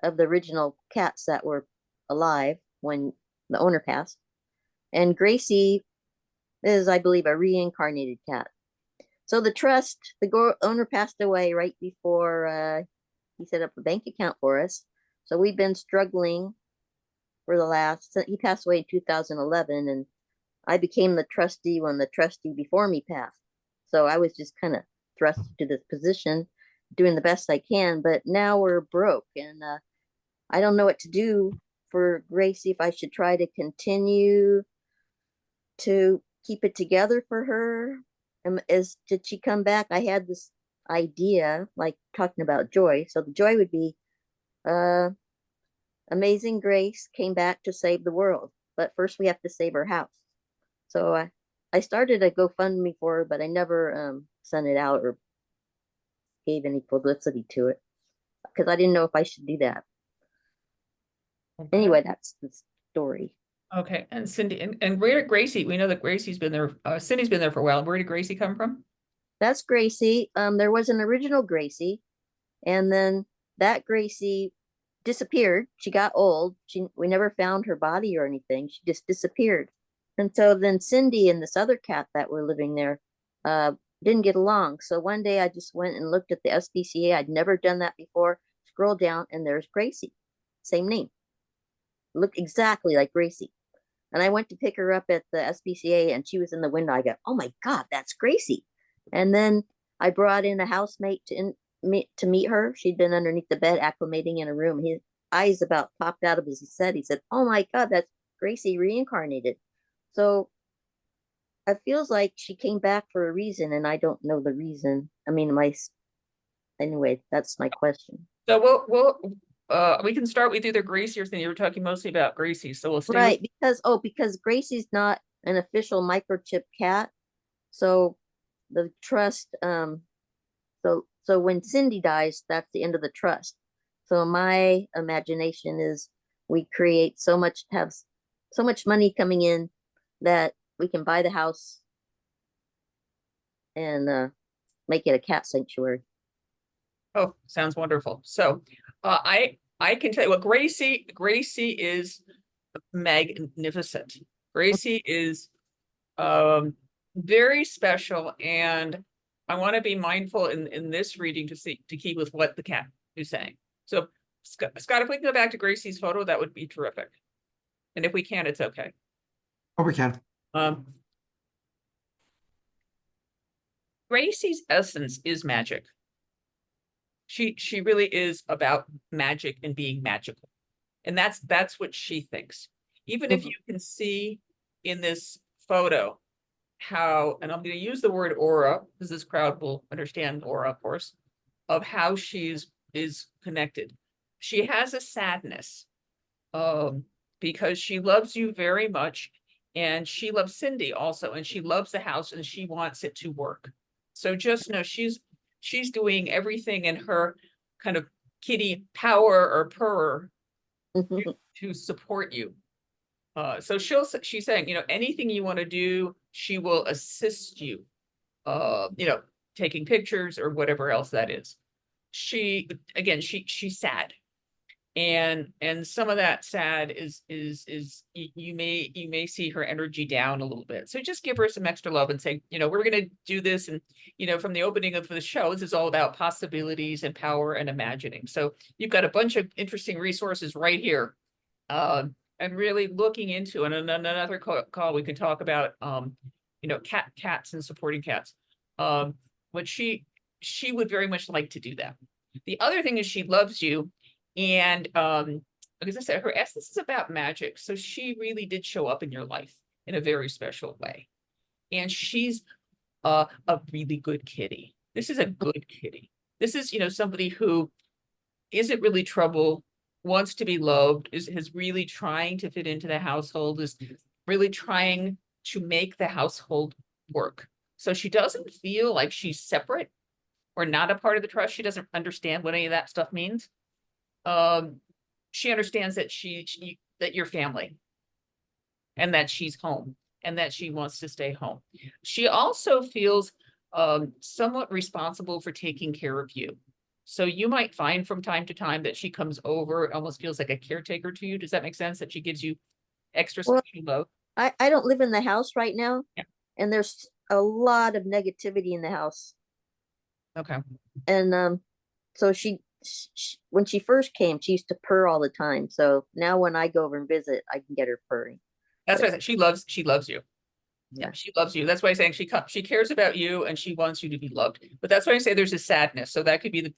of the original cats that were alive when the owner passed. And Gracie is, I believe, a reincarnated cat. So the trust, the owner passed away right before he set up a bank account for us. So we've been struggling for he passed away in 2011, and I became the trustee when the trustee before me passed. So I was just kind of thrust to this position, doing the best I can, but now we're broke, and I don't know what to do for Gracie, if I should try to continue to keep it together for her. Did she come back? I had this idea, like talking about joy. So the joy would be Amazing Grace came back to save the world, but first we have to save her house. So I started a GoFundMe for her, but I never sent it out or gave any publicity to it because I didn't know if I should do that. Okay. Anyway, that's the story. Okay, and Cindy and where did Gracie? We know that Gracie's been there. Cindy's been there for a while. Where did Gracie come from? That's Gracie. There was an original Gracie, and then that Gracie disappeared. She got old. We never found her body or anything. She just disappeared. And so then Cindy and this other cat that were living there didn't get along. So one day I just went and looked at the SPCA. I'd never done that before. Scroll down and there's Gracie. Same name. Looked exactly like Gracie. And I went to pick her up at the SPCA and she was in the window. I go, oh my God, that's Gracie. And then I brought in a housemate to meet her. She'd been underneath the bed acclimating in a room. His eyes about popped out of his head. He said, oh my God, that's Gracie reincarnated. So it feels like she came back for a reason and I don't know the reason. I mean, anyway, that's my question. So we can start with either Gracie or Cindy. You were talking mostly about Gracie, so we'll stay right because Gracie's not an official microchip cat. So the trust, so when Cindy dies, that's the end of the trust. So my imagination is we create have so much money coming in that we can buy the house and make it a cat sanctuary. Oh, sounds wonderful. So I can tell you what Gracie is magnificent. Gracie is very special, and I want to be mindful in this reading to keep with what the cat is saying. So Scott, if we can go back to Gracie's photo, that would be terrific. And if we can't, it's okay. Oh, we can. Gracie's essence is magic. She really is about magic and being magical. And that's what she thinks. Even if you can see in this photo how, and I'm going to use the word aura, because this crowd will understand aura, of course, of how is connected. She has a sadness because she loves you very much, and she loves Cindy also, and she loves the house, and she wants it to work. So just know she's doing everything in her kind of kitty power or purr to support you. So she's saying, anything you want to do, she will assist you, taking pictures or whatever else that is. She's sad. And some of that sad is you may see her energy down a little bit. So just give her some extra love and say, we're going to do this. And, from the opening of the show, this is all about possibilities and power and imagining. So you've got a bunch of interesting resources right here. And really looking into, and another call we can talk about, cats and supporting cats. But she would very much like to do that. The other thing is she loves you. And as I said, her essence is about magic. So she really did show up in your life in a very special way. And she's a really good kitty. This is a good kitty. This is, somebody who isn't really trouble, wants to be loved, is really trying to fit into the household, is really trying to make the household work. So she doesn't feel like she's separate. or not a part of the trust, she doesn't understand what any of that stuff means. She understands that that you're family and that she's home and that she wants to stay home. She also feels somewhat responsible for taking care of you. So you might find from time to time that she comes over, almost feels like a caretaker to you. Does that make sense? That she gives you extra special love? I don't live in the house right now, Yeah. and there's a lot of negativity in the house. Okay. And so she when she first came, she used to purr all the time. So now when I go over and visit, I can get her purring. That's why I said she loves you. Yeah, she loves you. That's why I'm saying she cares about you and she wants you to be loved. But that's why I say there's a sadness. So that could be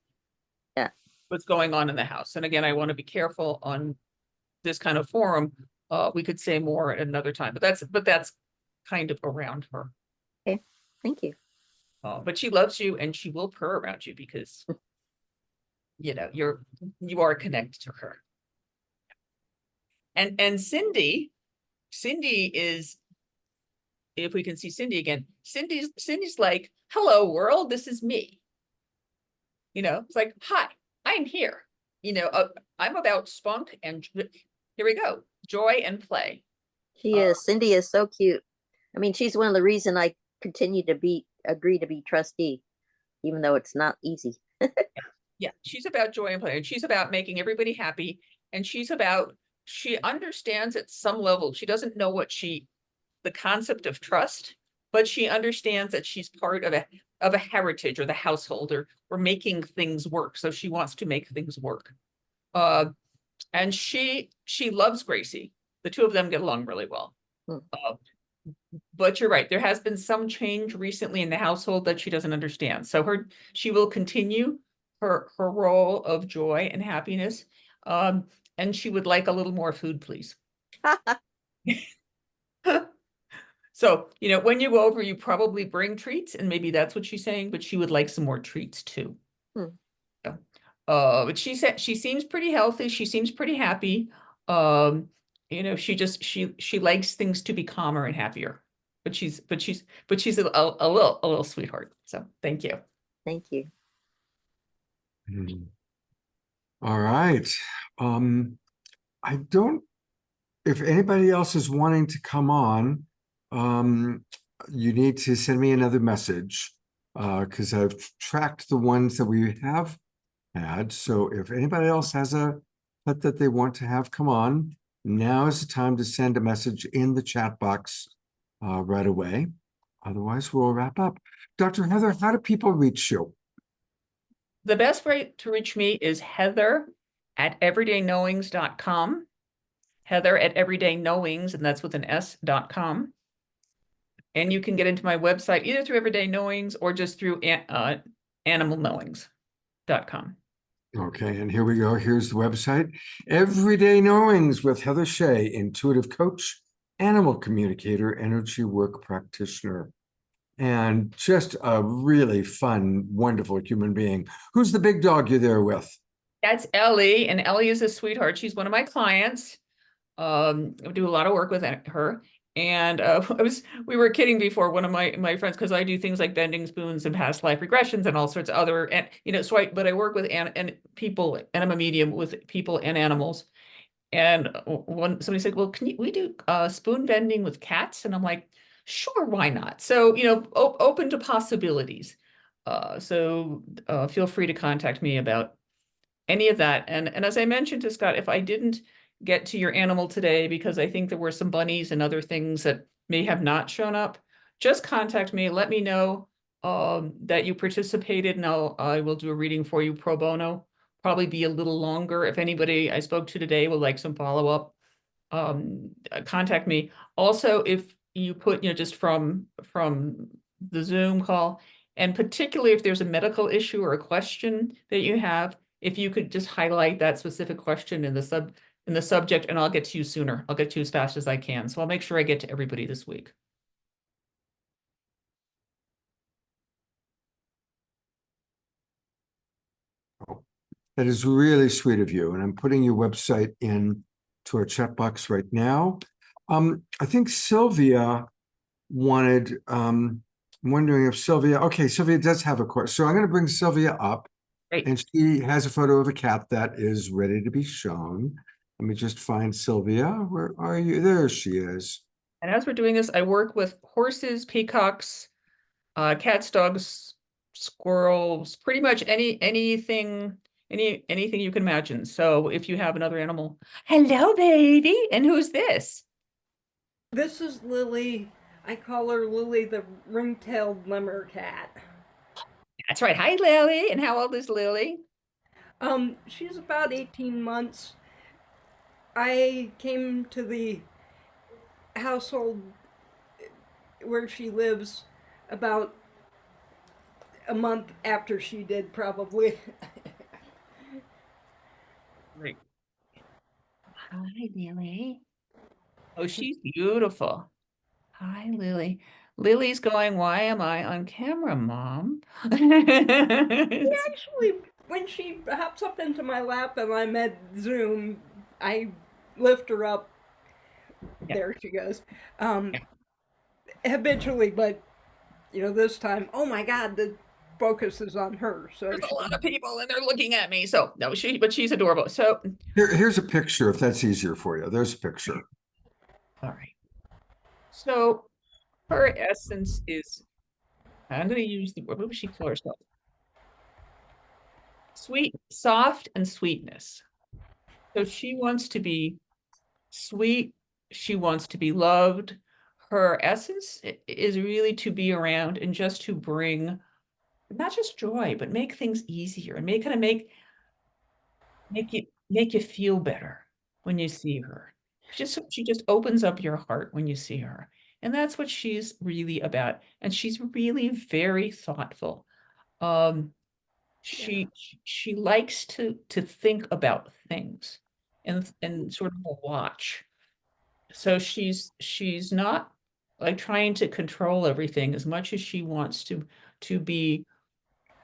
what's going on in the house. And again, I want to be careful on this kind of forum. We could say more at another time, but that's kind of around her. Okay, thank you. But she loves you and she will purr around you because you know you are connected to her. And Cindy is, if we can see Cindy again, Cindy's like, hello world, this is me. You know, it's like, hi, I'm here. You know, I'm about spunk and here we go, joy and play. She is. Cindy is so cute. I mean, she's one of the reason I continue to agree to be trustee, even though it's not easy. Yeah, she's about joy and play, and she's about making everybody happy, and she understands at some level, she doesn't know the concept of trust, but she understands that she's part of a heritage or the household, or making things work. So she wants to make things work. And she loves Gracie. The two of them get along really well. But you're right, there has been some change recently in the household that she doesn't understand. So she will continue her role of joy and happiness. And she would like a little more food, please. So, you know, when you go over, you probably bring treats, and maybe that's what she's saying, but she would like some more treats too. So, but she said she seems pretty healthy. She seems pretty happy. You know, she likes things to be calmer and happier. But she's a little sweetheart. So thank you. Thank you. All right. If anybody else is wanting to come on, you need to send me another message because I've tracked the ones that we have had. So if anybody else has a pet that they want to have come on, now is the time to send a message in the chat box right away. Otherwise, we'll wrap up. Dr. Heather, how do people reach you? The best way to reach me is heather@everydayknowings.com. Heather@everydayknowings, and that's with an S.com. And you can get into my website either through Everyday Knowings or just through animalknowings.com. Okay, and here we go. Here's the website. Everyday Knowings with Heather Shea, intuitive coach, animal communicator, energy work practitioner, and just a really fun, wonderful human being. Who's the big dog you're there with? That's Ellie, and Ellie is a sweetheart. She's one of my clients. I do a lot of work with her. And we were kidding before, one of my friends, because I do things like bending spoons and past life regressions and all sorts of other, and you know, but I work with people, and I'm a medium with people and animals. And somebody said, well, we do spoon bending with cats? And I'm like, sure, why not? So, you know, open to possibilities. So feel free to contact me about any of that. And as I mentioned to Scott, if I didn't get to your animal today, because I think there were some bunnies and other things that may have not shown up, just contact me. Let me know that you participated, and I will do a reading for you pro bono. Probably be a little longer. If anybody I spoke to today would like some follow-up, contact me. Also, if you put, you know, just from the Zoom call, and particularly if there's a medical issue or a question that you have, if you could just highlight that specific question in the subject, and I'll get to you sooner. I'll get to you as fast as I can. So I'll make sure I get to everybody this week. That is really sweet of you. And I'm putting your website in to our chat box right now. I think Sylvia wanted I'm wondering if Sylvia, okay, Sylvia does have a question. So I'm going to bring Sylvia up. Great. And she has a photo of a cat that is ready to be shown. Let me just find Sylvia. Where are you? There she is. And as we're doing this, I work with horses, peacocks, cats, dogs, squirrels, pretty much anything you can imagine. So if you have another animal, hello, baby. And who's this? This is Lily. I call her Lily the ring-tailed lemur cat. That's right. Hi, Lily. And how old is Lily? She's about 18 months. I came to the household where she lives about a month after she did, probably. Great. Hi, Lily. Oh, she's beautiful. Hi, Lily. Lily's going, why am I on camera, Mom? Actually, when she hops up into my lap and I'm at Zoom, I lift her up. Yeah. There she goes. Habitually, but this time, oh my God, the focus is on her. So There's a lot of people and they're looking at me. So no, but she's adorable. So here's a picture if that's easier for you. There's a picture. All right. So her essence is, I'm going to use the word, what would she call herself? Sweet, soft, and sweetness. So she wants to be sweet. She wants to be loved. Her essence is really to be around and just to bring not just joy, but make things easier and make you feel better when you see her. She just opens up your heart when you see her. And that's what she's really about. And she's really very thoughtful. She likes to think about things and sort of watch. So she's not like trying to control everything as much as she wants to be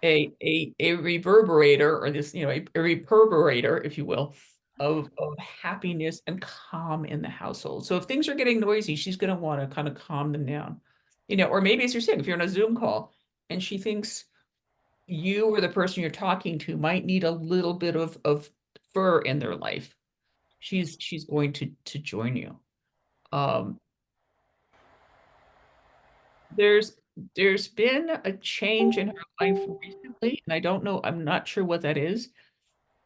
a reverberator, or this, a reverberator, if you will, of happiness and calm in the household. So if things are getting noisy, she's going to want to kind of calm them down, or maybe as you're saying, if you're on a Zoom call and she thinks you or the person you're talking to might need a little bit of fur in their life, she's going to join you. There's been a change in her life recently, and I don't know, I'm not sure what that is.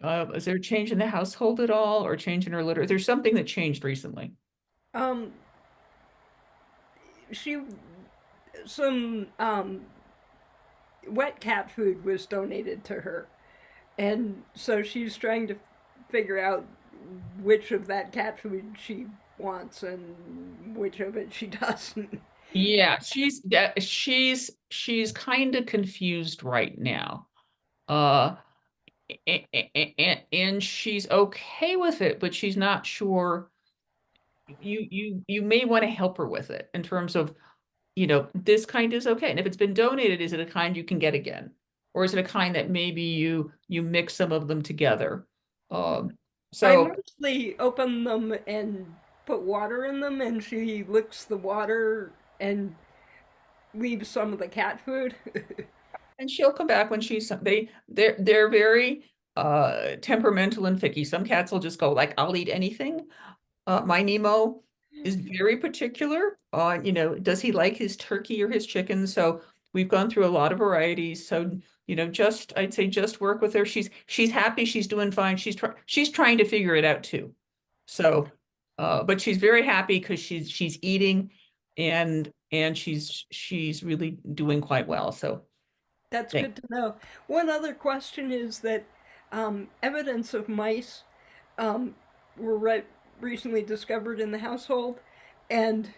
Is there a change in the household at all, or change in her litter? There's something that changed recently. Some wet cat food was donated to her, and so she's trying to figure out which of that cat food she wants and which of it she doesn't. Yeah, she's kind of confused right now. And she's okay with it, but she's not sure. You may want to help her with it in terms of, this kind is okay. And if it's been donated, is it a kind you can get again? Or is it a kind that maybe you mix some of them together? I So mostly open them and put water in them, and she licks the water and leaves some of the cat food. and she'll come back when they're very temperamental and picky. Some cats will just go like, I'll eat anything. My Nemo is very particular on, does he like his turkey or his chicken? So we've gone through a lot of varieties. So, I'd say just work with her. She's happy. She's doing fine. She's trying to figure it out too. So, but she's very happy because she's eating and she's really doing quite well. So That's good to know. One other question is that evidence of mice were recently discovered in the household, and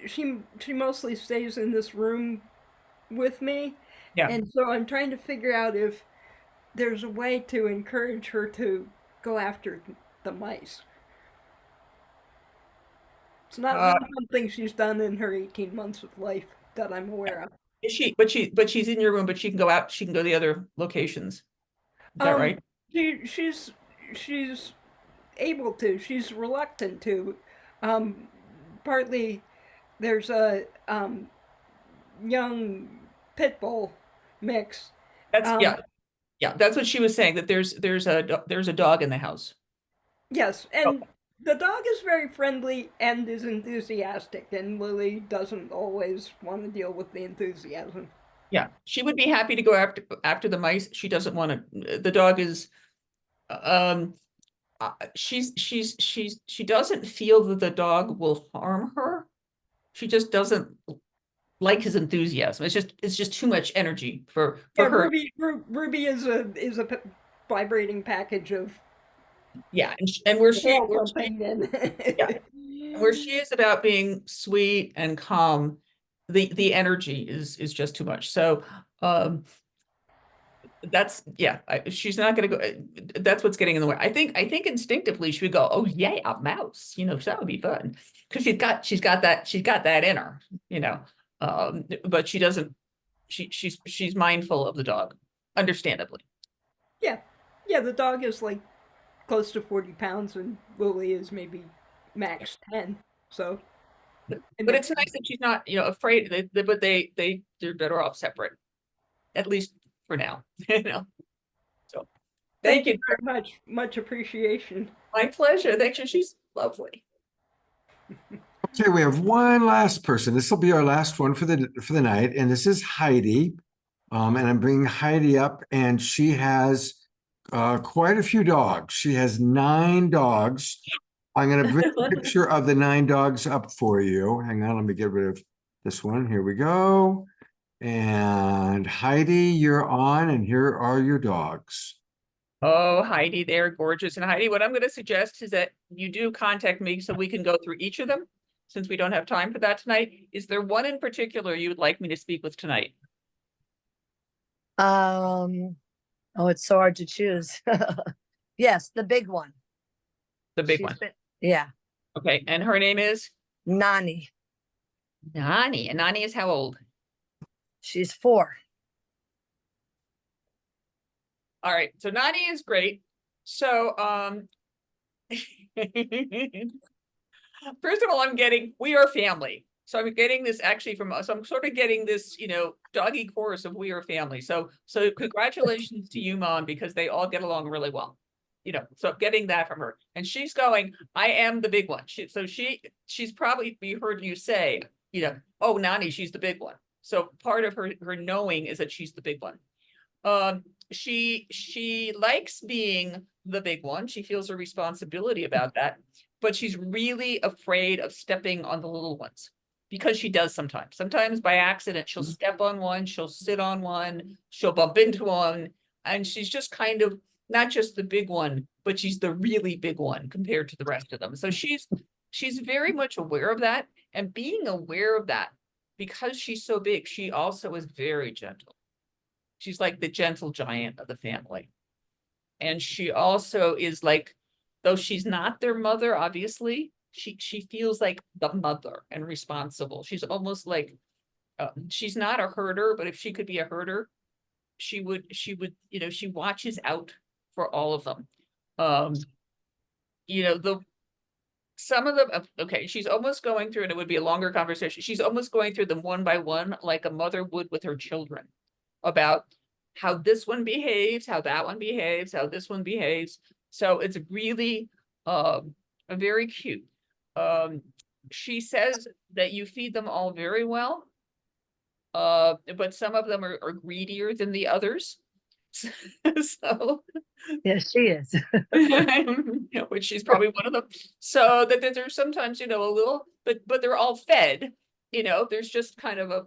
she mostly stays in this room with me. Yeah. And so I'm trying to figure out if there's a way to encourage her to go after the mice. It's not been something she's done in her 18 months of life that I'm aware of. Is she? But she's in your room, but she can go out. She can go to the other locations. Is that right? She's able to. She's reluctant to. Partly there's a young pit bull mix. That's Um, yeah. That's what she was saying. That there's a dog in the house. Yes, Oh, and the dog is very friendly and is enthusiastic, and Lily doesn't always want to deal with the enthusiasm. yeah. She would be happy to go after the mice. She doesn't want to. The dog is she doesn't feel that the dog will harm her. She just doesn't like his enthusiasm. It's just too much energy for Yeah, her. Ruby is a vibrating package of Yeah, and where she yeah. where she is about being sweet and calm, the energy is just too much. So that's she's not going to go. That's what's getting in the way. I think instinctively she would go, oh yeah, a mouse, so that would be fun, because she's got that in her, but she doesn't. She's mindful of the dog, understandably. Yeah, yeah. The dog is like close to 40 pounds, and Lily is maybe max 10. So, but it's nice that she's not afraid. But they're better off separate, at least for now. So thank you very much. Much appreciation. My pleasure. Thank you. She's lovely. Okay, we have one last person. This will be our last one for the night, and this is Heidi. And I'm bringing Heidi up, and she has quite a few dogs. She has 9 dogs. I'm going to bring a picture of the 9 dogs up for you. Hang on, let me get rid of this one. Here we go. And Heidi, you're on, and here are your dogs. Oh, Heidi, they're gorgeous. And Heidi, what I'm going to suggest is that you do contact me so we can go through each of them, since we don't have time for that tonight. Is there one in particular you would like me to speak with tonight? Oh, it's so hard to choose. Yes, the big one. The big one. Yeah. Okay. And her name is? Nani. Nani. And Nani is how old? She's 4. All right. So Nani is great. So, first of all, we are family. So I'm getting this actually so I'm sort of getting this, doggy chorus of we are family. So congratulations to you, Mom, because they all get along really well. So getting that from her. And she's going, I am the big one. She's probably heard you say, oh, Nani, she's the big one. So part of her knowing is that she's the big one. She likes being the big one. She feels a responsibility about that, but she's really afraid of stepping on the little ones, because she does sometimes. Sometimes by accident, she'll step on one, she'll sit on one, she'll bump into one, and she's just kind of not just the big one, but she's the really big one compared to the rest of them. So she's very much aware of that, and being aware of that, because she's so big, she also is very gentle. She's like the gentle giant of the family. And she also is like, though she's not their mother, obviously, she feels like the mother and responsible. She's almost like, she's not a herder, but if she could be a herder, she would, she watches out for all of them. Some of them, okay, she's almost going through, and it would be a longer conversation. She's almost going through them one by one, like a mother would with her children, about how this one behaves, how that one behaves, how this one behaves. So it's really very cute. She says that you feed them all very well, but some of them are greedier than the others. So yes, she is. Which she's probably one of them. So that there's sometimes, a little, but they're all fed. There's just kind of a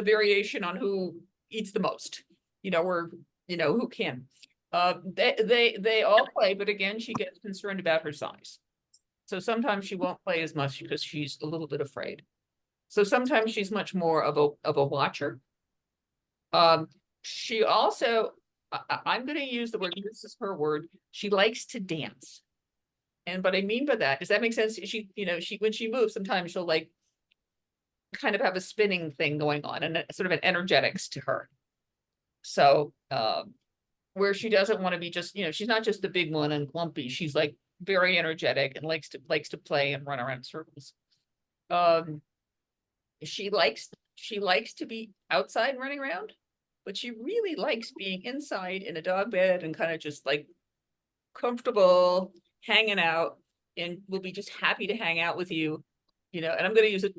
variation on who eats the most, or who can. They all play, but again, she gets concerned about her size. So sometimes she won't play as much because she's a little bit afraid. So sometimes she's much more of a watcher. She also, I'm going to use the word, this is her word, she likes to dance. And what I mean by that, does that make sense? She when she moves, sometimes she'll like kind of have a spinning thing going on, and sort of an energetics to her. So where she doesn't want to be just, she's not just the big one and clumpy. She's like very energetic and likes to play and run around in circles. she likes to be outside running around, but she really likes being inside in a dog bed and kind of just like comfortable, hanging out, and will be just happy to hang out with you, you know. And I'm going to use it.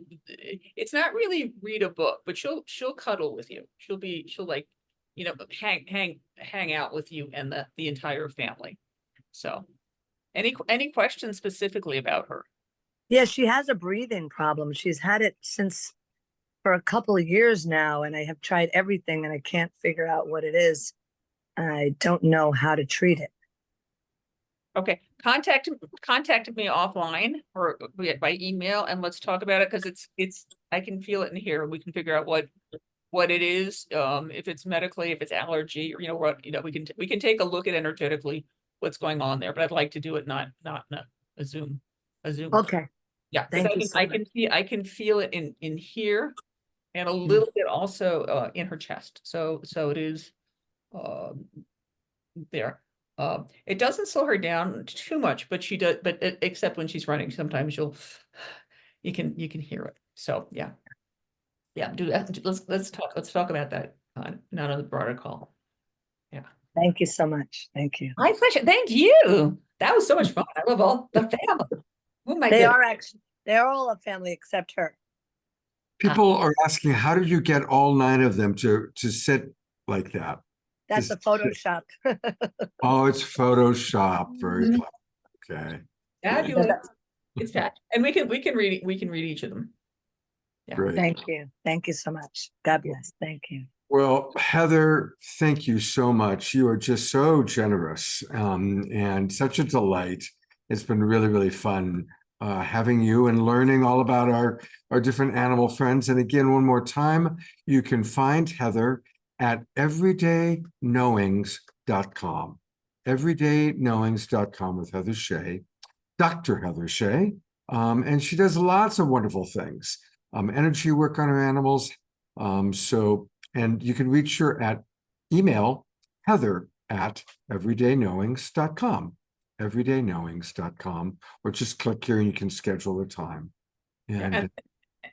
It's not really read a book, but she'll cuddle with you. She'll like, you know, hang out with you and the entire family. So, any questions specifically about her? Yeah, she has a breathing problem. She's had it for a couple of years now, and I have tried everything and I can't figure out what it is. I don't know how to treat it. Okay, contact me offline or by email, and let's talk about it, because it's I can feel it in here, and we can figure out what it is, if it's medically, if it's allergy, or you know what, you know, we can take a look at energetically what's going on there. But I'd like to do it not a Zoom. Okay. Yeah, Thank you because so much. I can feel it in here, and a little bit also in her chest. So it is there. It doesn't slow her down too much, but she does, but except when she's running, sometimes you can hear it. So yeah, do that. Let's talk about that not on the broader call. Yeah. Thank you so much. Thank you. My pleasure. Thank you. That was so much fun. I love all the family. Oh my goodness. They're all a family except her. People are asking, how did you get all 9 of them to sit like that? That's a Photoshop. Oh, it's Photoshop. Very clever. Okay. Fabulous. It's fat, and we can read each of them. Yeah. Great. Thank you. Thank you so much. God bless. Thank you. Well, Heather, thank you so much. You are just so generous, and such a delight. It's been really, really fun having you and learning all about our different animal friends. And again, one more time, you can find Heather at everydayknowings.com. everydayknowings.com with Heather Shea, Dr. Heather Shea. And she does lots of wonderful things, energy work on her animals. And you can reach her at email Heather at everydayknowings.com, everydayknowings.com, or just click here and you can schedule a time. And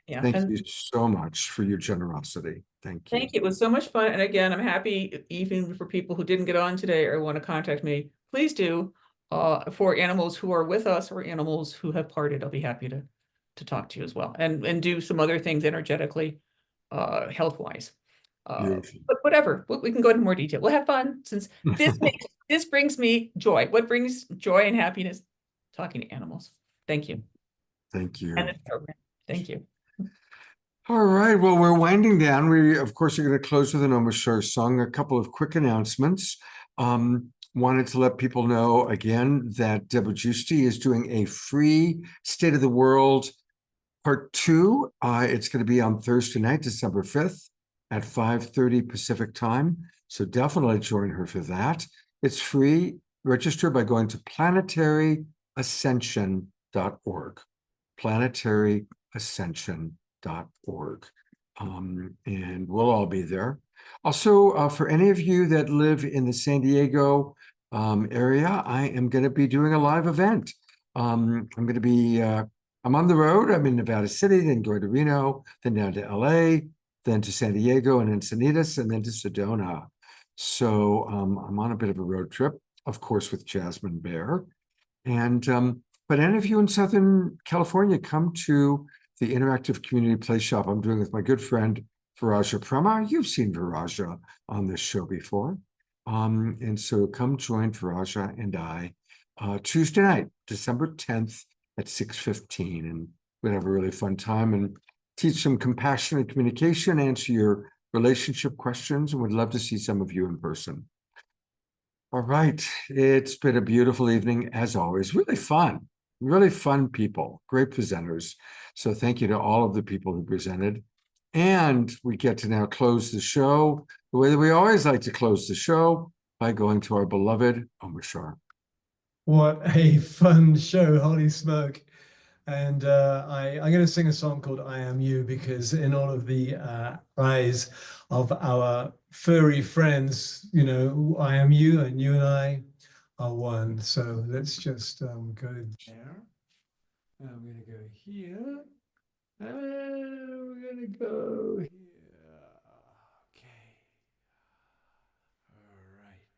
thank you so much for your generosity. Thank you. Thank you. It was so much fun. And again, I'm happy, even for people who didn't get on today or want to contact me, please do. For animals who are with us or animals who have parted, I'll be happy to talk to you as well, and do some other things energetically, health-wise. But whatever, we can go into more detail. We'll have fun, since this brings me joy. What brings joy and happiness? Talking to animals. Thank you. Thank you. And this program. Thank you. All right. Well, we're winding down. We, of course, are going to close with an Omashar song. A couple of quick announcements. Wanted to let people know again that Deborah Giusti is doing a free State of the World Part 2. It's going to be on Thursday night, December 5th at 5:30 Pacific time. So definitely join her for that. It's free. Register by going to planetaryascension.org. planetaryascension.org. And we'll all be there. Also, for any of you that live in the San Diego area, I am going to be doing a live event. I'm going to be, I'm on the road. I'm in Nevada City, then going to Reno, then down to LA, then to San Diego and Encinitas, and then to Sedona. So I'm on a bit of a road trip, of course, with Jasmine Bear. And but any of you in Southern California, come to the Interactive Community Play Shop I'm doing with my good friend Viraja Prema. You've seen Viraja on this show before. And so come join Viraja and I Tuesday night, December 10th at 6:15. And we're going to have a really fun time and teach some compassionate communication, answer your relationship questions, and would love to see some of you in person. All right. It's been a beautiful evening, as always. Really fun people, great presenters. So thank you to all of the people who presented. And we get to now close the show the way that we always like to close the show, by going to our beloved Omashar. What a fun show, holy smoke. And I'm going to sing a song called I Am You, because in all of the eyes of our furry friends, you know, I am you and you and I are one. So let's just go there. I'm going to go here. And we're gonna go here. Okay. All right.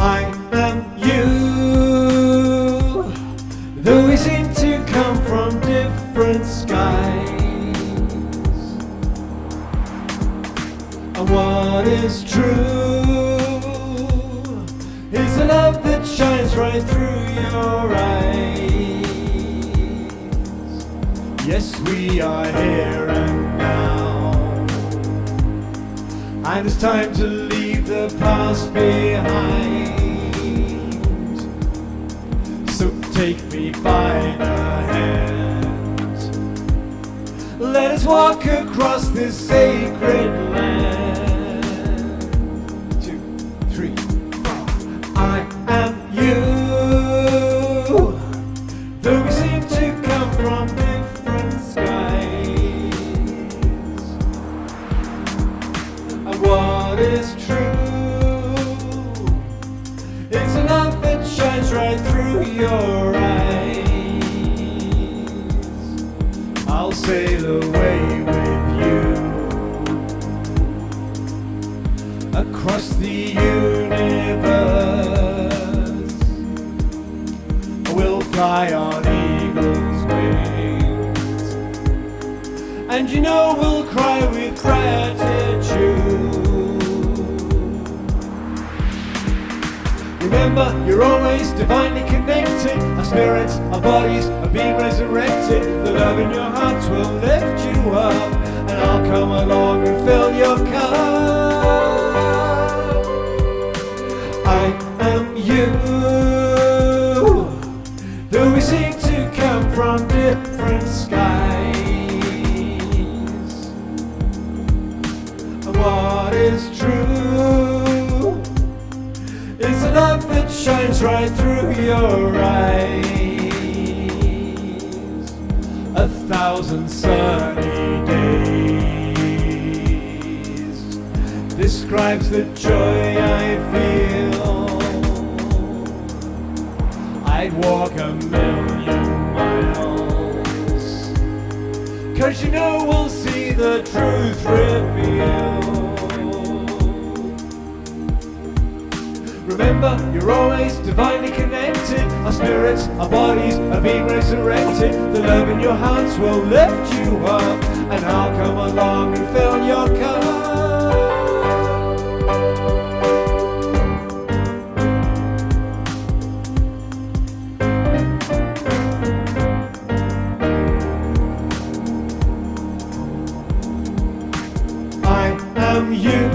I am you, though we seem to come from different skies. And what is true is the love that shines right through your eyes. Yes, we are here and now, and it's time to leave the past behind. So take me by the hand, let us walk across this sacred land. 2, 3, 4. I am you, though we seem to come from different skies. And what is true, it's a love that shines right through your eyes. I'll sail away with you across the universe. We'll fly on eagle's wings, and you know we'll cry with gratitude. Remember, you're always divinely connected. Our spirits, our bodies are being resurrected. The love in your hearts will lift you up, and I'll come along and fill your cup. I am you, though we seem to come from different skies. And what is true is a love that shines right through your eyes. 1,000 sunny days describes the joy I feel. I'd walk 1,000,000 miles, 'cause you know we'll see the truth revealed. Remember, you're always divinely connected. Our spirits, our bodies are being resurrected. The love in your hearts will lift you up, and I'll come along and fill your cup. I am you,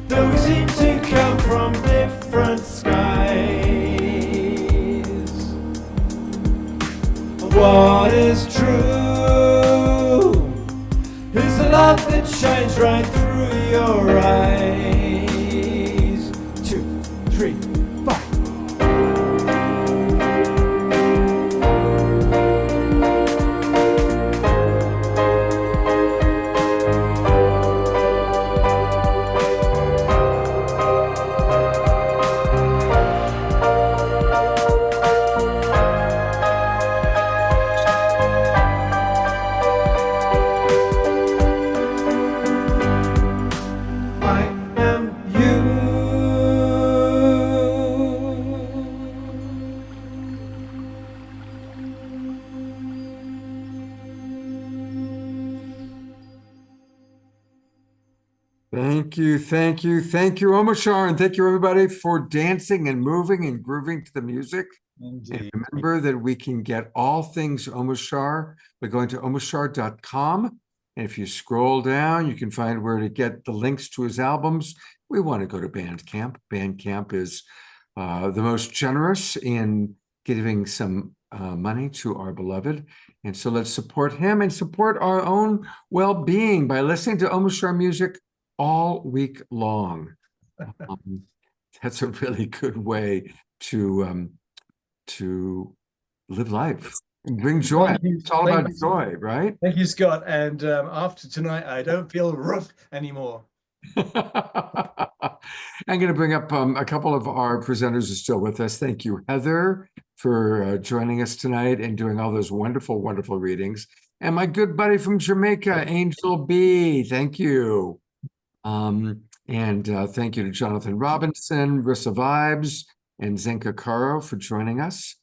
though we seem to come from different skies. What is true is the love that shines right through your eyes. 2, 3, 4. I Thank you, thank you, thank you, Omashar, and thank you everybody for dancing and moving and grooving to the music. Indeed. And remember that we can get all things Omashar by going to omashar.com. And if you scroll down, you can find where to get the links to his albums. We want to go to Bandcamp. Bandcamp is the most generous in giving some money to our beloved. And so let's support him and support our own well-being by listening to Omashar music all week long. That's a really good way to live life and bring joy. Thank you. It's all Thank about you. joy, right? Thank you, Scott. And after tonight, I don't feel rough anymore. I'm going to bring up a couple of our presenters are still with us. Thank you, Heather, for joining us tonight and doing all those wonderful, wonderful readings. And my good buddy from Jamaica, Angel B. Thank you. And thank you to Jonathan Robinson, Rissa Vibes, and Zenka Caro for joining us.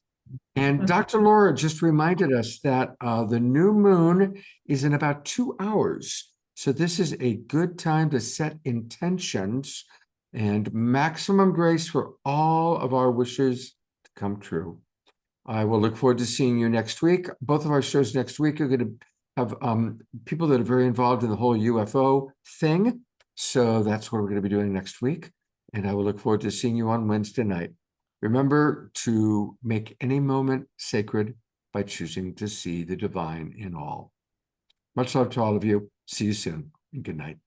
And Dr. Laura just reminded us that the new moon is in about 2 hours. So this is a good time to set intentions and maximum grace for all of our wishes to come true. I will look forward to seeing you next week. Both of our shows next week are going to have people that are very involved in the whole UFO thing. So that's what we're going to be doing next week. And I will look forward to seeing you on Wednesday night. Remember to make any moment sacred by choosing to see the divine in all. Much love to all of you. See you soon and good night.